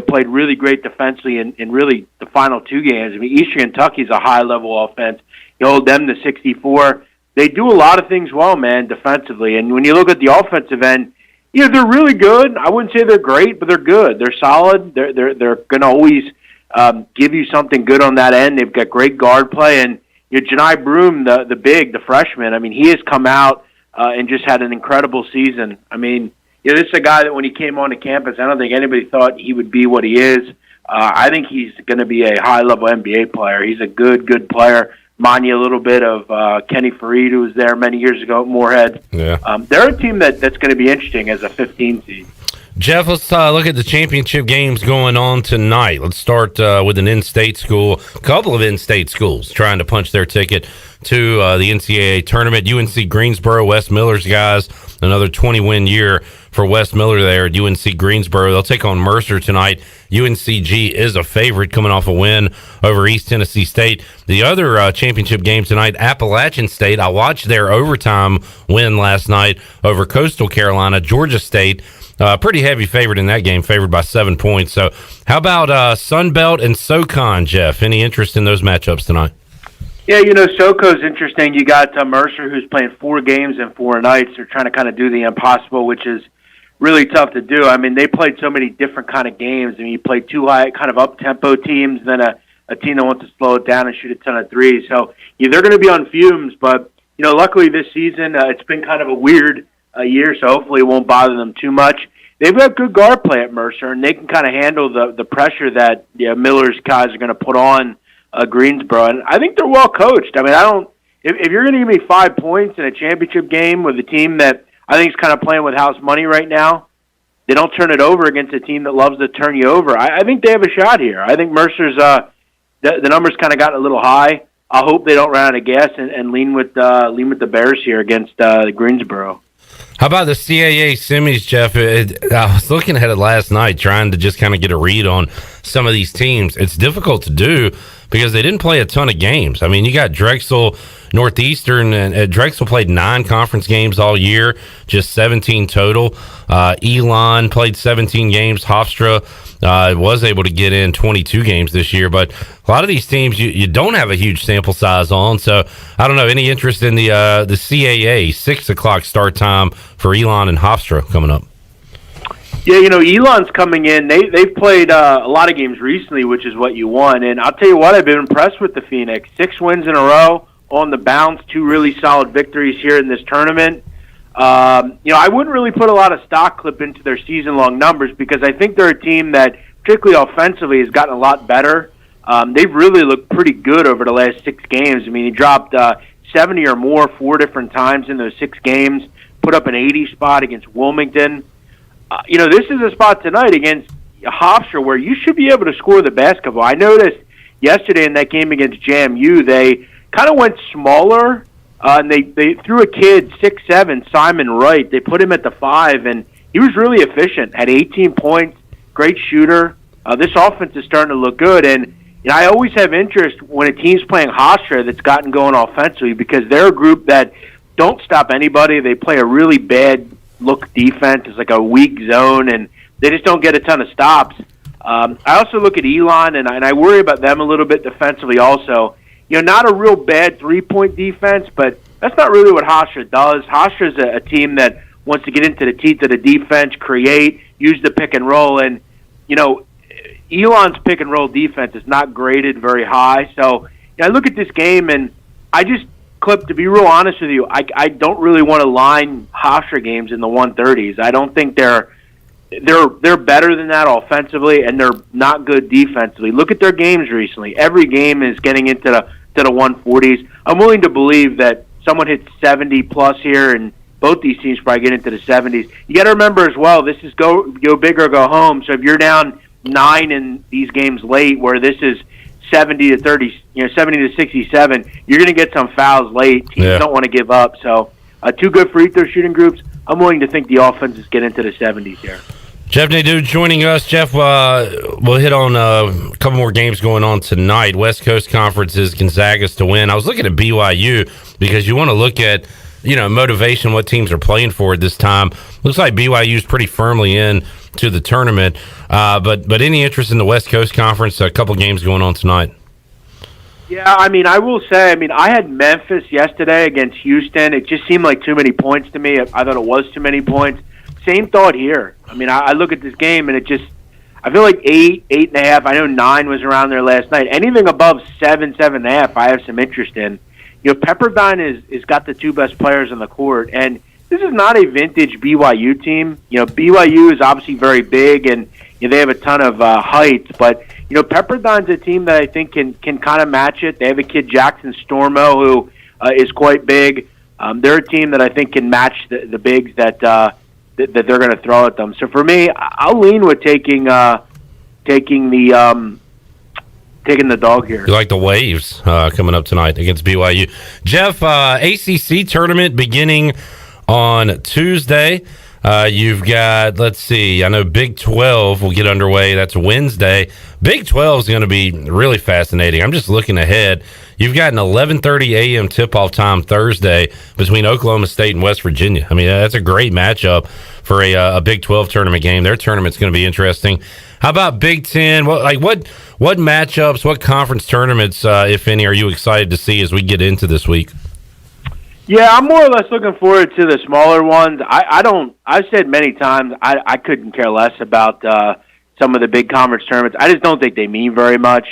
Played really great defensively in really the final two games. I mean, Eastern Kentucky's a high-level offense. You hold them to 64. They do a lot of things well, man, defensively. And when you look at the offensive end, they're really good. I wouldn't say they're great, but they're good. They're solid. They're going to always give you something good on that end. They've got great guard play. And Janai Broom, the freshman, I mean, he has come out and just had an incredible season. I mean, this is a guy that when he came onto campus, I don't think anybody thought he would be what he is. I think he's going to be a high-level NBA player. He's a good player. Remind you a little bit of Kenny Farid, who was there many years ago at Moorhead. Yeah. They're a team that's going to be interesting as a 15 seed. Jeff, let's look at the championship games going on tonight. Let's start with an in-state school, a couple of in-state schools trying to punch their ticket to the NCAA tournament. UNC Greensboro, Wes Miller's guys, another 20-win year for Wes Miller there at UNC Greensboro. They'll take on Mercer tonight. UNCG is a favorite coming off a win over East Tennessee State. The other championship game tonight, Appalachian State. I watched their overtime win last night over Coastal Carolina. Georgia State, pretty heavy favorite in that game, favored by 7 points. So how about Sunbelt and SoCon, Jeff? Any interest in those matchups tonight? Yeah, SoCo's interesting. You got Mercer, who's playing 4 games in 4 nights. They're trying to kind of do the impossible, which is really tough to do. I mean, they played so many different kind of games. I mean, you played 2 high, kind of up-tempo teams, then a team that wants to slow it down and shoot a ton of threes. So they're going to be on fumes, but, luckily this season it's been kind of a weird year, so hopefully it won't bother them too much. They've got good guard play at Mercer, and they can kind of handle the pressure that Miller's guys are going to put on Greensboro. And I think they're well coached. I mean, if you're going to give me 5 points in a championship game with a team that I think is kind of playing with house money right now, they don't turn it over against a team that loves to turn you over. I think they have a shot here. I think Mercer's the numbers kind of gotten a little high. I hope they don't run out of gas and lean with the Bears here against Greensboro. How about the CAA semis, Jeff? I was looking at it last night, trying to just kind of get a read on some of these teams. It's difficult to do because they didn't play a ton of games. I mean, you got Drexel, Northeastern, and Drexel played 9 conference games all year, just 17 total. Elon played 17 games. Hofstra was able to get in 22 games this year, but a lot of these teams you don't have a huge sample size on. So I don't know, any interest in the CAA 6 o'clock start time for Elon and Hofstra coming up? Yeah, Elon's coming in. They've played a lot of games recently, which is what you want. And I'll tell you what, I've been impressed with the Phoenix. 6 wins in a row on the bounce, 2 really solid victories here in this tournament. I wouldn't really put a lot of stock clip into their season-long numbers because I think they're a team that, particularly offensively, has gotten a lot better. They've really looked pretty good over the last 6 games. I mean, he dropped 70 or more 4 different times in those 6 games, put up an 80 spot against Wilmington. This is a spot tonight against Hofstra where you should be able to score the basketball. I noticed yesterday in that game against JMU, they kind of went smaller, and they threw a kid, 6'7", Simon Wright. They put him at the 5, and he was really efficient, had 18 points, great shooter. This offense is starting to look good, and I always have interest when a team's playing Hofstra that's gotten going offensively because they're a group that don't stop anybody. They play a really bad look defense. It's like a weak zone, and they just don't get a ton of stops. I also look at Elon, and I worry about them a little bit defensively also. Not a real bad three-point defense, but that's not really what Hofstra does. Hofstra's a team that wants to get into the teeth of the defense, create, use the pick and roll, and, Elon's pick and roll defense is not graded very high. So I look at this game, and I just Clip, to be real honest with you, I don't really want to line Hofstra games in the 130s. I don't think they're better than that offensively, and they're not good defensively. Look at their games recently. Every game is getting into the 140s. I'm willing to believe that someone hits 70 plus here, and both these teams probably get into the 70s. You got to remember as well, this is go big or go home. So if you're down 9 in these games late, where this is 70 to 30, 70 to 67, you're going to get some fouls late. Teams don't want to give up. So 2 good free throw shooting groups. I'm willing to think the offenses get into the 70s here. Jeff Nadu joining us. Jeff, we'll hit on a couple more games going on tonight. West Coast Conference is Gonzaga's to win. I was looking at BYU because you want to look at, motivation, what teams are playing for at this time. Looks like BYU's pretty firmly in to the tournament. But any interest in the West Coast Conference? A couple games going on tonight. Yeah, I will say, I had Memphis yesterday against Houston. It just seemed like too many points to me. I thought it was too many points. Same thought here. I look at this game, and I feel like 8, 8.5. I know 9 was around there last night. Anything above 7, 7.5, I have some interest in. Pepperdine is got the 2 best players on the court, and this is not a vintage BYU team. BYU is obviously very big, and they have a ton of height, but Pepperdine's a team that I think can kind of match it. They have a kid, Jackson Stormo, who is quite big. They're a team that I think can match the bigs that they're going to throw at them. So for me, I'll lean with taking the dog here. You like the Waves coming up tonight against BYU. Jeff, ACC tournament beginning on Tuesday. You've got, let's see, I know Big 12 will get underway. That's Wednesday. Big 12 is going to be really fascinating. I'm just looking ahead. You've got an 11:30 a.m. tip-off time Thursday between Oklahoma State and West Virginia. That's a great matchup for a Big 12 tournament game. Their tournament's going to be interesting. How about Big 10? What matchups, what conference tournaments, if any, are you excited to see as we get into this week? Yeah, I'm more or less looking forward to the smaller ones. I've said many times I couldn't care less about some of the big conference tournaments. I just don't think they mean very much.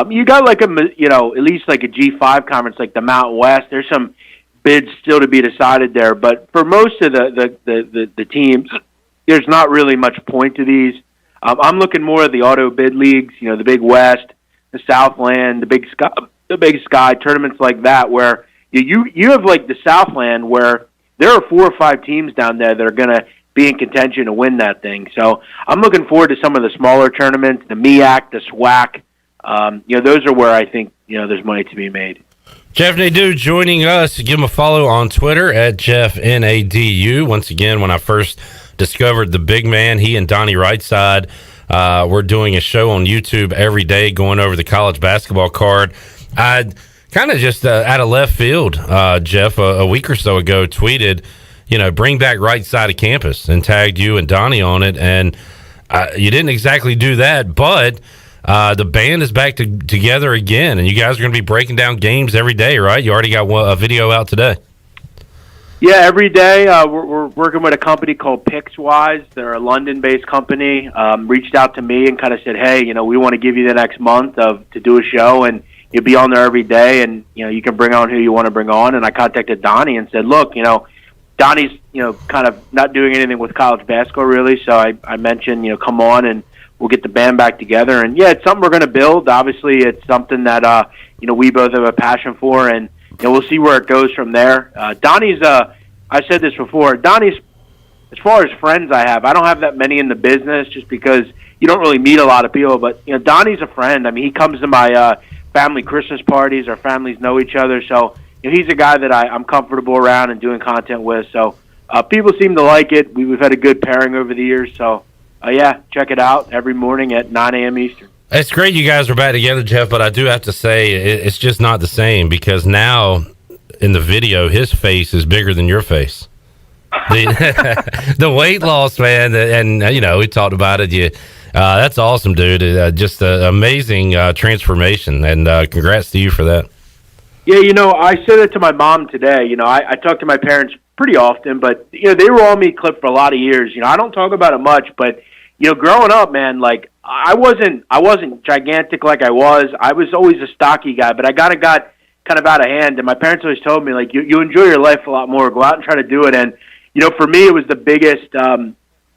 You got at least like a G5 conference like the Mountain West. There's some bids still to be decided there, but for most of the teams, there's not really much point to these. I'm looking more at the auto bid leagues, the Big West, the Southland, the Big Sky tournaments like that, where you have like the Southland, where there are 4 or 5 teams down there that are going to be in contention to win that thing. So I'm looking forward to some of the smaller tournaments, the MEAC, the SWAC. Those are where I think there's money to be made. Jeff Nadu joining us. Give him a follow on Twitter at JeffNADU. Once again, when I first discovered the big man, he and Donnie Rightside were doing a show on YouTube every day going over the college basketball card. I kind of just out of left field, Jeff, a week or so ago tweeted, bring back right side of campus, and tagged you and Donnie on it. And you didn't exactly do that, but the band is back together again, and you guys are going to be breaking down games every day, right? You already got a video out today. Yeah, every day. We're working with a company called Pixwise. They're a London-based company. Reached out to me and kind of said, hey, we want to give you the next month to do a show, and you'll be on there every day, and you can bring on who you want to bring on. And I contacted Donnie and said, look, Donnie's kind of not doing anything with college basketball really, so I mentioned come on and we'll get the band back together. And yeah, it's something we're going to build. Obviously, it's something that we both have a passion for, and we'll see where it goes from there. Donnie's I said this before. Donnie's, as far as friends I don't have that many in the business, just because you don't really meet a lot of people. But Donnie's a friend. He comes to my family Christmas parties. Our families know each other, so he's a guy that I'm comfortable around and doing content with. So people seem to like it. We've had a good pairing over the years. So yeah, check it out every morning at 9 a.m. Eastern. It's great you guys are back together, Jeff, but I do have to say it's just not the same, because now in the video his face is bigger than your face. The weight loss, man, and we talked about it. That's awesome, dude. Just an amazing transformation, and congrats to you for that. Yeah, I said it to my mom today. I talk to my parents pretty often, but they were on me clip for a lot of years. I don't talk about it much, but growing up, man, like I wasn't gigantic like I was. I was always a stocky guy, but I got kind of out of hand, and my parents always told me, like, you enjoy your life a lot more. Go out and try to do it. And for me, it was the biggest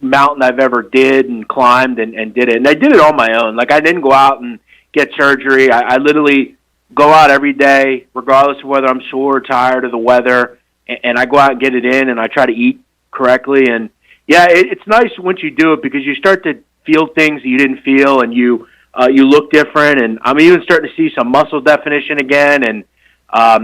mountain I've ever did and climbed and did it. And I did it on my own. Like, I didn't go out and get surgery. I literally go out every day, regardless of whether I'm sore or tired of the weather, and I go out and get it in, and I try to eat correctly. And yeah, it's nice once you do it because you start to feel things that you didn't feel, and you look different. And I'm even starting to see some muscle definition again, and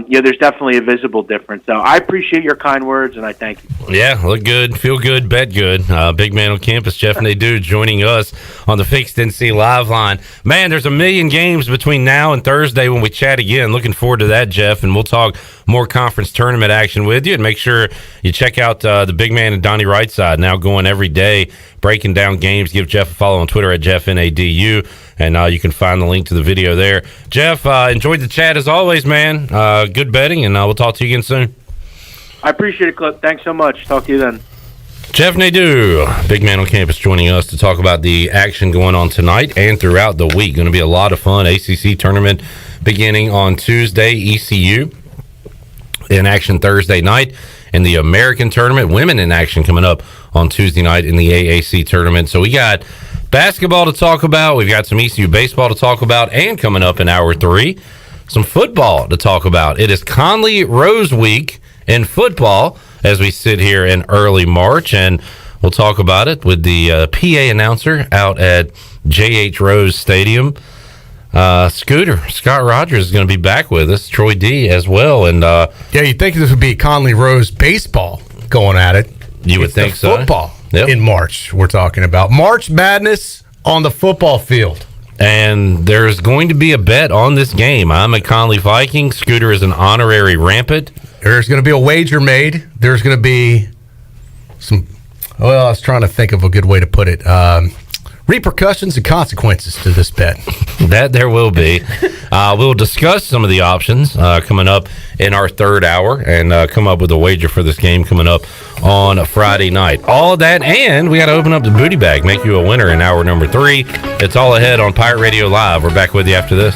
there's definitely a visible difference. So I appreciate your kind words, and I thank you. Yeah, look good, feel good, bet good. Big man on campus, Jeff Nadu, joining us on the Fixed NC Live line. Man, there's a million games between now and Thursday when we chat again. Looking forward to that, Jeff, and we'll talk more conference tournament action with you. And make sure you check out the big man and Donnie Rightside, now going every day, breaking down games. Give Jeff a follow on Twitter at JeffNADU, and you can find the link to the video there. Jeff, enjoyed the chat as always, man. Good betting, and we'll talk to you again soon. I appreciate it, Clip. Thanks so much. Talk to you then. Jeff Nadu, big man on campus, joining us to talk about the action going on tonight and throughout the week. Going to be a lot of fun. ACC tournament beginning on Tuesday, ECU in action Thursday night, and the American tournament, women in action coming up on Tuesday night in the AAC tournament. So we got basketball to talk about. We've got some ECU baseball to talk about, and coming up in hour 3, some football to talk about. It is Conley Rose Week in football as we sit here in early March, and we'll talk about it with the PA announcer out at J.H. Rose Stadium. Scott Rogers is going to be back with us, Troy D as well. And yeah, you'd think this would be Conley Rose baseball going at it. You would think so. Football in March, we're talking about. March Madness on the football field. And there's going to be a bet on this game. I'm a Conley Viking. Scooter is an honorary Rampant. There's going to be a wager made. There's going to be some, well, I was trying to think of a good way to put it. Repercussions and consequences to this bet. That there will be. We'll discuss some of the options coming up in our third hour and come up with a wager for this game coming up on a Friday night. All of that, and we got to open up the booty bag, make you a winner in hour number 3. It's all ahead on Pirate Radio Live. We're back with you after this.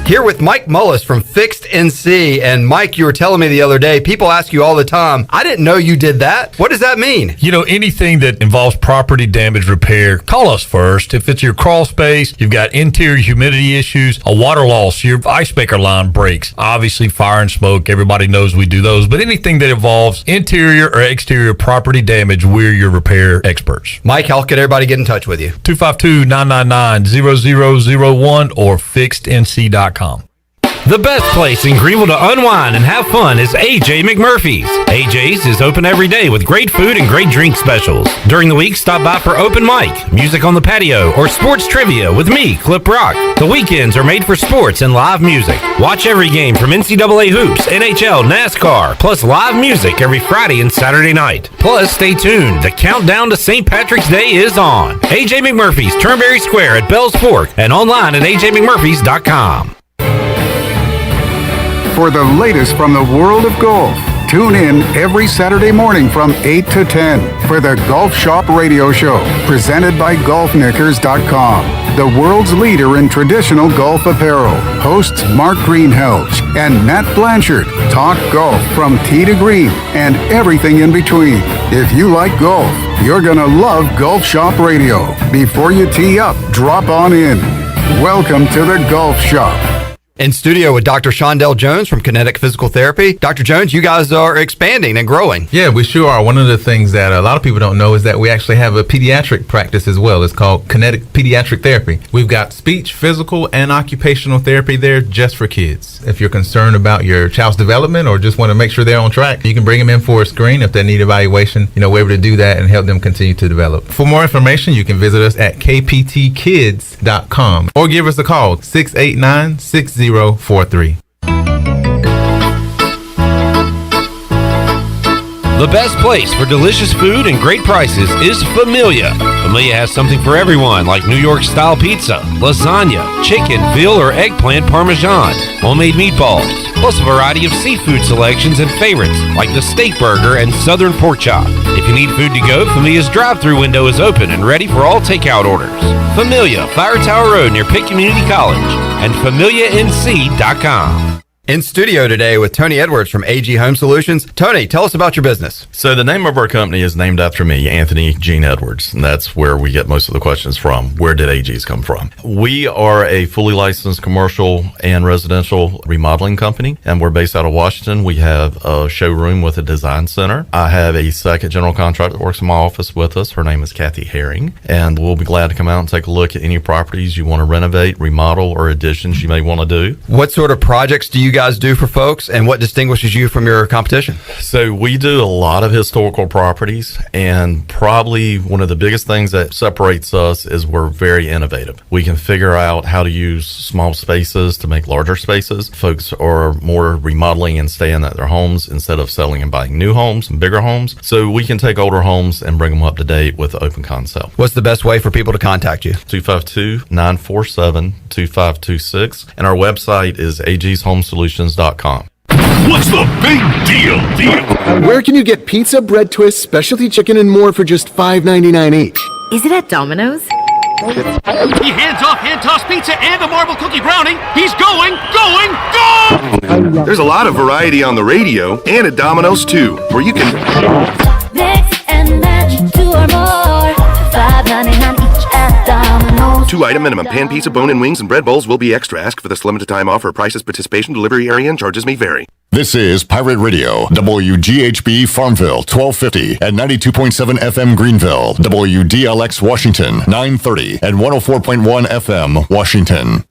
Here with Mike Mullis from Fixed NC. And Mike, you were telling me the other day, people ask you all the time, I didn't know you did that. What does that mean? You know, anything that involves property damage repair, call us first. If it's your crawl space, you've got interior humidity issues, a water loss, your ice maker line breaks, obviously fire and smoke, everybody knows we do those. But anything that involves interior or exterior property damage, we're your repair experts. Mike, how can everybody get in touch with you? 252-999-0001 or fixednc.com. The best place in Greenville to unwind and have fun is AJ McMurphy's. AJ's is open every day with great food and great drink specials. During the week, stop by for open mic, music on the patio, or sports trivia with me, Clip Rock. The weekends are made for sports and live music. Watch every game from NCAA hoops, NHL, NASCAR, plus live music every Friday and Saturday night. Plus, stay tuned. The countdown to St. Patrick's Day is on. AJ McMurphy's, Turnberry Square at Bells Fork, and online at ajmcmurphys.com. For the latest from the world of golf, tune in every Saturday morning from 8 to 10 for the Golf Shop Radio Show, presented by GolfKnickers.com, the world's leader in traditional golf apparel. Hosts Mark Greenhalgh and Matt Blanchard talk golf from tee to green and everything in between. If you like golf, you're going to love Golf Shop Radio. Before you tee up, drop on in. Welcome to the Golf Shop. In studio with Dr. Shondell Jones from Kinetic Physical Therapy. Dr. Jones, you guys are expanding and growing. Yeah, we sure are. One of the things that a lot of people don't know is that we actually have a pediatric practice as well. It's called Kinetic Pediatric Therapy. We've got speech, physical, and occupational therapy there just for kids. If you're concerned about your child's development or just want to make sure they're on track, you can bring them in for a screen. If they need evaluation, we're able to do that and help them continue to develop. For more information, you can visit us at kptkids.com or give us a call, 689-6043. The best place for delicious food and great prices is Familia. Familia has something for everyone, like New York-style pizza, lasagna, chicken, veal, or eggplant parmesan, homemade meatballs, plus a variety of seafood selections and favorites, like the steak burger and southern pork chop. If you need food to go, Familia's drive-thru window is open and ready for all takeout orders. Familia, Fire Tower Road near Pitt Community College, and FamiliaNC.com. In studio today with Tony Edwards from AG Home Solutions. Tony, tell us about your business. So the name of our company is named after me, Anthony Gene Edwards, and that's where we get most of the questions from. Where did AGs come from? We are a fully licensed commercial and residential remodeling company, and we're based out of Washington. We have a showroom with a design center. I have a second general contractor that works in my office with us. Her name is Kathy Herring, and we'll be glad to come out and take a look at any properties you want to renovate, remodel, or additions you may want to do. What sort of projects do you guys do for folks, and what distinguishes you from your competition? So we do a lot of historical properties, and probably one of the biggest things that separates us is we're very innovative. We can figure out how to use small spaces to make larger spaces. Folks are more remodeling and staying at their homes instead of selling and buying new homes and bigger homes. So we can take older homes and bring them up to date with open concept. What's the best way for people to contact you? 252-947-2526, and our website is agshomesolutions.com. What's the big deal? Where can you get pizza, bread twists, specialty chicken, and more for just $5.99 each? Is it at Domino's? He hands off hand-tossed pizza and a marble cookie brownie. He's going! There's a lot of variety on the radio and at Domino's too, where you can mix and match 2 or more. $5.99 each at Domino's. 2-item minimum. Pan pizza, bone-in wings, and bread bowls will be extra. Ask for this limited time offer. Prices, participation, delivery area, and charges may vary. This is Pirate Radio, WGHB Farmville, 1250 and 92.7 FM Greenville, WDLX Washington, 930 and 104.1 FM Washington.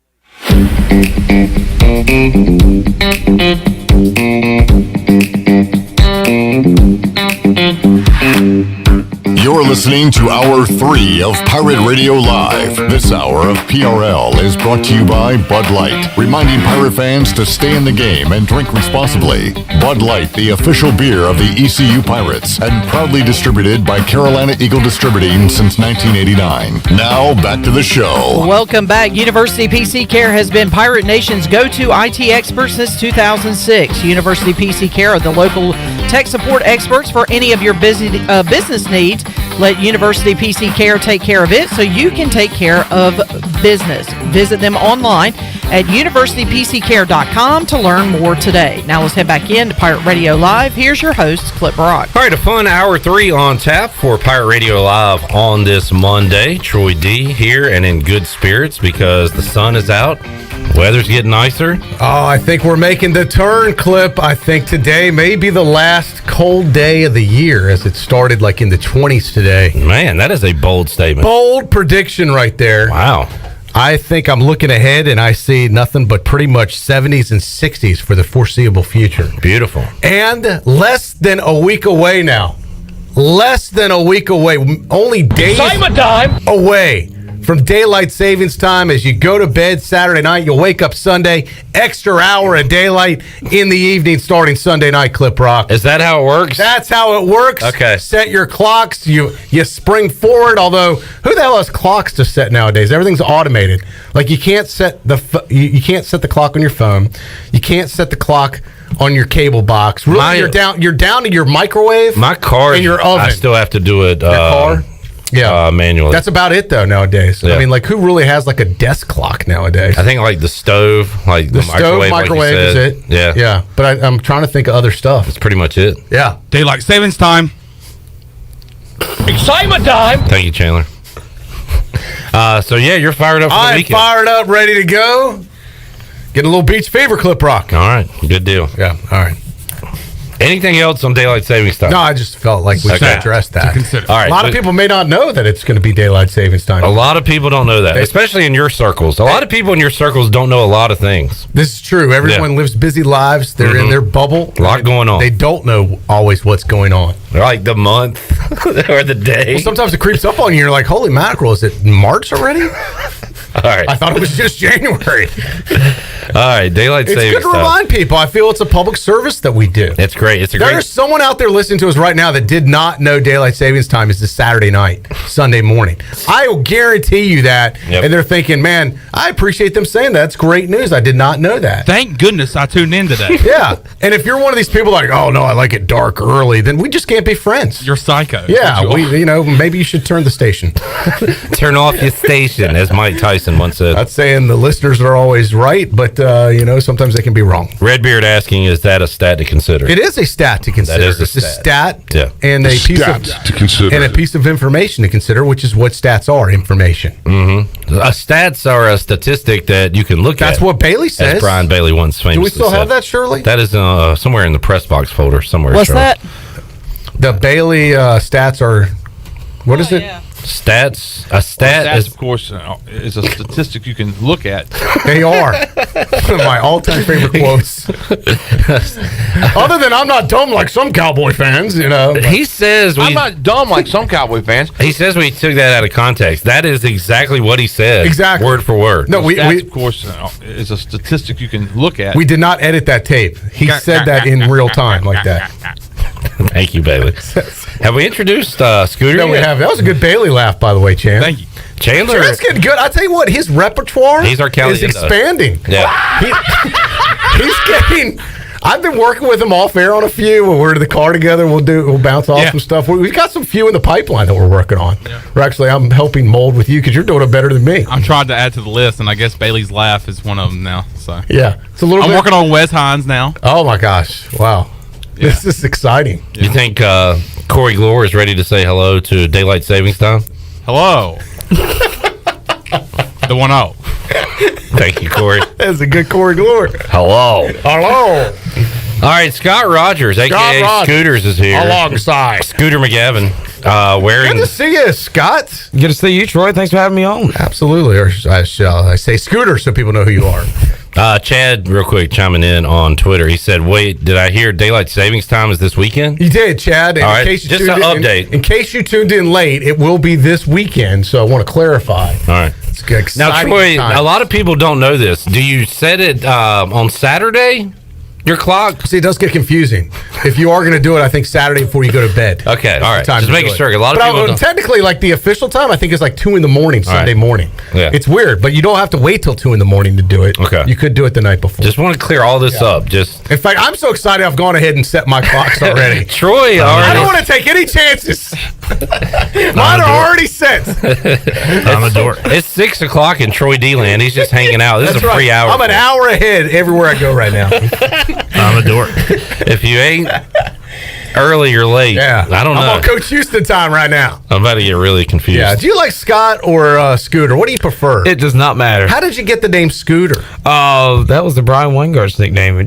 You're listening to Hour 3 of Pirate Radio Live. This hour of PRL is brought to you by Bud Light, reminding pirate fans to stay in the game and drink responsibly. Bud Light, the official beer of the ECU Pirates, and proudly distributed by Carolina Eagle Distributing since 1989. Now, back to the show. Welcome back. University PC Care has been Pirate Nation's go-to IT expert since 2006. University PC Care are the local tech support experts for any of your business needs. Let University PC Care take care of it so you can take care of business. Visit them online at universitypccare.com to learn more today. Now let's head back in to Pirate Radio Live. Here's your host, Clip Brock. All right, a fun Hour 3 on tap for Pirate Radio Live on this Monday. Troy D here and in good spirits because the sun is out. Weather's getting nicer. Oh, I think we're making the turn, Clip. I think today may be the last cold day of the year, as it started like in the 20s today. Man, that is a bold statement. Bold prediction right there. Wow. I think I'm looking ahead and I see nothing but pretty much 70s and 60s for the foreseeable future. Beautiful. And less than a week away now. Less than a week away. Only days away from daylight savings time. As you go to bed Saturday night, you'll wake up Sunday, extra hour of daylight in the evening starting Sunday night, Clip Rock. Is that how it works? That's how it works. Okay. Set your clocks. You spring forward, although who the hell has clocks to set nowadays? Everything's automated. Like you can't set you can't set the clock on your phone. You can't set the clock on your cable box. Really, you're down to your microwave. My car and your oven. I still have to do it. Your car? Yeah, manually. That's about it though nowadays. Yeah. I mean, like who really has like a desk clock nowadays? I think like the stove, like the microwave is it. Yeah. But I'm trying to think of other stuff. That's pretty much it. Yeah, daylight savings time, excitement time. Thank you, Chandler. So yeah, you're fired up for the weekend. I'm fired up, ready to go. Getting a little beach fever, Clip Rock. All right, good deal. Yeah, all right. Anything else on daylight savings time? No, I just felt like we should address that. All right, a lot of people may not know that it's going to be daylight savings time. A lot of people don't know that, especially in your circles. A lot of people in your circles don't know a lot of things. This is true. Everyone lives busy lives. They're in their bubble. A lot going on. They don't know always what's going on. Like the month or the day. Well, sometimes it creeps up on you. You're like, holy mackerel, is it March already? All right. I thought it was just January. All right, daylight savings time. It's good to remind people. I feel it's a public service that we do. It's great. There's someone out there listening to us right now that did not know daylight savings time is this Saturday night, Sunday morning. I will guarantee you that. Yep. And they're thinking, man, I appreciate them saying that. That's great news. I did not know that. Thank goodness I tuned in today. Yeah. And if you're one of these people like, oh, no, I like it dark early, then we just can't be friends. You're psycho. Yeah. Maybe you should turn the station. Turn off your station, as Mike Tyson once said. Not saying the listeners are always right, but but sometimes they can be wrong. Redbeard asking, is that a stat to consider? It is a stat to consider. That is a It's stat. stat and a piece Stat to consider. and a piece of information to consider, which is what stats are: information. Mm-hmm. Stats are a statistic that you can look at. That's what Bailey says. As Brian Bailey once famously Do we still said. have that, Shirley? That is somewhere in the press box folder somewhere. What's Shirley. that? The Bailey stats are. What is it? Stats. A stat is, of course, is a statistic you can look at. They are one of my all-time favorite quotes. Other than I'm not dumb like some Cowboy fans, He says I'm not dumb like some Cowboy fans. He says we took that out of context. That is exactly what he said. Exactly. Word for word. No, Stats, of course, is a statistic you can look at. We did not edit that tape. He said that in real time like that. Thank you, Bailey. Have we introduced Scooter? No, we yet? have. That was a good Bailey laugh, by the way, Chan. Thank you. Chandler. That's getting good. I tell you what, his repertoire He's our Cali is Indo. expanding. Yeah. He's getting. I've been working with him off air on a few. When we're in the car together, we'll bounce off some stuff. We've got some few in the pipeline that we're working on. Yeah. I'm helping mold with you because you're doing it better than me. I'm trying to add to the list, and I guess Bailey's laugh is one of them now. So yeah, it's a little. I'm bit. working on Wes Hines now. Oh my gosh! Wow, this is exciting. You think Corey Glore is ready to say hello to daylight savings time? Hello. The 1-0. Thank you, Corey. That's a good Corey Glore. Hello. Hello. All right, Scott Rogers, a.k.a. Rogers. Scooters, is here. Alongside. Scooter McGavin, wearing... Good to see you, Scott. Good to see you, Troy. Thanks for having me on. Absolutely. Or I say Scooter so people know who you are. Chad, real quick, chiming in on Twitter. He said, wait, did I hear daylight savings time is this weekend? You did, Chad. And All in right, case you just tuned an in, update. In case you tuned in late, it will be this weekend, so I want to clarify. All right. It's good. Now, Exciting Troy, time. a lot of people don't know this. Do you set it on Saturday, your clock? See, it does get confusing. If you are going to do it, I think Saturday before you go to bed. Okay, all right. Time Just to making do it. sure. A lot of But people don't. technically, like the official time, I think is like 2 in the morning, Sunday morning. Yeah. It's weird, but you don't have to wait till 2 in the morning to do it. Okay. You could do it the night before. Just want to clear all this up. Just In fact, I'm so excited I've gone ahead and set my clocks already. Troy I already. don't want to take any chances. Mine are already set. I'm a dork. It's 6 o'clock in Troy D-Land. He's just hanging out. This That's is a free right. hour. I'm an hour ahead everywhere I go right now. I'm a dork. If you ain't early or late, Yeah. I don't know. I'm on Coach Houston time right now. I'm about to get really confused. Yeah. Do you like Scott or Scooter? What do you prefer? It does not matter. How did you get the name Scooter? That was the Brian Weingart's nickname.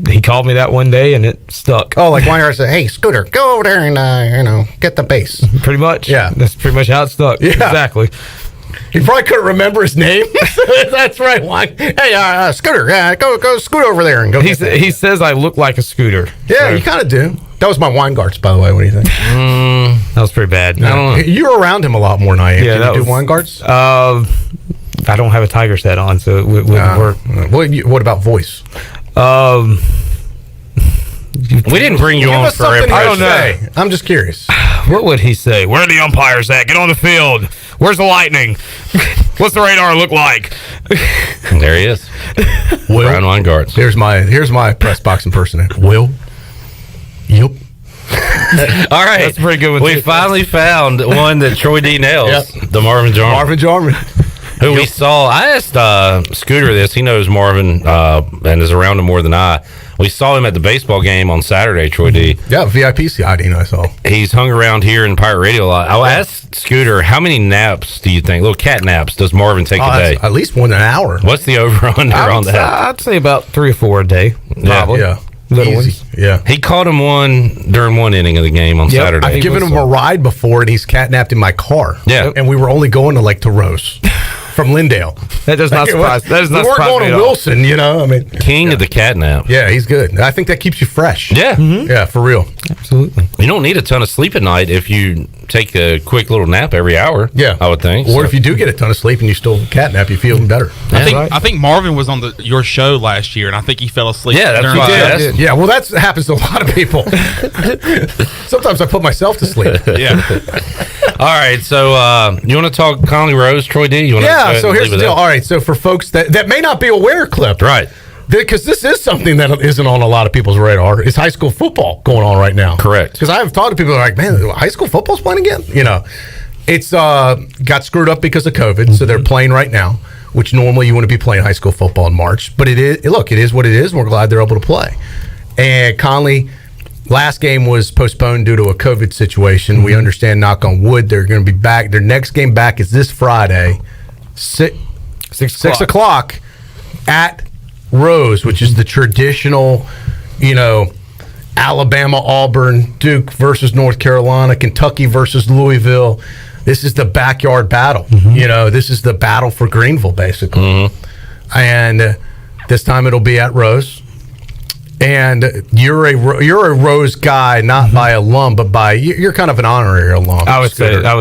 He called me that one day and it stuck. Oh, like Weingart said, "Hey, Scooter, go over there and get the bass." Pretty much. Yeah. That's pretty much how it stuck. Yeah. Exactly. He probably couldn't remember his name. That's right. Hey, Scooter, go scoot over there and go. He says I look like a scooter. Yeah, you kind of do. That was my Weingarts, by the way. What do you think? That was pretty bad. I don't know. You were around him a lot more than I am. Yeah, Did that you do was- Weingarts? I don't have a tiger set on, so it wouldn't work. What about voice? We didn't bring you Give on us for something impression. you say. I'm just curious. What would he say? Where are the umpires at? Get on the field. Where's the lightning? What's the radar look like? There he is. Brian Weingarts. Here's my press box impersonator. Will. Yep. All right. That's pretty good one, We too. finally found one that Troy D nails. Yep. The Marvin Jarman. Marvin Jarman. Who we saw. I asked Scooter this. He knows Marvin and is around him more than I. We saw him at the baseball game on Saturday, Troy D. Yeah, VIP siding I saw. He's hung around here in Pirate Radio a lot. I'll ask Scooter, how many naps do you think, little cat naps, does Marvin take a day? At least 1 hour. What's the over-under on that? I'd say about 3 or 4 a day. Probably. Yeah. Little Easy. ones. Yeah. He caught him one during one inning of the game on Saturday. I've given him a ride before, and he's catnapped in my car. Yeah. And we were only going to Lake Rose from Lindale. That does not surprise. That does not we weren't surprise going me to at all. Wilson, I mean, King of the catnap. yeah, he's good. I think that keeps you fresh. Yeah. Yeah, for real. Absolutely. You don't need a ton of sleep at night if you take a quick little nap every hour. Yeah. I would think. Or if you do get a ton of sleep and you still catnap, you feel even better. I think Marvin was on your show last year, and I think he fell asleep. Yeah, that's during why I the- asked. Yeah, well, that happens to a lot of people. Sometimes I put myself to sleep. Yeah. All right, so you want to talk Conley Rose, Troy D? You want Yeah, to so here's the deal. All right, so for folks that may not be aware, Clip, Right. because this is something that isn't on a lot of people's radar, is high school football going on right now. Correct. Because I've talked to people that are like, man, high school football's playing again? It's got screwed up because of COVID, so they're playing right now. which normally you wouldn't be playing high school football in March. But it is what it is, and we're glad they're able to play. And Conley, last game was postponed due to a COVID situation. We understand, knock on wood, they're going to be back. Their next game back is this Friday, 6 o'clock at Rose, which is the traditional, Alabama, Auburn, Duke versus North Carolina, Kentucky versus Louisville. This is the backyard battle. This is the battle for Greenville, basically. And this time it'll be at Rose. And you're a Rose guy, not by alum, but you're kind of an honorary alum. I would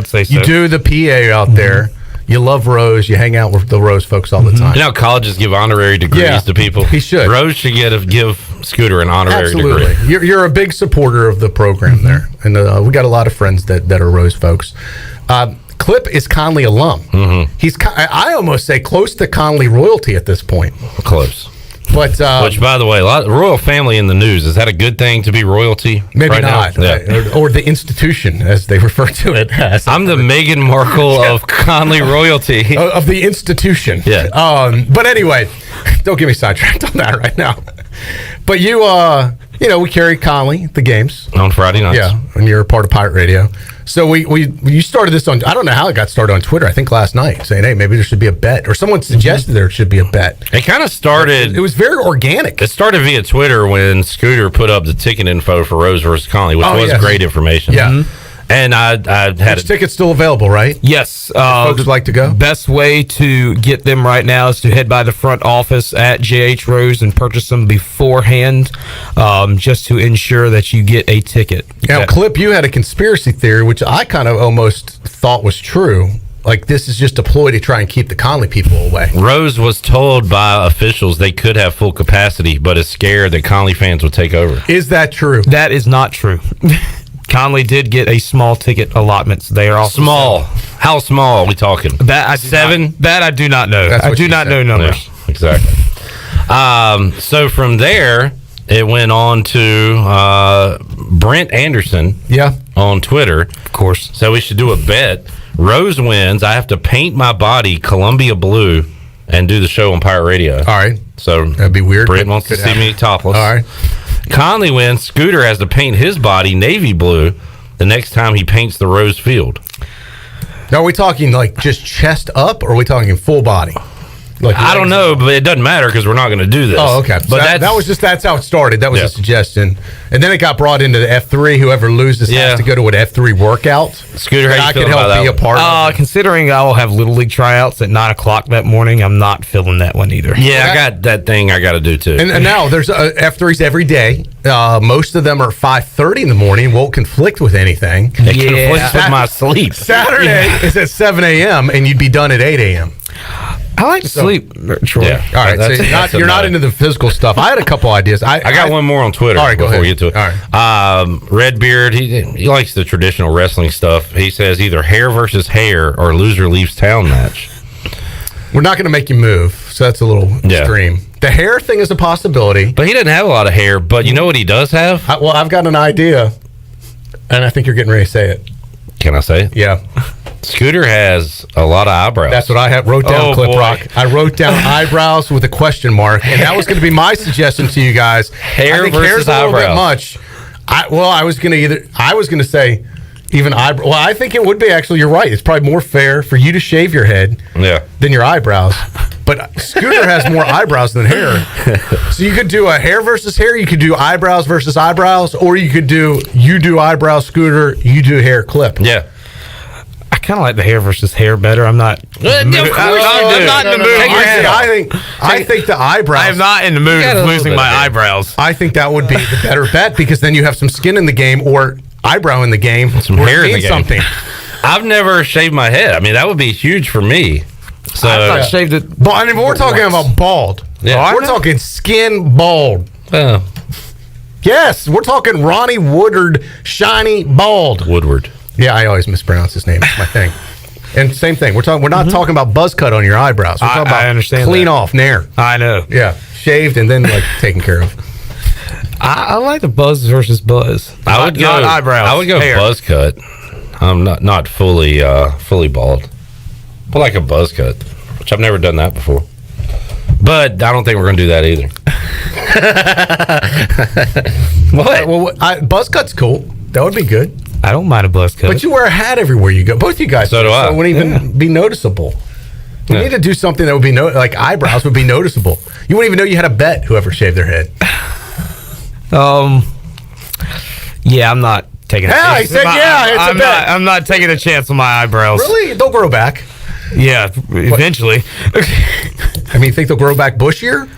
say so. You do the PA out there. You love Rose. You hang out with the Rose folks all the time. You know, colleges give honorary degrees to people. He should. Rose should give Scooter an honorary degree. You're a big supporter of the program there, and we got a lot of friends that are Rose folks. Clip is Conley alum. He's I almost say close to Conley royalty at this point. Close. But which, by the way, a lot royal family in the news. Is that a good thing to be royalty? Maybe right not. Now? Yeah. Or the institution, as they refer to it as. I'm the Meghan Markle of Conley royalty. Of the institution. Yeah. But anyway, don't get me sidetracked on that right now. But we carry Conley at the games. On Friday nights. Yeah, and you're a part of Pirate Radio. So you started this on, I don't know how it got started on Twitter, I think last night, saying, hey, maybe there should be a bet. Or someone suggested there should be a bet. It kind of started. It was very organic. It started via Twitter when Scooter put up the ticket info for Rose versus Conley, which was great information. Yeah. And I had tickets still available, right? Yes. Folks would like to go. Best way to get them right now is to head by the front office at JH Rose and purchase them beforehand, just to ensure that you get a ticket. Now, Clip, you had a conspiracy theory, which I kind of almost thought was true. Like, this is just a ploy to try and keep the Conley people away. Rose was told by officials they could have full capacity, but is scared that Conley fans would take over. Is that true? That is not true. Conley did get a small ticket allotments. They are all small. How small are we talking? Seven? That I do not know. I do not know numbers. Yeah, exactly. So from there, it went on to Brent Anderson. Yeah. On Twitter, of course. So we should do a bet. Rose wins. I have to paint my body Columbia blue and do the show on Pirate Radio. All right. So that'd be weird. Brent wants to see me topless. All right. Conley wins. Scooter has to paint his body navy blue the next time he paints the Rose Field. Now, are we talking like just chest up, or are we talking full body? Like I don't know, but it doesn't matter because we're not going to do this. Oh, okay. But that's how it started. That was a suggestion, and then it got brought into the F3. Whoever loses has to go to an F3 workout. Scooter, how you I feel could about help be that a part of. Considering I will have Little League tryouts at 9:00 that morning, I'm not feeling that one either. Yeah, I got that thing I got to do too. And now there's F3s every day. Most of them are 5:30 in the morning. Won't conflict with anything. It conflicts with my sleep. Saturday is at 7 a.m. and you'd be done at 8 a.m. I like to sleep, Troy. Yeah. All right, so you're not into the physical stuff. I had a couple ideas. I got one more on Twitter. All right, before go we ahead. get to it. All right. Redbeard, he likes the traditional wrestling stuff. He says either hair versus hair or loser leaves town match. We're not going to make you move, so that's a little extreme. The hair thing is a possibility. But he doesn't have a lot of hair, but you know what he does have? I've got an idea, and I think you're getting ready to say it. Can I say it? Yeah. Scooter has a lot of eyebrows. That's what I wrote down, Clip boy. Rock. I wrote down eyebrows with a question mark, and that was going to be my suggestion to you guys. Hair I think versus hair's a little bit eyebrows. much. I was going to say even eyebrows. Well, I think it would be actually. You're right. It's probably more fair for you to shave your head than your eyebrows. But Scooter has more eyebrows than hair. So you could do a hair versus hair. You could do eyebrows versus eyebrows, or you could do eyebrows, Scooter. You do hair, Clip. Yeah. I kind of like the hair versus hair better. I'm not. Of course you do. I'm not in the mood. I think the eyebrows. I'm not in the mood of losing my eyebrows. I think that would be the better bet because then you have some skin in the game or eyebrow in the game, some hair in the game. Something. I've never shaved my head. I mean, that would be huge for me. So I've not shaved it. But I mean, we're talking about bald. Yeah. We're talking skin bald. Yes, we're talking Ronnie Woodward, shiny bald. Woodward. Yeah, I always mispronounce his name. It's my thing. And same thing. We're not talking about buzz cut on your eyebrows. We're talking about I understand clean that. off, nair. I know. Yeah, shaved and then like taken care of. I like the buzz versus buzz. I would go not eyebrows. I would go hair. buzz cut. I'm not fully bald, but like a buzz cut. which I've never done that before. But I don't think we're going to do that either. What? Well, buzz cut's cool. That would be good. I don't mind a buzz cut. But you wear a hat everywhere you go. Both you guys. So do I. So it wouldn't even be noticeable. We need to do something that would be like eyebrows would be noticeable. You wouldn't even know you had a bet whoever shaved their head. Yeah, I'm not taking a chance. He said it's a bet. I'm not taking a chance on my eyebrows. Really? They'll grow back. Yeah, eventually. I mean, you think they'll grow back bushier?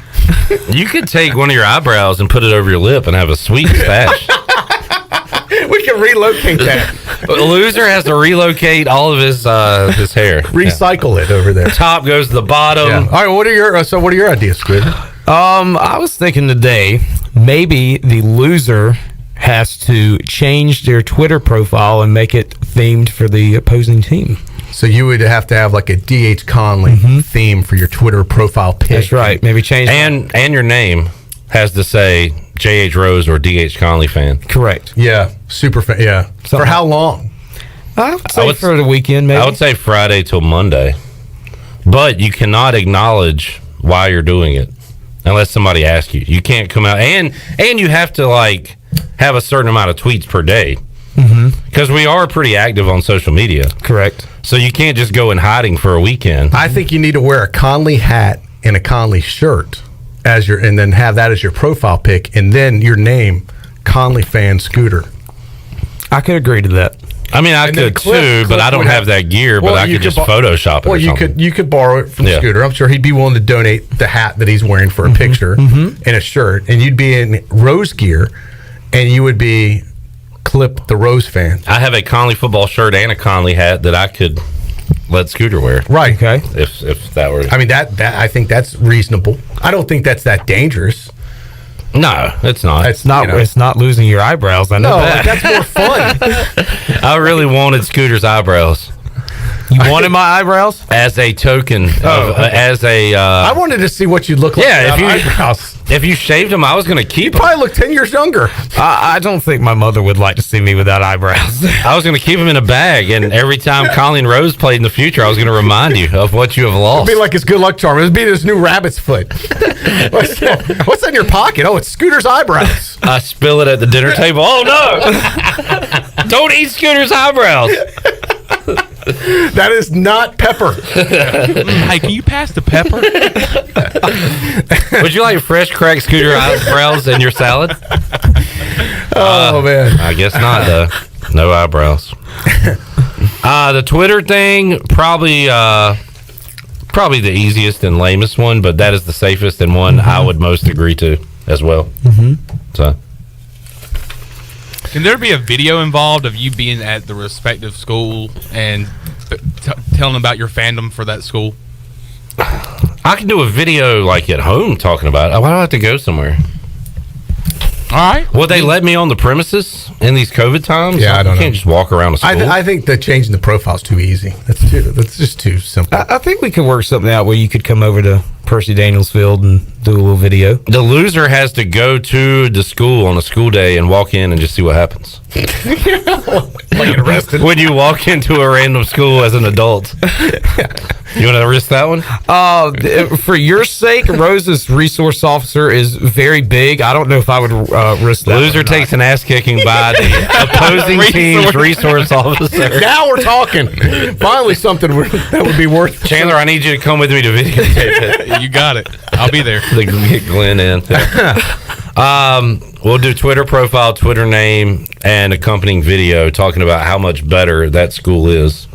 You could take one of your eyebrows and put it over your lip and have a sweet stash. We can relocate that. The loser has to relocate all of his hair. Recycle it over there. Top goes to the bottom. Yeah. All right. What are your ideas, Squid? I was thinking today maybe the loser has to change their Twitter profile and make it themed for the opposing team. So you would have to have like a D.H. Conley theme for your Twitter profile pic. That's right. Maybe change and your name has to say J.H. Rose or D.H. Conley fan. Correct. Yeah. Super fan. Yeah. For how long? I would say for the weekend, maybe. I would say Friday till Monday. But you cannot acknowledge why you're doing it unless somebody asks you. You can't come out and you have to like have a certain amount of tweets per day. Because we are pretty active on social media. Correct. So you can't just go in hiding for a weekend. I think you need to wear a Conley hat and a Conley shirt and then have that as your profile pic, and then your name, Conley fan Scooter. I could agree to that. I mean, I could too, but I don't have that gear. But I could just Photoshop it. Well, you could borrow it from Scooter. I'm sure he'd be willing to donate the hat that he's wearing for a picture and a shirt, and you'd be in Rose gear, and you would be Clip the Rose fan. I have a Conley football shirt and a Conley hat that I could let Scooter wear. Right. Okay. If that were, I mean that I think that's reasonable. I don't think that's that dangerous. No, it's not. It's not. It's not losing your eyebrows. I know that. That's more fun. I really wanted Scooter's eyebrows. You wanted my eyebrows as a token. I wanted to see what you'd look like. Yeah, if you shaved them, I was going to keep them. Probably look 10 years younger. I don't think my mother would like to see me without eyebrows. I was going to keep them in a bag, and every time Colleen Rose played in the future, I was going to remind you of what you have lost. It'd be like his good luck charm. It'd be this new rabbit's foot. What's that in your pocket? Oh, it's Scooter's eyebrows. I spill it at the dinner table. Oh, no. Don't eat Scooter's eyebrows. That is not pepper. Hey, can you pass the pepper? Would you like fresh cracked Scooter eyebrows in your salad? Oh, man. I guess not, though. No eyebrows. The Twitter thing, probably the easiest and lamest one, but that is the safest and one I would most agree to as well. So. Can there be a video involved of you being at the respective school and telling about your fandom for that school? I can do a video like at home talking about it. Why do I have to go somewhere? All right. Will they let me on the premises in these COVID times? Yeah, I don't know. You can't just walk around a school. I think that changing the profile is too easy. That's just too simple. I think we could work something out where you could come over to Percy Daniels Field and do a little video. The loser has to go to the school on a school day and walk in and just see what happens. Like arrested. When you walk into a random school as an adult. You want to risk that one? For your sake, Rose's resource officer is very big. I don't know if I would risk that. Loser takes an ass kicking by the opposing team's resource officer. Now we're talking. Finally, something that would be worth. Chandler, I need you to come with me to videotape it. You got it. I'll be there. To get Glenn in. We'll do Twitter profile, Twitter name, and accompanying video talking about how much better that school is.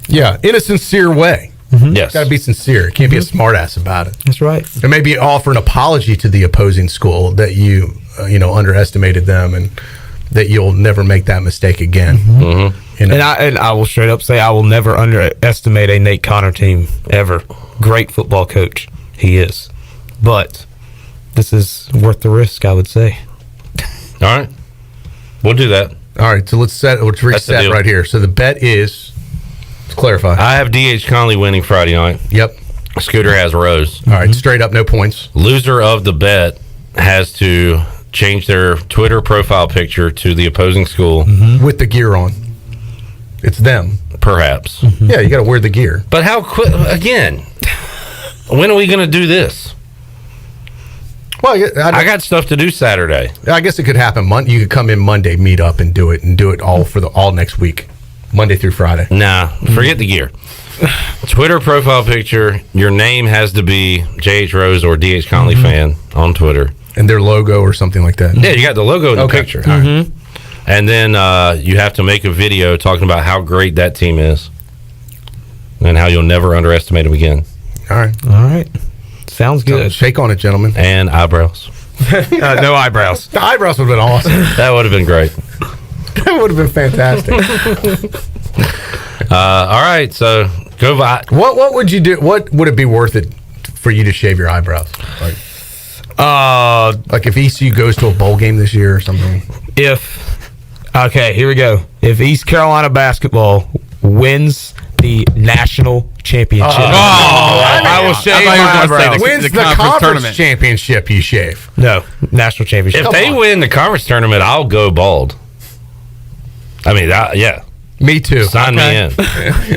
Yeah, in a sincere way. Yes. Got to be sincere. Can't be a smartass about it. That's right. And maybe offer an apology to the opposing school that you underestimated them and that you'll never make that mistake again. And I will straight up say I will never underestimate a Nate Connor team ever. Great football coach. He is. But this is worth the risk, I would say. All right. We'll do that. All right. So let's reset right here. So the bet is, let's clarify. I have D.H. Conley winning Friday night. Yep. Scooter has Rose. All right. Straight up, no points. Loser of the bet has to change their Twitter profile picture to the opposing school. With the gear on. It's them. Perhaps. Yeah, you got to wear the gear. But how quick, again, when are we going to do this? Well, I got stuff to do Saturday. I guess it could happen. You could come in Monday, meet up, and do it all for all next week, Monday through Friday. Nah, forget the gear. Twitter profile picture. Your name has to be JH Rose or DH Conley fan on Twitter, and their logo or something like that. Yeah, you got the logo in the picture, and then you have to make a video talking about how great that team is and how you'll never underestimate them again. All right. Sounds good. Shake on it, gentlemen. And eyebrows. No eyebrows. The eyebrows would have been awesome. That would have been great. That would have been fantastic. All right, so go by. What would you do? What would it be worth it for you to shave your eyebrows? Like if ECU goes to a bowl game this year or something. Okay, here we go. If East Carolina basketball wins the national championship, I will shave my eyebrows. Wins the conference championship, you shave. No, national championship. If they win the conference tournament, I'll go bald. I mean, yeah. Me too. Sign me in.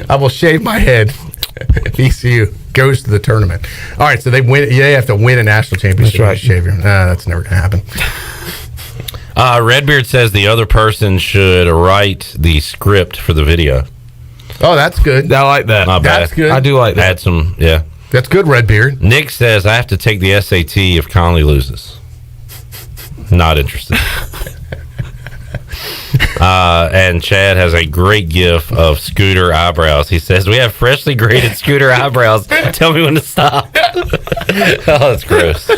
I will shave my head if ECU goes to the tournament. All right, so they win. They have to win a national championship. That's right. To shave your. That's never going to happen. Redbeard says the other person should write the script for the video. Oh, that's good. I like that. Not bad. That's good. I do like that. Add some, yeah. That's good, Redbeard. Nick says I have to take the SAT if Conley loses. Not interested. And Chad has a great gif of Scooter eyebrows. He says, we have freshly graded Scooter eyebrows. Tell me when to stop. Oh, that's gross.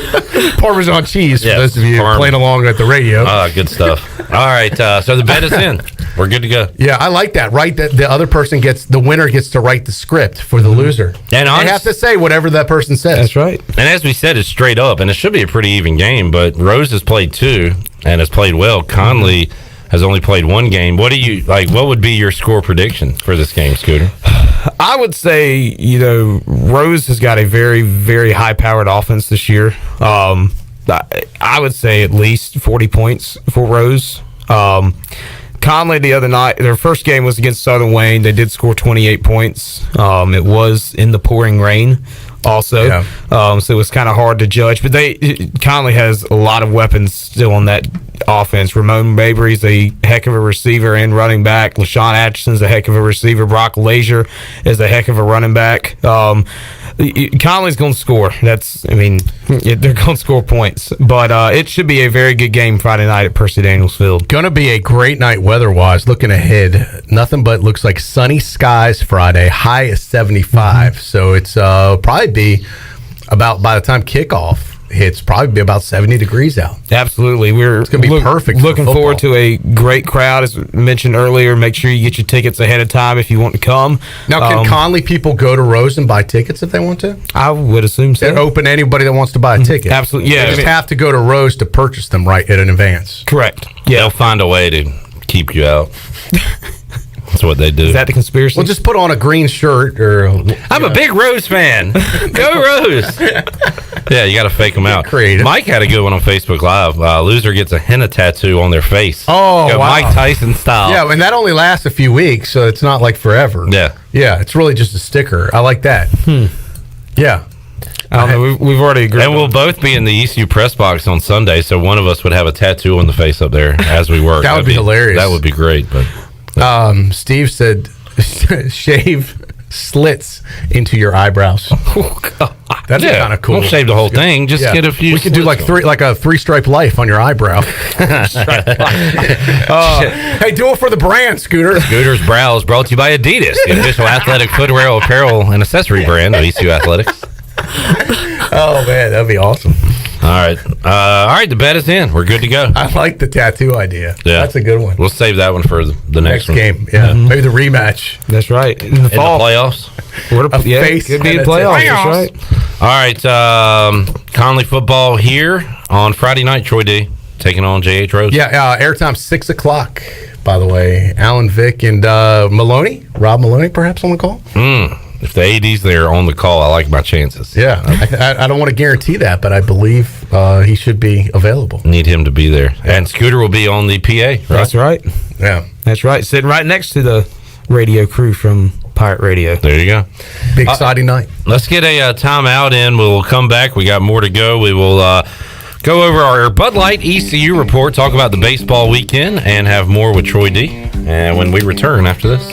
Parmesan cheese, for Yes, those of you playing along at the radio. Good stuff. All right, so the bet is in. We're good to go. Yeah, I like that. Right, that the other person the winner gets to write the script for the loser. And they have to say whatever that person says. That's right. And as we said, it's straight up, and it should be a pretty even game, but Rose has played 2 and has played well. Conley has only played 1 game. What do you like? What would be your score prediction for this game, Scooter? I would say, Rose has got a very, very high-powered offense this year. I would say at least 40 points for Rose. Conley the other night, their first game was against Southern Wayne. They did score 28 points. It was in the pouring rain also. So it was kind of hard to judge. But Conley has a lot of weapons still on that offense. Ramon Mabry's a heck of a receiver and running back. LaShawn Atchison's a heck of a receiver. Brock Lazier is a heck of a running back. Conley's going to score. They're going to score points. But it should be a very good game Friday night at Percy Daniels Field. Going to be a great night weather-wise. Looking ahead, nothing but looks like sunny skies Friday. High is 75. So it's probably be about, by the time kickoff hits, probably be about 70 degrees out. Absolutely. It's going to be perfect. Looking forward to a great crowd. As mentioned earlier, make sure you get your tickets ahead of time if you want to come. Now, can Conley people go to Rose and buy tickets if they want to? I would assume so. They're open to anybody that wants to buy a ticket. Absolutely. Yeah. They just have to go to Rose to purchase them right in advance. Correct. Yeah. They'll find a way to keep you out. That's what they do. Is that the conspiracy? Well, just put on a green shirt I'm a big Rose fan. Go Rose. Yeah, you got to fake them out. Creative. Mike had a good one on Facebook Live. Loser gets a henna tattoo on their face. Oh, Go wow. Mike Tyson style. Yeah, and that only lasts a few weeks, so it's not like forever. Yeah. Yeah, it's really just a sticker. I like that. Yeah. I don't know. We've already agreed. And we'll both be in the ECU press box on Sunday, so one of us would have a tattoo on the face up there as we work. That would be hilarious. That would be great. But Steve said, shave slits into your eyebrows. Oh, God. That's kind of cool. Don't shave the whole thing. Just get a few. We could do like a 3-stripe life on your eyebrow. Hey, do it for the brand, Scooter. Scooter's Brows brought to you by Adidas, the official athletic footwear, apparel, and accessory brand of ECU Athletics. Oh man, that'd be awesome. All right, the bet is in. We're good to go. I like the tattoo idea. Yeah, that's a good one. We'll save that one for the next one. game. Yeah, maybe the rematch. That's right. In the fall. The playoffs. Face could be in playoffs. That's right. All right, Conley football here on Friday night. Troy D taking on JH Rose. Yeah, airtime 6:00. By the way, Alan Vick and Rob Maloney, perhaps on the call. If the AD's there on the call, I like my chances. Yeah, I don't want to guarantee that, but I believe he should be available. Need him to be there. Yeah. And Scooter will be on the PA, right? That's right. Yeah. That's right. Sitting right next to the radio crew from Pirate Radio. There you go. Big exciting night. Let's get a timeout in. We'll come back. We got more to go. We will go over our Bud Light ECU report, talk about the baseball weekend, and have more with Troy D. And when we return after this.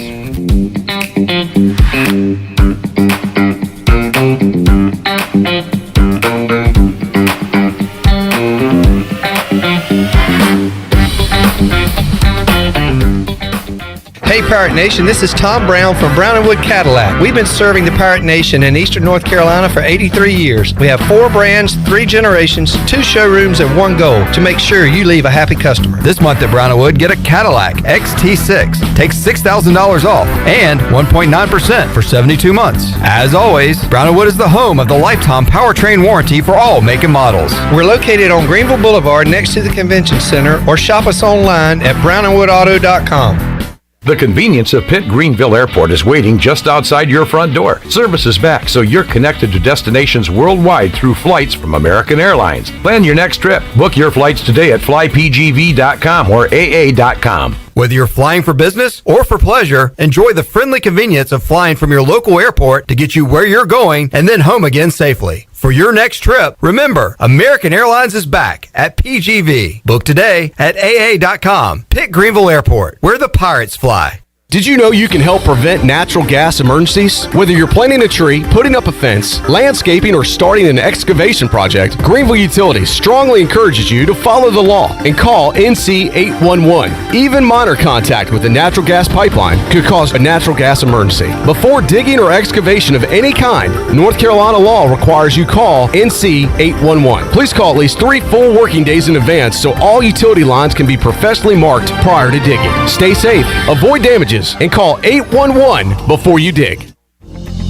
Hey Pirate Nation, this is Tom Brown from Brown & Wood Cadillac. We've been serving the Pirate Nation in Eastern North Carolina for 83 years. We have 4 brands, 3 generations, 2 showrooms, and 1 goal to make sure you leave a happy customer. This month at Brown & Wood, get a Cadillac XT6. Takes $6,000 off and 1.9% for 72 months. As always, Brown & Wood is the home of the lifetime powertrain warranty for all make and models. We're located on Greenville Boulevard next to the Convention Center, or shop us online at brownandwoodauto.com. The convenience of Pitt Greenville Airport is waiting just outside your front door. Service is back, so you're connected to destinations worldwide through flights from American Airlines. Plan your next trip. Book your flights today at flypgv.com or aa.com. Whether you're flying for business or for pleasure, enjoy the friendly convenience of flying from your local airport to get you where you're going and then home again safely. For your next trip, remember, American Airlines is back at PGV. Book today at aa.com. Pitt Greenville Airport, where the pirates fly. Did you know you can help prevent natural gas emergencies? Whether you're planting a tree, putting up a fence, landscaping, or starting an excavation project, Greenville Utilities strongly encourages you to follow the law and call NC 811. Even minor contact with a natural gas pipeline could cause a natural gas emergency. Before digging or excavation of any kind, North Carolina law requires you call NC 811. Please call at least 3 full working days in advance so all utility lines can be professionally marked prior to digging. Stay safe, avoid damages, and call 811 before you dig.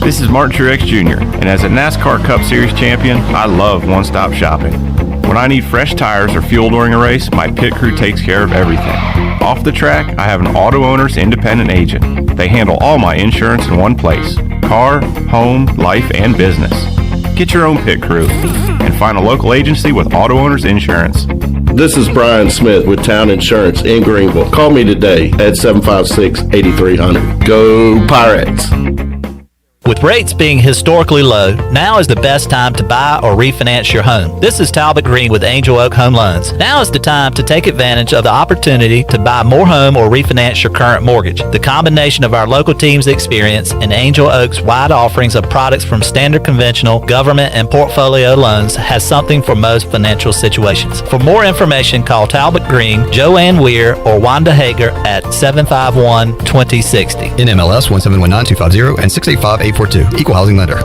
This is Martin Truex Jr., and as a NASCAR Cup Series champion, I love one-stop shopping. When I need fresh tires or fuel during a race, my pit crew takes care of everything. Off the track, I have an Auto Owners Independent Agent. They handle all my insurance in one place: car, home, life, and business. Get your own pit crew and find a local agency with Auto Owners Insurance. This is Brian Smith with Town Insurance in Greenville. Call me today at 756-8300. Go Pirates! With rates being historically low, now is the best time to buy or refinance your home. This is Talbot Green with Angel Oak Home Loans. Now is the time to take advantage of the opportunity to buy more home or refinance your current mortgage. The combination of our local team's experience and Angel Oak's wide offerings of products from standard conventional, government, and portfolio loans has something for most financial situations. For more information, call Talbot Green, Joanne Weir, or Wanda Hager at 751-2060. NMLS 1719250 and 685-842. Equal housing lender.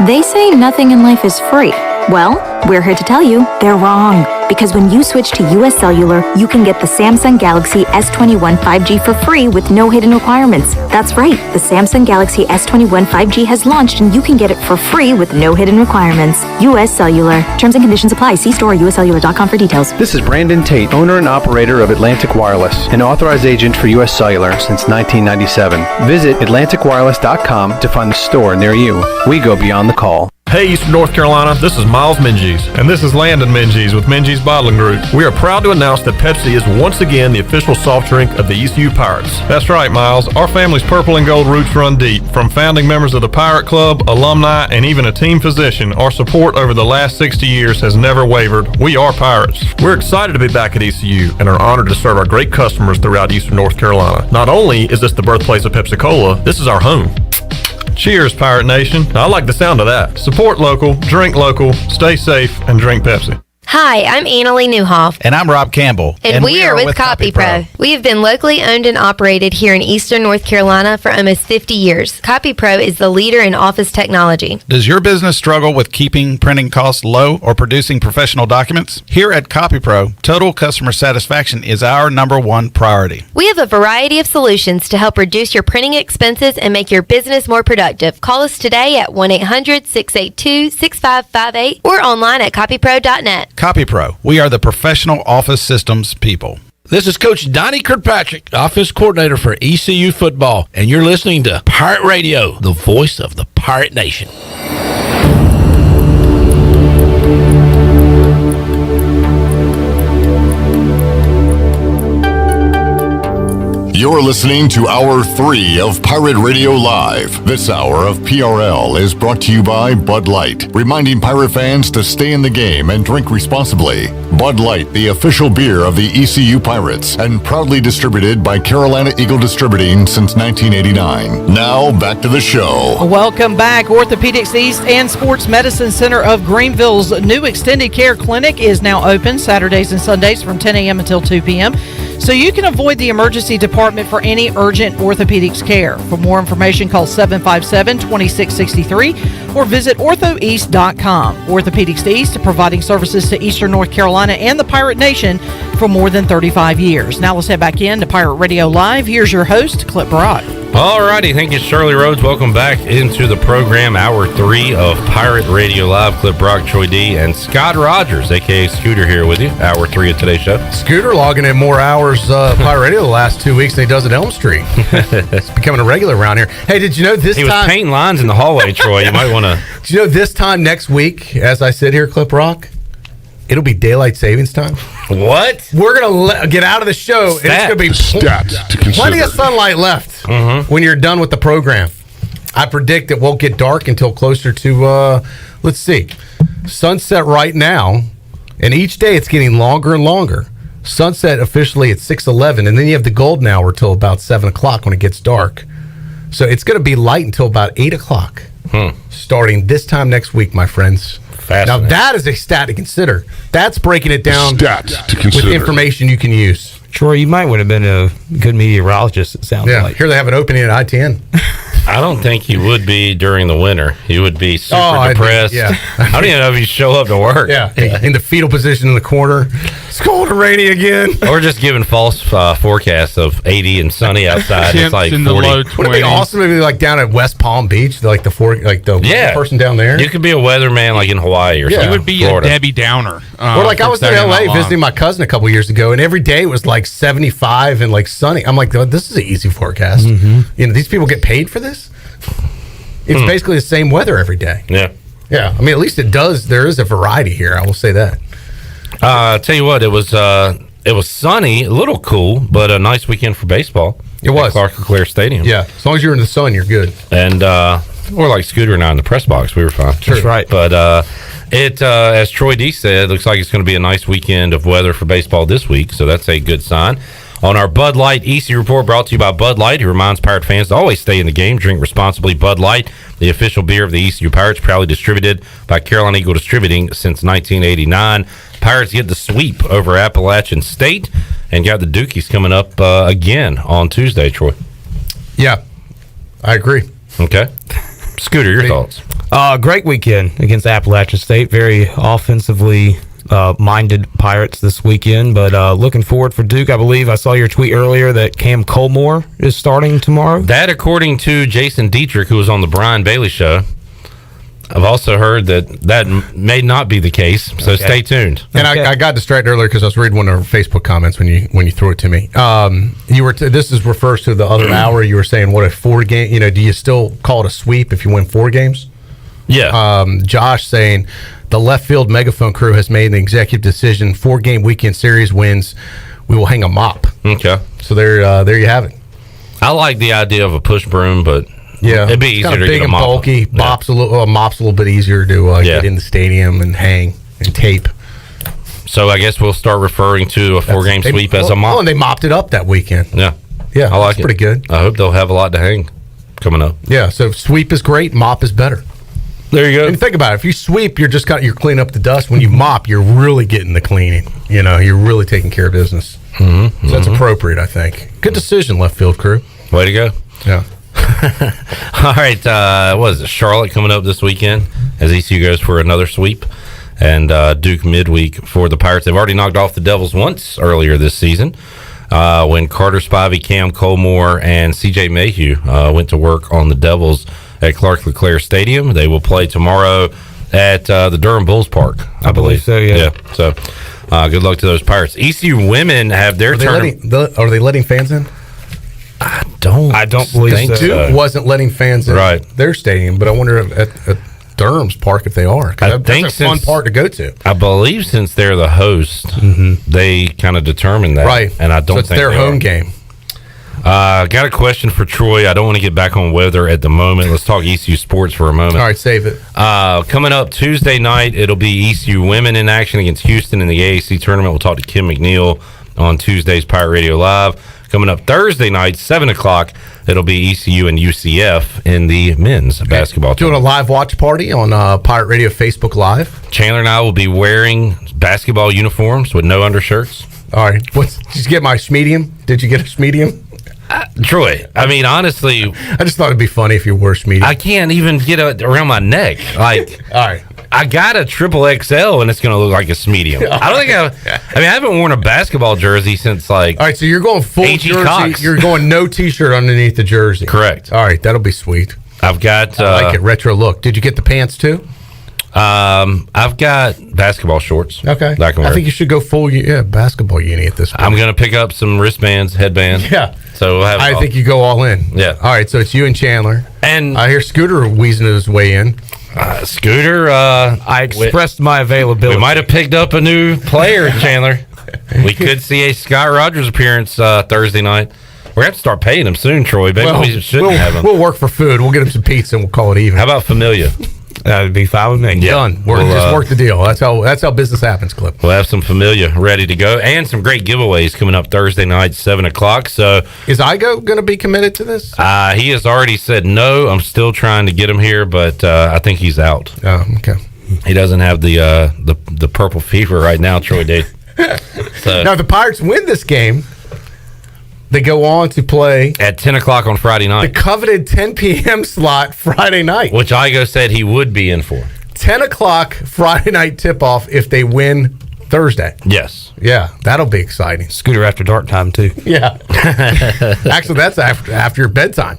They say nothing in life is free. Well, we're here to tell you they're wrong. Because when you switch to US Cellular, you can get the Samsung Galaxy S21 5G for free with no hidden requirements. That's right, the Samsung Galaxy S21 5G has launched and you can get it for free with no hidden requirements. US Cellular. Terms and conditions apply. See store or uscellular.com for details. This is Brandon Tate, owner and operator of Atlantic Wireless, an authorized agent for US Cellular since 1997. Visit atlanticwireless.com to find the store near you. We go beyond the call. Hey, Eastern North Carolina, this is Miles Minges. And this is Landon Minges with Minges Bottling Group. We are proud to announce that Pepsi is once again the official soft drink of the ECU Pirates. That's right, Miles. Our family's purple and gold roots run deep. From founding members of the Pirate Club, alumni, and even a team physician, our support over the last 60 years has never wavered. We are Pirates. We're excited to be back at ECU and are honored to serve our great customers throughout Eastern North Carolina. Not only is this the birthplace of Pepsi-Cola, this is our home. Cheers, Pirate Nation. I like the sound of that. Support local, drink local, stay safe, and drink Pepsi. Hi, I'm Annalie Newhoff. And I'm Rob Campbell. And we are with Copy Pro. We have been locally owned and operated here in Eastern North Carolina for almost 50 years. Copy Pro is the leader in office technology. Does your business struggle with keeping printing costs low or producing professional documents? Here at Copy Pro, total customer satisfaction is our #1 priority. We have a variety of solutions to help reduce your printing expenses and make your business more productive. Call us today at 1-800-682-6558 or online at copypro.net. Copy Pro. We are the professional office systems people. This is Coach Donnie Kirkpatrick, Office Coordinator for ECU Football, and you're listening to Pirate Radio, the voice of the Pirate Nation. You're listening to Hour 3 of Pirate Radio Live. This hour of PRL is brought to you by Bud Light, reminding pirate fans to stay in the game and drink responsibly. Bud Light, the official beer of the ECU Pirates, and proudly distributed by Carolina Eagle Distributing since 1989. Now, back to the show. Welcome back. Orthopedics East and Sports Medicine Center of Greenville's new extended care clinic is now open Saturdays and Sundays from 10 a.m. until 2 p.m. so you can avoid the emergency department for any urgent orthopedics care. For more information, call 757-2663 or visit orthoeast.com. Orthopedics East, providing services to Eastern North Carolina and the Pirate Nation for more than 35 years. Now let's head back in to Pirate Radio Live. Here's your host, Clip Brock. All righty, thank you, Shirley Rhodes. Welcome back into the program, Hour 3 of Pirate Radio Live. Clip Brock, Troy D, and Scott Rogers, a.k.a. Scooter, here with you. Hour 3 of today's show. Scooter logging in more hours Pirate Radio the last 2 weeks than he does at Elm Street. It's becoming a regular around here. Hey, did you know this he time... was painting lines in the hallway, Troy. You might want to... Did you know this time next week, as I sit here, Clip Rock, it'll be daylight savings time? What? We're going to get out of the show, and it's going to be plenty of sunlight left when you're done with the program. I predict it won't get dark until closer to, let's see, sunset right now, and each day it's getting longer and longer. Sunset officially at 6:11, and then you have the golden hour till about 7 o'clock when it gets dark. So it's going to be light until about 8 o'clock, starting this time next week, my friends. Now that is a stat to consider. That's breaking it down with information you can use. Troy, you might would have been a good meteorologist, it sounds like. Here they have an opening at ITN. I don't think he would be during the winter. He would be super depressed. I don't even know if he'd show up to work. In the fetal position in the corner. It's cold and rainy again. Or just giving false forecasts of 80 and sunny outside. It's like 40. Would it be awesome if like down at West Palm Beach, like the person down there? You could be a weatherman like in Hawaii or something. You would be Florida. a Debbie Downer. Or like I was in LA visiting my cousin a couple years ago, and every day it was like 75 and like sunny. I'm like, this is an easy forecast. You know, these people get paid for this? It's basically the same weather every day. Yeah. I mean, at least it does. There is a variety here. I will say that. I'll tell you what, it was sunny, a little cool, but a nice weekend for baseball. It was. At Clark LeClaire Stadium. Yeah, as long as you're in the sun, you're good. And we're like Scooter and I in the press box. We were fine. Sure. That's right. But it, as Troy D said, looks like it's going to be a nice weekend of weather for baseball this week, so that's a good sign. On our Bud Light EC Report, brought to you by Bud Light, who reminds Pirate fans to always stay in the game, drink responsibly. Bud Light, the official beer of the ECU Pirates, proudly distributed by Carolina Eagle Distributing since 1989. Pirates get the sweep over Appalachian State and got the Dukies coming up again on Tuesday, Troy. Yeah, I agree. Okay. Scooter, your thoughts? Great weekend against Appalachian State. Very offensively minded Pirates this weekend, but looking forward for Duke. I believe I saw your tweet earlier that Cam Colmore is starting tomorrow. That, according to Jason Dietrich, who was on the Brian Bailey show. I've also heard that may not be the case, so stay tuned. And I got distracted earlier because I was reading one of our Facebook comments when you threw it to me. This refers to the other hour. You were saying what a 4 game. You know, do you still call it a sweep if you win 4 games? Yeah. Josh saying the left field megaphone crew has made an executive decision. 4-game weekend series wins, we will hang a mop. Okay. So there you have it. I like the idea of a push broom, but yeah, it'd be easier to big get a and mop. bulky. Mop's a little bit easier to get in the stadium and hang and tape. So I guess we'll start referring to a 4-game sweep as a mop. Oh, and they mopped it up that weekend. Yeah, I like it. Pretty good. I hope they'll have a lot to hang coming up. Yeah, so sweep is great, mop is better. There you go. And think about it. If you sweep, you're cleaning up the dust. When you mop, you're really getting the cleaning. You know, you're really taking care of business. So that's appropriate, I think. Good decision, left field crew. Way to go. Yeah. All right. What is it? Charlotte coming up this weekend as ECU goes for another sweep. And Duke midweek for the Pirates. They've already knocked off the Devils once earlier this season when Carter Spivey, Cam Colmore, and C.J. Mayhew went to work on the Devils at Clark LeClaire Stadium. They will play tomorrow at the Durham Bulls Park, I believe. So, yeah. So good luck to those Pirates. ECU women have their tournament. Are they letting fans in? I don't believe so. Duke wasn't letting fans in their stadium, but I wonder if at Durham's Park if they are. That's a fun part to go to. I believe since they're the host, they kind of determine that. Right. And I don't so it's think their home game. Got a question for Troy. I don't want to get back on weather at the moment. Let's talk ECU sports for a moment. All right, save it. Coming up Tuesday night, it'll be ECU women in action against Houston in the AAC tournament. We'll talk to Kim McNeil on Tuesday's Pirate Radio Live. Coming up Thursday night, 7 o'clock, it'll be ECU and UCF in the men's basketball Doing tournament. a live watch party on Pirate Radio Facebook Live. Chandler and I will be wearing basketball uniforms with no undershirts. All right. Did you get my schmedium? Did you get a schmedium? Troy, I mean, honestly, I just thought it'd be funny if you wore schmedium. I can't even get it around my neck. Like, all right, I got a triple XL and it's going to look like a medium. I don't think I haven't worn a basketball jersey since like. All right, so you're going full A.G. jersey. Cox. You're going no T-shirt underneath the jersey. Correct. All right, that'll be sweet. I've got. I like it. Retro look. Did you get the pants too? I've got basketball shorts. Okay. That I can wear. I think you should go full basketball uni at this point. I'm going to pick up some wristbands, headbands. Yeah. So we'll have. I think you go all in. Yeah. All right, so it's you and Chandler. And I hear Scooter wheezing his way in. Scooter, I expressed my availability. We might have picked up a new player, Chandler. We could see a Scott Rogers appearance Thursday night. We're going to have to start paying him soon, Troy. Maybe we shouldn't have him. We'll work for food. We'll get him some pizza and we'll call it even. How about Familia? That would be fine with me. Yeah. Done. Just work the deal. That's how business happens, Clip. We'll have some Familia ready to go and some great giveaways coming up Thursday night, 7 o'clock. So, is Igo going to be committed to this? He has already said no. I'm still trying to get him here, but I think he's out. Oh, okay. He doesn't have the purple fever right now, Troy did. So, now, if the Pirates win this game, they go on to play at 10 o'clock on Friday night. The coveted 10 p.m. slot Friday night. Which Igo said he would be in for. 10 o'clock Friday night tip-off if they win Thursday. Yes. Yeah, that'll be exciting. Scooter after dark time, too. Yeah. Actually, that's after your bedtime.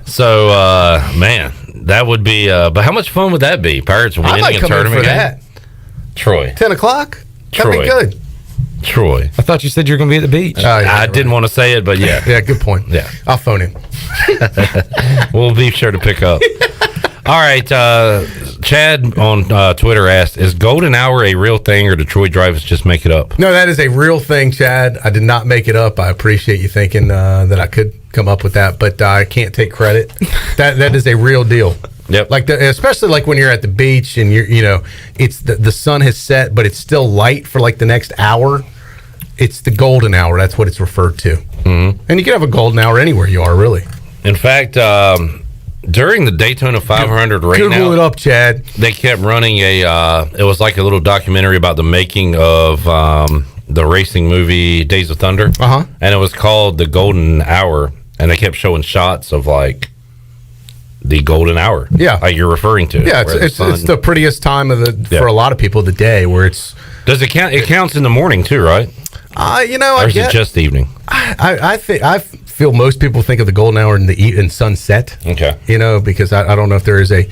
So, man, that would be... but how much fun would that be? Pirates winning a tournament for that. Troy. 10 o'clock? That'd Troy. be good. Troy. I thought you said you were going to be at the beach. I didn't want to say it, but yeah. Yeah, good point. Yeah. I'll phone him. We'll be sure to pick up. All right. Chad on Twitter asked, is golden hour a real thing or do Troy drivers just make it up? No, that is a real thing, Chad. I did not make it up. I appreciate you thinking that I could come up with that, but I can't take credit. That is a real deal. Yep. Like especially like when you're at the beach and it's the sun has set, but it's still light for like the next hour. It's the golden hour. That's what it's referred to. Mm-hmm. And you can have a golden hour anywhere you are, really. In fact, during the Daytona 500 right now, Google it up, Chad. They kept running it was like a little documentary about the making of the racing movie Days of Thunder. Uh-huh. And it was called The Golden Hour. And they kept showing shots of like the golden hour. Yeah. Like you're referring to. Yeah, it's the prettiest time of for a lot of people of the day where it's... Does it count? It counts in the morning too, right? Or is it just evening? I feel most people think of the golden hour in sunset. Okay. Because I don't know if there is a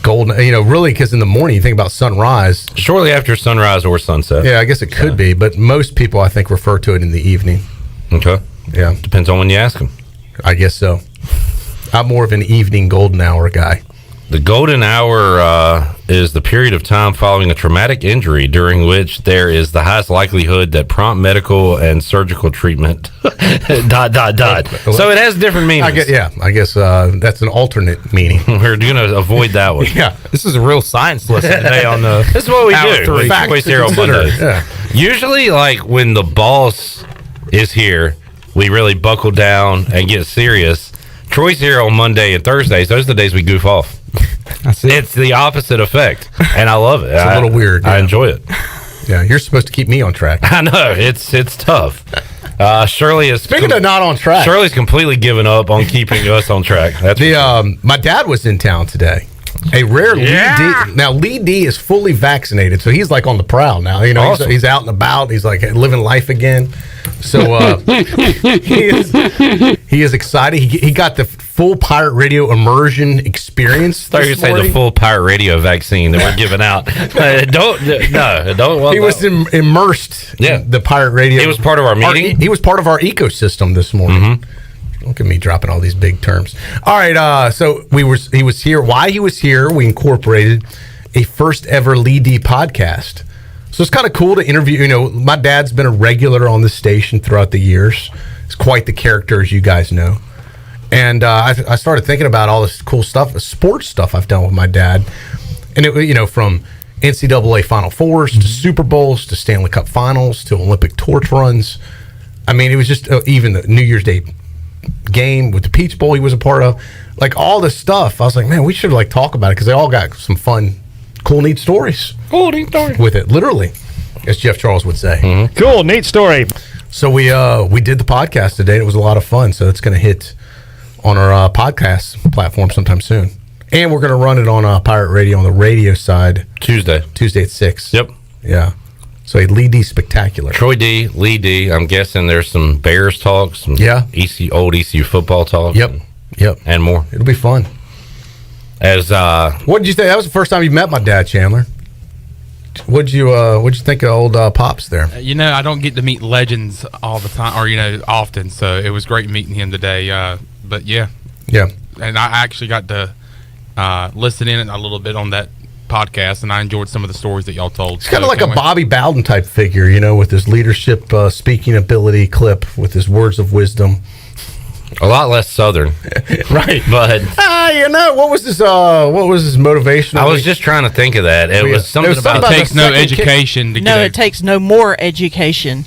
golden, really, because in the morning you think about sunrise. Shortly after sunrise or sunset. Yeah, I guess it could be, but most people I think refer to it in the evening. Okay. Yeah. Depends on when you ask them. I guess so. I'm more of an evening golden hour guy. The golden hour is the period of time following a traumatic injury during which there is the highest likelihood that prompt medical and surgical treatment ... So it has different meanings. I guess that's an alternate meaning. We're going to avoid that one. Yeah. This is a real science lesson today on the This is what we hour do. three. Facts to consider on Mondays. Yeah. Usually, like when the boss is here, we really buckle down and get serious. Troy's here on Monday and Thursdays. Those are the days we goof off. It's the opposite effect, and I love it. It's a little weird. I enjoy it. Yeah, you're supposed to keep me on track. I know it's tough. Shirley is speaking of not on track. Shirley's completely given up on keeping us on track. That's my dad was in town today. A rare Lee D. Now Lee D is fully vaccinated, so he's like on the prowl now. Awesome. He's out and about. He's like living life again. So he is excited. He got the full Pirate Radio immersion experience. I thought you were saying the full Pirate Radio vaccine that we're giving out. Don't. He was immersed. In the Pirate Radio. He was part of our meeting. He was part of our ecosystem this morning. Mm-hmm. Look at me dropping all these big terms. All right, so he was here. Why he was here, we incorporated a first ever Lee D podcast. So it's kind of cool to interview. My dad's been a regular on the station throughout the years, is quite the character, as you guys know. And I started thinking about all this cool stuff, sports stuff I've done with my dad. And, from NCAA Final Fours to Super Bowls to Stanley Cup Finals to Olympic torch runs. I mean, it was just even the New Year's Day game with the Peach Bowl he was a part of. Like, all this stuff. I was like, man, we should, talk about it because they all got some fun, cool, neat stories. Cool, neat story. With it, literally, as Jeff Charles would say. Mm-hmm. Cool, neat story. So we did the podcast today. And it was a lot of fun. So it's going to hit on our podcast platform sometime soon. And we're going to run it on Pirate Radio on the radio side. Tuesday at 6. Yep. Yeah. So a Lee D spectacular. Troy D, Lee D. I'm guessing there's some Bears talk, some old ECU football talk. Yep. And more. It'll be fun. As what did you think? That was the first time you met my dad, Chandler. What'd you think of old Pops there? I don't get to meet legends all the time, or often. So it was great meeting him today. But yeah. And I actually got to listen in a little bit on that podcast, and I enjoyed some of the stories that y'all told. It's kind of like a Bobby Bowden type figure, with his leadership speaking ability clip, with his words of wisdom. A lot less Southern, right? But what was his motivation? I was just trying to think of that. It was something about it takes no education to it takes no more education.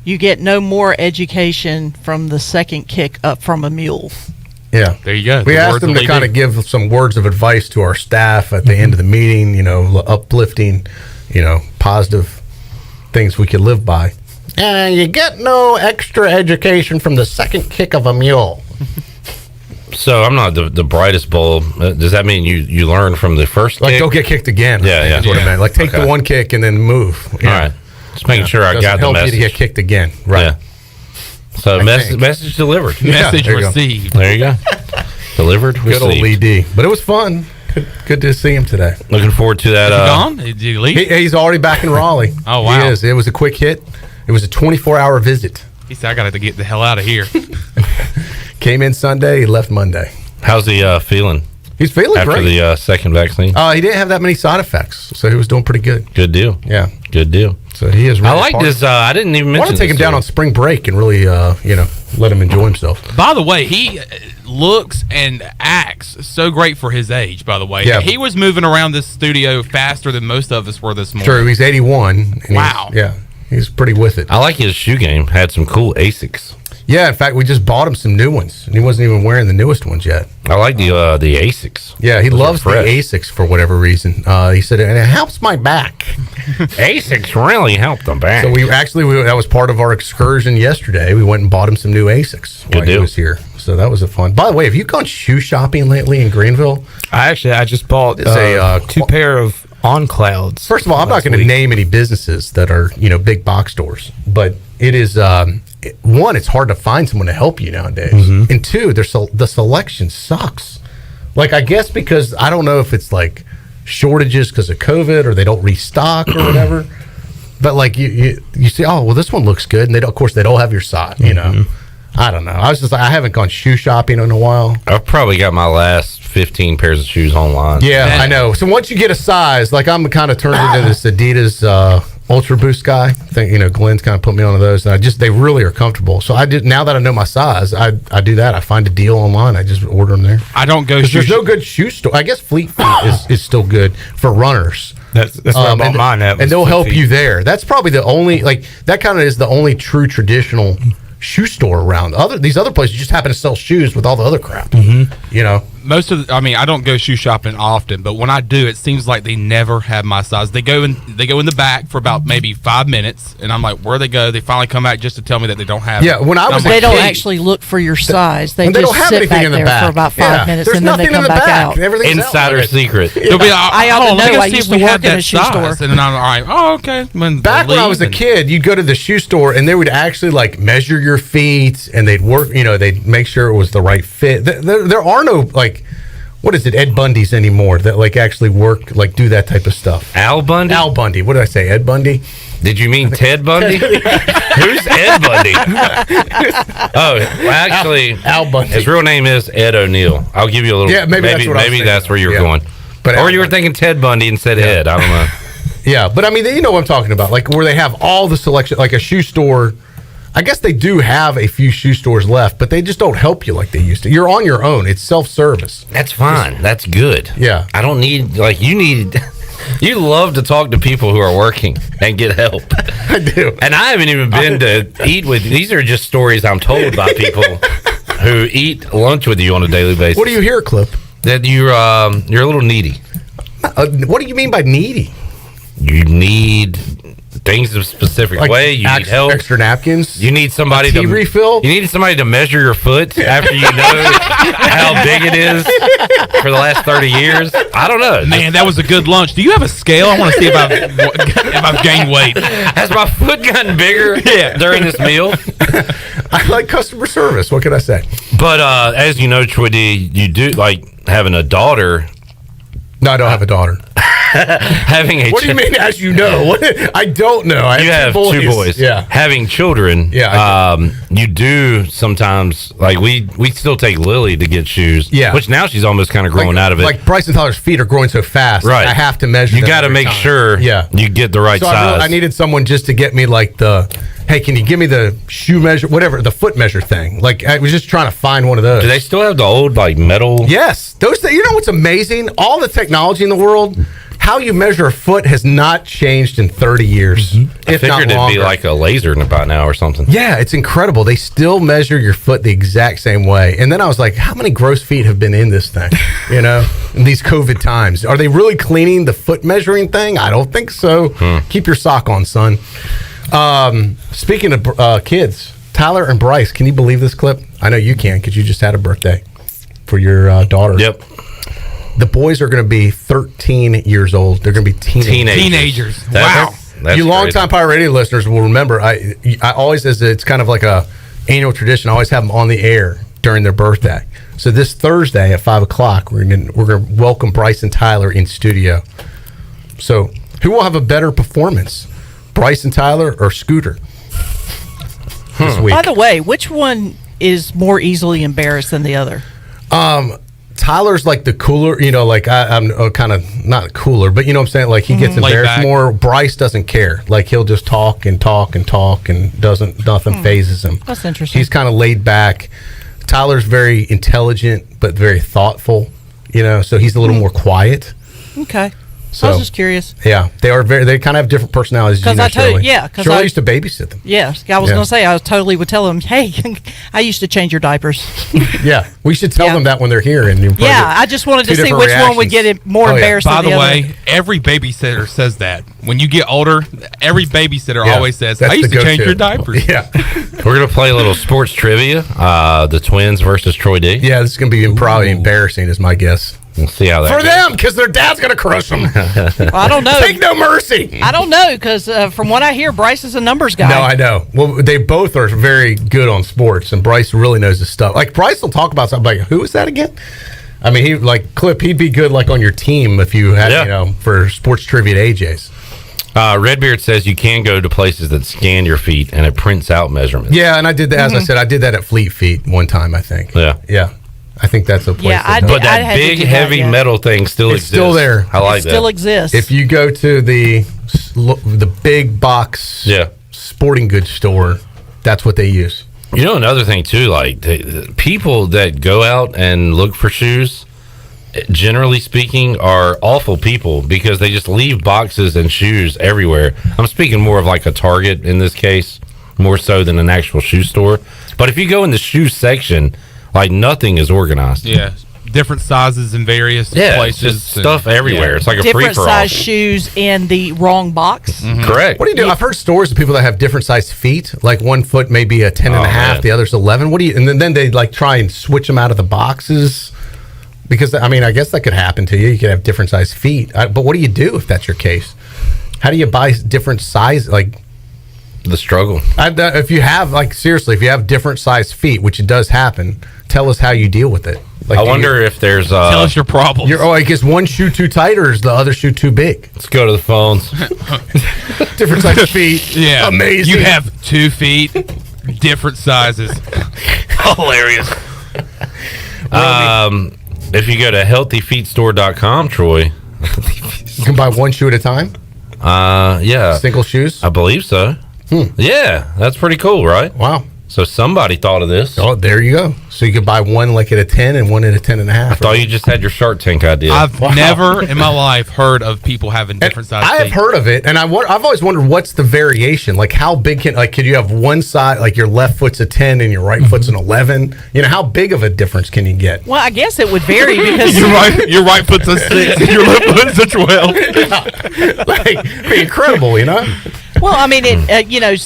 You get no more education from the second kick up from a mule. Yeah, there you go. We asked him to kind of give some words of advice to our staff at the end of the meeting. Uplifting, positive things we could live by. And you get no extra education from the second kick of a mule. So I'm not the brightest bull. Does that mean you learn from the first kick? Don't get kicked again. Yeah. That's what it meant. Take the one kick and then move. All right. Just making sure I got the message. Help you to get kicked again. Right. Yeah. So message delivered. Message received. There you go. Delivered, received. Good old Lee D. But it was fun. Good to see him today. Looking forward to that. Is he gone? Did he leave? He's already back in Raleigh. Oh, wow. He is. It was a quick hit. It was a 24-hour visit. He said, I got to get the hell out of here. Came in Sunday. He left Monday. How's he feeling? He's feeling after great. After the second vaccine? He didn't have that many side effects, so he was doing pretty good. Good deal. Yeah. Good deal. So he is really I like this. I didn't even mention I want to take him down on spring break and really, let him enjoy himself. By the way, he looks and acts so great for his age, by the way. Yeah. He was moving around this studio faster than most of us were this morning. Sure, he's 81. Wow. He's pretty with it. I like his shoe game. Had some cool Asics. Yeah, in fact, we just bought him some new ones, and he wasn't even wearing the newest ones yet. I like the Asics. Yeah, he loves the Asics for whatever reason. He said, and it helps my back. Asics really help the back. So that was part of our excursion yesterday. We went and bought him some new Asics while he was here. So that was a fun. By the way, have you gone shoe shopping lately in Greenville? I just bought two pair of On Clouds. First of all, I'm not going to name any businesses that are big box stores, but it is one, it's hard to find someone to help you nowadays, and two, the selection sucks. I guess because I don't know if it's shortages because of COVID or they don't restock or whatever, but you see, oh well, this one looks good, and of course they don't have your size. I don't know. I haven't gone shoe shopping in a while. I've probably got my last 15 pairs of shoes online. Yeah, I know. So once you get a size, I'm kind of turned into this Adidas Ultra Boost guy. I think Glenn's kind of put me onto those, and they really are comfortable. So now that I know my size, I do that. I find a deal online. I just order them there. I don't go. There's no good shoe store. I guess Fleet Feet is still good for runners. That's where I bought mine at. And they'll help you there. That's probably the only that kind of is the only true traditional shoe store around. These other places just happen to sell shoes with all the other crap. Most of I don't go shoe shopping often, but when I do, it seems like they never have my size. They go in the back for about maybe 5 minutes, and I'm like, where they go? They finally come back just to tell me that they don't have. Yeah, when I was they don't actually look for your size. They just don't have sit back there for about 5 minutes, and then they come back out. Insider secret. They'll be like, I ought to know. I used to work in a shoe store, and then I'm like, oh okay. Back when I was a kid, you'd go to the shoe store, and they would actually measure your feet, and they'd work. They'd make sure it was the right fit. There are no what is it, Ed Bundy's anymore that actually work, do that type of stuff. Al Bundy? Al Bundy. What did I say, Ed Bundy? Did you mean Ted Bundy? Who's Ed Bundy? Actually, Al Bundy. His real name is Ed O'Neill. I'll give you a little. Yeah, maybe that's where you're going. But or you were thinking Ted Bundy and said Ed. I don't know. Yeah, but you know what I'm talking about, where they have all the selection, like a shoe store. I guess they do have a few shoe stores left, but they just don't help you like they used to. You're on your own. It's self-service. That's fine. That's good. Yeah. I don't need, like, you need... You love to talk to people who are working and get help. I do. And I haven't even been to eat with... These are just stories I'm told by people who eat lunch with you on a daily basis. What do you hear, Clip? That you're a little needy. What do you mean by needy? You need things a specific Like way. You need help. Extra napkins. You need somebody A tea refill. You need somebody to measure your foot after you know how big it is for the last 30 years. I don't know. Man, that was a good lunch. Do you have a scale? I want to see if I've gained weight. Has my foot gotten bigger during this meal? I like customer service. What can I say? But as you know, Troy D, you do like having a daughter. No, I don't have a daughter. Having a What do you mean, as you know? What? I don't know. I you have two boys. Yeah. Having children. Yeah. You do sometimes, like, we still take Lily to get shoes. Yeah. Which now she's almost kind of growing out of it. Like Bryson Tyler's feet are growing so fast. Right. I have to measure. You them got to every make time. sure you get the right So size. I needed someone just to get me like hey, can you give me the shoe measure, whatever, the foot measure thing? Like, I was just trying to find one of those. Do they still have the old, like, metal? Yes. Those. You know what's amazing? All the technology in the world, how you measure a foot has not changed in 30 years. I If figured not it'd longer. be like a laser by now or something. Yeah, it's incredible. They still measure your foot the exact same way. And then I was like, how many gross feet have been in this thing? You know, in these COVID times. Are they really cleaning the foot measuring thing? I don't think so. Keep your sock on, son. Speaking of kids, Tyler and Bryce, can you believe this clip? I know you can because you just had a birthday for your daughter. Yep. The boys are going to be 13 years old. They're going to be Teenagers. Wow. That's you longtime Pirate Radio listeners will remember. I always, as it's kind of like a annual tradition, I always have them on the air during their birthday. So this Thursday at 5:00, we're going to welcome Bryce and Tyler in studio. So who will have a better performance, Bryce and Tyler or Scooter? This week. By the way, which one is more easily embarrassed than the other? Tyler's like the cooler, you know, like I'm kind of not cooler, but you know what I'm saying? Like he gets embarrassed more. Bryce doesn't care. Like he'll just talk and talk and talk and nothing phases him. That's interesting. He's kind of laid back. Tyler's very intelligent, but very thoughtful, you know, so he's a little more quiet. Okay. So, I was just curious. Yeah, they kind of have different personalities. Because I told you, because Shirley used to babysit them. Yes, I was going to say I totally would tell them, hey, I used to change your diapers. Yeah, we should tell them that when they're here. And I just wanted to see which one would get more embarrassed than the other. By the way, every babysitter says that. When you get older, every babysitter always says, I used to change your diapers. Yeah. We're going to play a little sports trivia. The Twins versus Troy D. Yeah, this is going to be probably embarrassing, is my guess. We'll see how that For goes. them, because their dad's going to crush them. Well, I don't know. Take no mercy. I don't know, because from what I hear, Bryce is a numbers guy. No, I know. Well, they both are very good on sports, and Bryce really knows his stuff. Like, Bryce will talk about something like, who is that again? I mean, he'd be good, like, on your team if you had, you know, for sports trivia at AJ's. Redbeard says you can go to places that scan your feet, and it prints out measurements. Yeah, and I did that, as I said, I did that at Fleet Feet one time, I think. Yeah. Yeah. I think that's a place. Yeah, but that big, heavy metal thing still exists. It's still there. I like that. Still exists. If you go to the big box sporting goods store, that's what they use. You know, another thing too, like the people that go out and look for shoes, generally speaking, are awful people because they just leave boxes and shoes everywhere. I'm speaking more of like a Target in this case, more so than an actual shoe store. But if you go in the shoe section, like nothing is organized. Yeah. Different sizes in various places. Just stuff everywhere. It's like a different free-for-all. size shoes in the wrong box. Correct. What do you do? I've heard stories of people that have different size feet. Like one foot may be a 10 and a half, the other's 11. What do you? And then they like try and switch them out of the boxes because I mean I guess that could happen to you. You could have different size feet. But what do you do if that's your case? How do you buy different size like? The struggle. If you have, like, seriously, if you have different size feet, which it does happen, tell us how you deal with it. Like, I wonder if there's tell us your problems. Like, is one shoe too tight or is the other shoe too big? Let's go to the phones. Different size feet. Yeah. Amazing. You have 2 feet, different sizes. Hilarious. If you go to healthyfeetstore.com, Troy, you can buy one shoe at a time? Yeah. Single shoes? I believe so. Yeah, that's pretty cool, right? Wow. So somebody thought of this. Oh, there you go. So you could buy one like at a 10 and one at a 10.5. I thought you just had your Shark Tank idea. I've never in my life heard of people having different sized I have feet. heard of it, and I've always wondered what's the variation. Like how big could you have one side, like your left foot's a 10 and your right foot's an 11? You know, how big of a difference can you get? Well, I guess it would vary because your right foot's a 6 and your left foot's a 12. Like, it'd be incredible, you know? Well, I mean,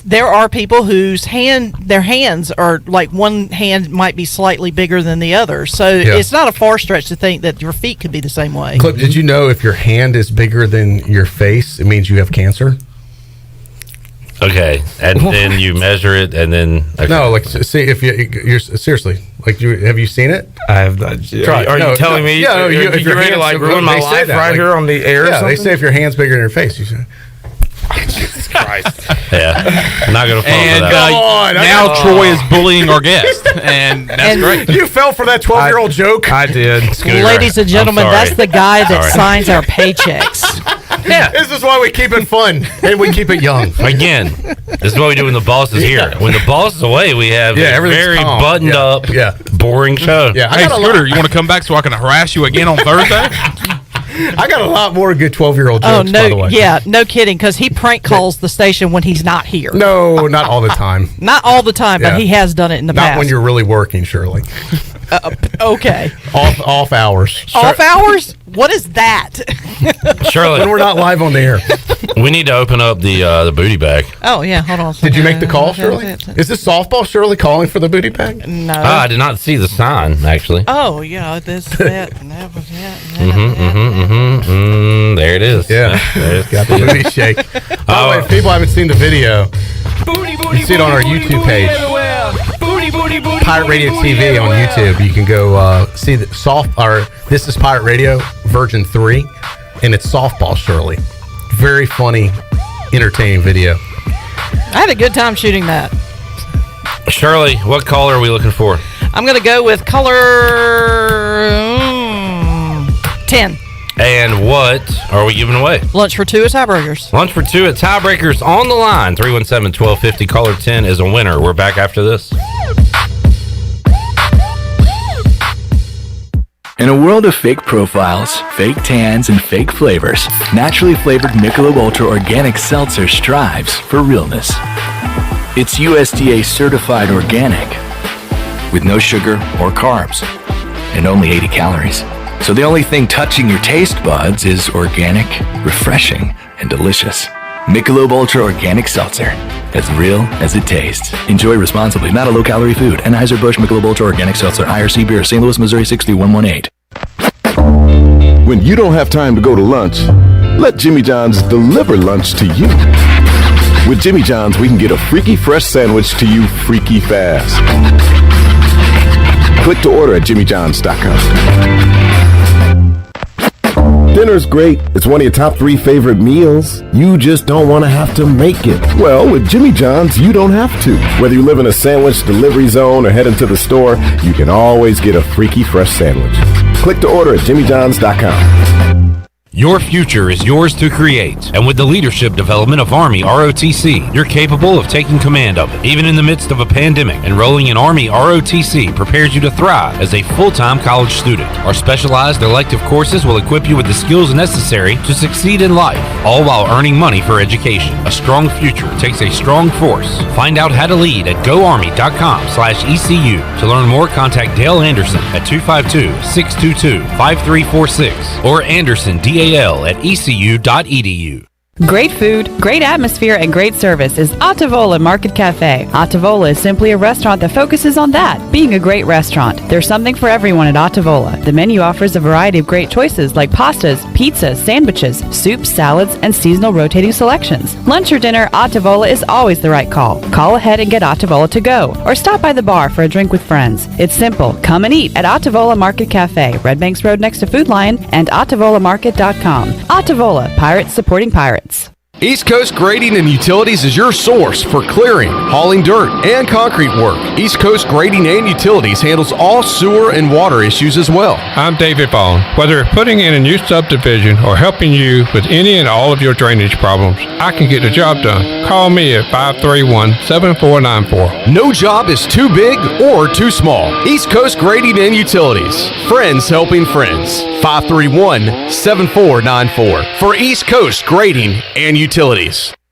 there are people whose their hands are like one hand might be slightly bigger than the other. So it's not a far stretch to think that your feet could be the same way. Clip, did you know if your hand is bigger than your face, it means you have cancer? Okay, and then you measure it, and then no, like see if you're seriously like have you seen it? I have not. Try. Are you telling me? Yeah, no, if you're ready to like ruin my life right here on the air? Yeah, they say if your hand's bigger than your face, you say. Jesus Christ. Yeah, I'm not gonna fall And for that. now Troy is bullying our guest, and that's great. You fell for that 12-year-old joke. I did. Ladies and gentlemen, that's the guy that signs our paychecks. Yeah, this is why we keep it fun and we keep it young. Again, this is what we do when the boss is here. When the boss is away, we have a very calm. buttoned up, boring show. Yeah, Hey, Scooter, you want to come back so I can harass you again on Thursday? I got a lot more good 12-year-old jokes, by the way. Yeah, no kidding, because he prank calls the station when he's not here. No, not all the time. Not all the time, but he has done it in the past. Not when you're really working, Shirley. Okay. Off hours. Off hours? What is that? Shirley, when we're not live on the air. We need to open up the booty bag. Oh, yeah, hold on. Did you make the call, Shirley? Is this softball Shirley calling for the booty bag? No. I did not see the sign, actually. Oh, yeah, this, that, and that was that. There it is. Yeah. Got the booty shake. By the way, if people haven't seen the video, you see it on our YouTube page. Pirate Radio TV on YouTube. You can go see the This is Pirate Radio version 3, and it's softball Shirley. Very funny, entertaining video. I had a good time shooting that. Shirley, what color are we looking for? I'm going to go with color 10. And what are we giving away? Lunch for 2 at Tiebreakers. Lunch for 2 at Tiebreakers on the line. 317-1250, caller 10 is a winner. We're back after this. In a world of fake profiles, fake tans, and fake flavors, naturally flavored Michelob Ultra Organic Seltzer strives for realness. It's USDA certified organic, with no sugar or carbs, and only 80 calories. So the only thing touching your taste buds is organic, refreshing, and delicious. Michelob Ultra Organic Seltzer, as real as it tastes. Enjoy responsibly. Not a low-calorie food. Anheuser-Busch Michelob Ultra Organic Seltzer, IRC Beer, St. Louis, Missouri 63118. When you don't have time to go to lunch, let Jimmy John's deliver lunch to you. With Jimmy John's, we can get a freaky fresh sandwich to you freaky fast. Click to order at jimmyjohns.com. Dinner's great. It's one of your top 3 favorite meals. You just don't want to have to make it. Well, with Jimmy John's, you don't have to. Whether you live in a sandwich delivery zone or head into the store, you can always get a freaky fresh sandwich. Click to order at jimmyjohns.com. Your future is yours to create, and with the leadership development of Army ROTC, you're capable of taking command of it. Even in the midst of a pandemic, enrolling in Army ROTC prepares you to thrive as a full-time college student. Our specialized elective courses will equip you with the skills necessary to succeed in life, all while earning money for education. A strong future takes a strong force. Find out how to lead at goarmy.com/ECU. To learn more, contact Dale Anderson at 252-622-5346 or Anderson DAL at ecu.edu. Great food, great atmosphere, and great service is Ottavola Market Cafe. Ottavola is simply a restaurant that focuses on that, being a great restaurant. There's something for everyone at Ottavola. The menu offers a variety of great choices like pastas, pizzas, sandwiches, soups, salads, and seasonal rotating selections. Lunch or dinner, Ottavola is always the right call. Call ahead and get Ottavola to go, or stop by the bar for a drink with friends. It's simple. Come and eat at Ottavola Market Cafe, Red Banks Road next to Food Lion, and OttavolaMarket.com. Ottavola, pirates supporting pirates. East Coast Grading and Utilities is your source for clearing, hauling dirt, and concrete work. East Coast Grading and Utilities handles all sewer and water issues as well. I'm David Bone. Whether putting in a new subdivision or helping you with any and all of your drainage problems, I can get the job done. Call me at 531-7494. No job is too big or too small. East Coast Grading and Utilities. Friends helping friends. 531-7494 for East Coast Grading and Utilities.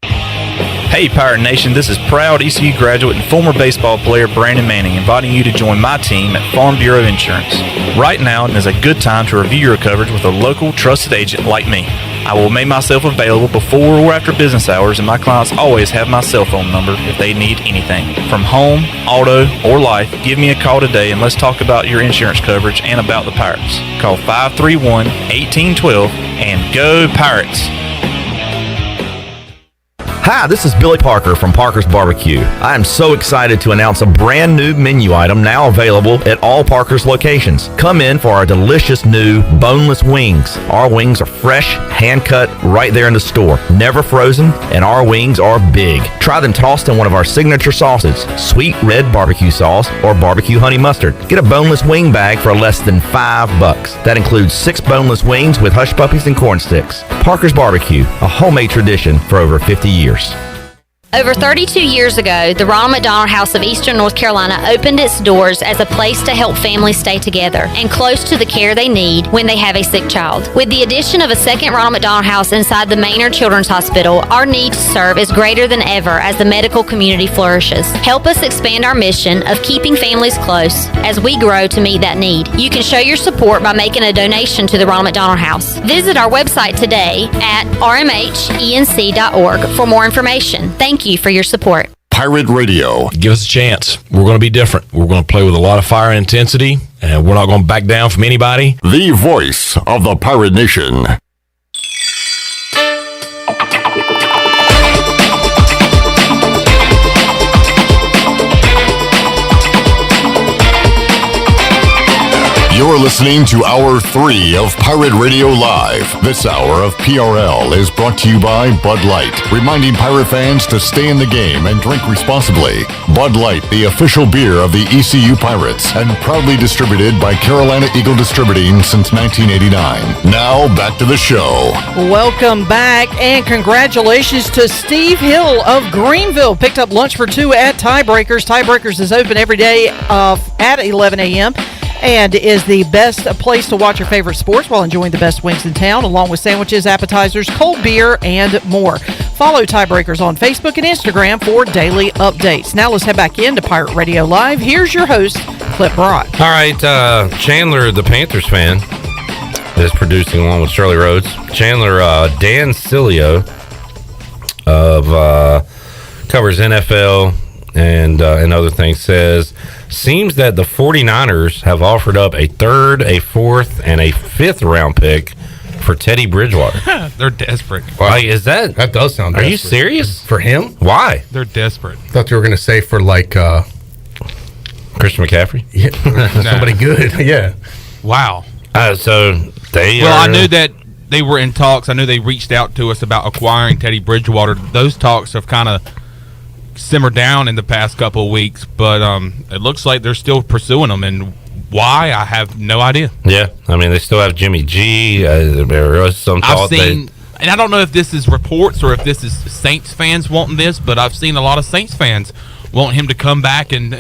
Hey Pirate Nation, this is proud ECU graduate and former baseball player Brandon Manning inviting you to join my team at Farm Bureau Insurance. Right now is a good time to review your coverage with a local trusted agent like me. I will make myself available before or after business hours, and my clients always have my cell phone number if they need anything. From home, auto, or life, give me a call today and let's talk about your insurance coverage and about the Pirates. Call 531-1812 and go Pirates! Hi, this is Billy Parker from Parker's Barbecue. I am so excited to announce a brand new menu item now available at all Parker's locations. Come in for our delicious new boneless wings. Our wings are fresh, hand-cut, right there in the store. Never frozen, and our wings are big. Try them tossed in one of our signature sauces, sweet red barbecue sauce or barbecue honey mustard. Get a boneless wing bag for less than $5. That includes 6 boneless wings with hush puppies and corn sticks. Parker's Barbecue, a homemade tradition for over 50 years. Over 32 years ago, the Ronald McDonald House of Eastern North Carolina opened its doors as a place to help families stay together and close to the care they need when they have a sick child. With the addition of a second Ronald McDonald House inside the Maynard Children's Hospital, our need to serve is greater than ever as the medical community flourishes. Help us expand our mission of keeping families close as we grow to meet that need. You can show your support by making a donation to the Ronald McDonald House. Visit our website today at rmhenc.org for more information. Thank you for your support. Pirate Radio. Give us a chance. We're going to be different. We're going to play with a lot of fire and intensity, and we're not going to back down from anybody. The voice of the Pirate Nation. You're listening to Hour 3 of Pirate Radio Live. This hour of PRL is brought to you by Bud Light, reminding pirate fans to stay in the game and drink responsibly. Bud Light, the official beer of the ECU Pirates, and proudly distributed by Carolina Eagle Distributing since 1989. Now, back to the show. Welcome back, and congratulations to Steve Hill of Greenville. Picked up lunch for 2 at Tiebreakers. Tiebreakers is open every day at 11 a.m. and is the best place to watch your favorite sports while enjoying the best wings in town, along with sandwiches, appetizers, cold beer, and more. Follow Tiebreakers on Facebook and Instagram for daily updates. Now let's head back into Pirate Radio Live. Here's your host, Clip Broad. All right, Chandler, the Panthers fan, is producing along with Shirley Rhodes. Chandler, Dan Cilio of covers NFL and other things, says, seems that the 49ers have offered up a 3rd, a 4th, and a 5th round pick for Teddy Bridgewater. They're desperate. Like, is that... That does sound desperate. Are desperate. you serious? For him? Why? They're desperate. I thought you were going to say for, like... Christian McCaffrey? Yeah, somebody good. Yeah. Wow. So they I knew that they were in talks. I knew they reached out to us about acquiring Teddy Bridgewater. Those talks have kind of simmered down in the past couple of weeks, but it looks like they're still pursuing them, and why, I have no idea. Yeah, I mean, they still have Jimmy G. There was some thought I've seen, and I don't know if this is reports or if this is Saints fans wanting this, but I've seen a lot of Saints fans want him to come back and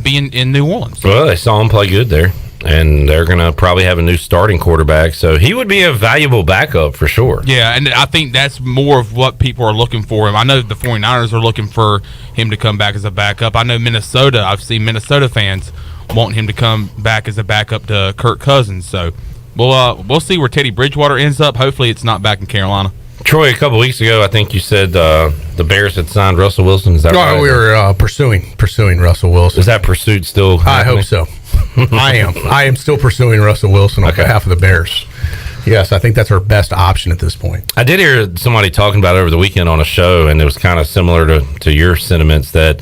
be in New Orleans. Well, they saw him play good there, and they're going to probably have a new starting quarterback, so he would be a valuable backup for sure. Yeah, and I think that's more of what people are looking for him. I know the 49ers are looking for him to come back as a backup. I know Minnesota, I've seen Minnesota fans want him to come back as a backup to Kirk Cousins, so we'll see where Teddy Bridgewater ends up. Hopefully it's not back in Carolina. Troy, a couple weeks ago, I think you said the Bears had signed Russell Wilson. Is that right? No, we were pursuing Russell Wilson. Is that pursuit still happening? I hope so. I am still pursuing Russell Wilson on behalf of the Bears. Yes, I think that's our best option at this point. I did hear somebody talking about it over the weekend on a show, and it was kind of similar to your sentiments that,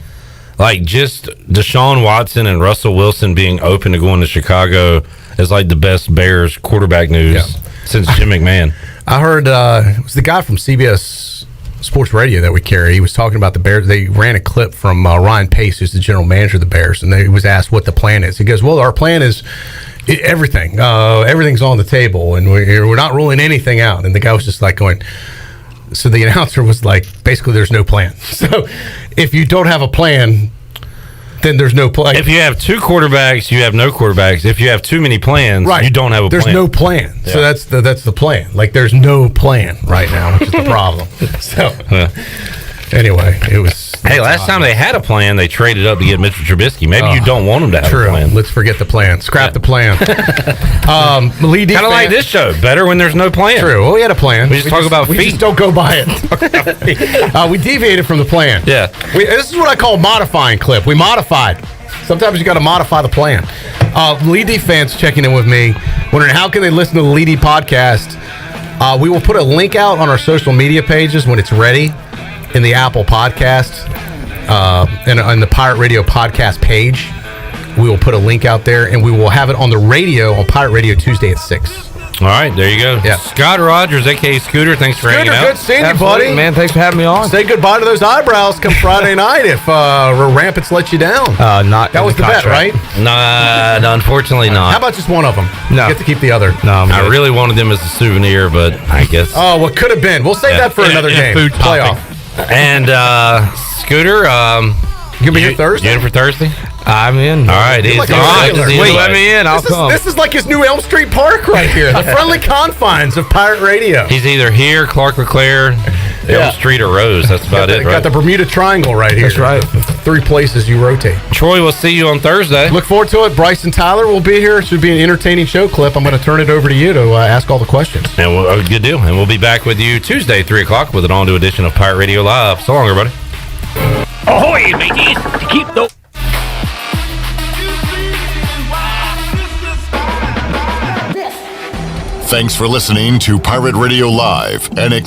like, just Deshaun Watson and Russell Wilson being open to going to Chicago is like the best Bears quarterback news since Jim McMahon. I heard it was the guy from CBS sports radio that we carry. He was talking about the Bears. They ran a clip from Ryan Pace, who's the general manager of the Bears, and he was asked what the plan is. He goes, well, our plan is everything. Everything's on the table, and we're not ruling anything out. And the guy was just like going, so the announcer was like, basically, there's no plan. So if you don't have a plan, then there's no plan. If you have two quarterbacks, you have no quarterbacks. If you have too many plans, you don't have a plan. There's no plan. Yeah. So that's the plan. Like, there's no plan right now, which is the problem. So anyway, it was. Hey, last time they had a plan, they traded up to get Mitchell Trubisky. Maybe you don't want them to have a plan. Let's forget the plan. Scrap the plan. Kind of like this show. Better when there's no plan. True. Well, we had a plan. We just talk about feet. We just don't go by it. We deviated from the plan. Yeah. This is what I call modifying clip. We modified. Sometimes you got to modify the plan. Lead D fans checking in with me, wondering how can they listen to the Lead D podcast. We will put a link out on our social media pages when it's ready in the Apple Podcast and on the Pirate Radio podcast page. We will put a link out there, and we will have it on the radio on Pirate Radio Tuesday at 6. All right, there you go. Yeah. Scott Rogers, a.k.a. Scooter, thanks for hanging out. Good seeing you, buddy. Man, thanks for having me on. Say goodbye to those eyebrows come Friday night if Rampants let you down. Not that was the bet, right? Nah, unfortunately not. How about just one of them? No. You get to keep the other. No, I really wanted them as a souvenir, but I guess. Oh, what could have been. We'll save that for another game. Food playoff. And Scooter, you'll be here Thursday? You in for Thursday? I'm in. All right, Like wait, let me in. I'll come. This is like his new Elm Street Park right here. The friendly confines of Pirate Radio. He's either here, Clark LeClaire, Elm Street, or Rose. That's about it, right? Got the Bermuda Triangle right here. That's right. 3 places you rotate. Troy, we'll see you on Thursday. Look forward to it. Bryce and Tyler will be here. It should be an entertaining show clip. I'm going to turn it over to you to ask all the questions. And good deal. And we'll be back with you Tuesday, 3 o'clock, with an all-new edition of Pirate Radio Live. So long, everybody. Ahoy, mateys! To keep the... Thanks for listening to Pirate Radio Live, an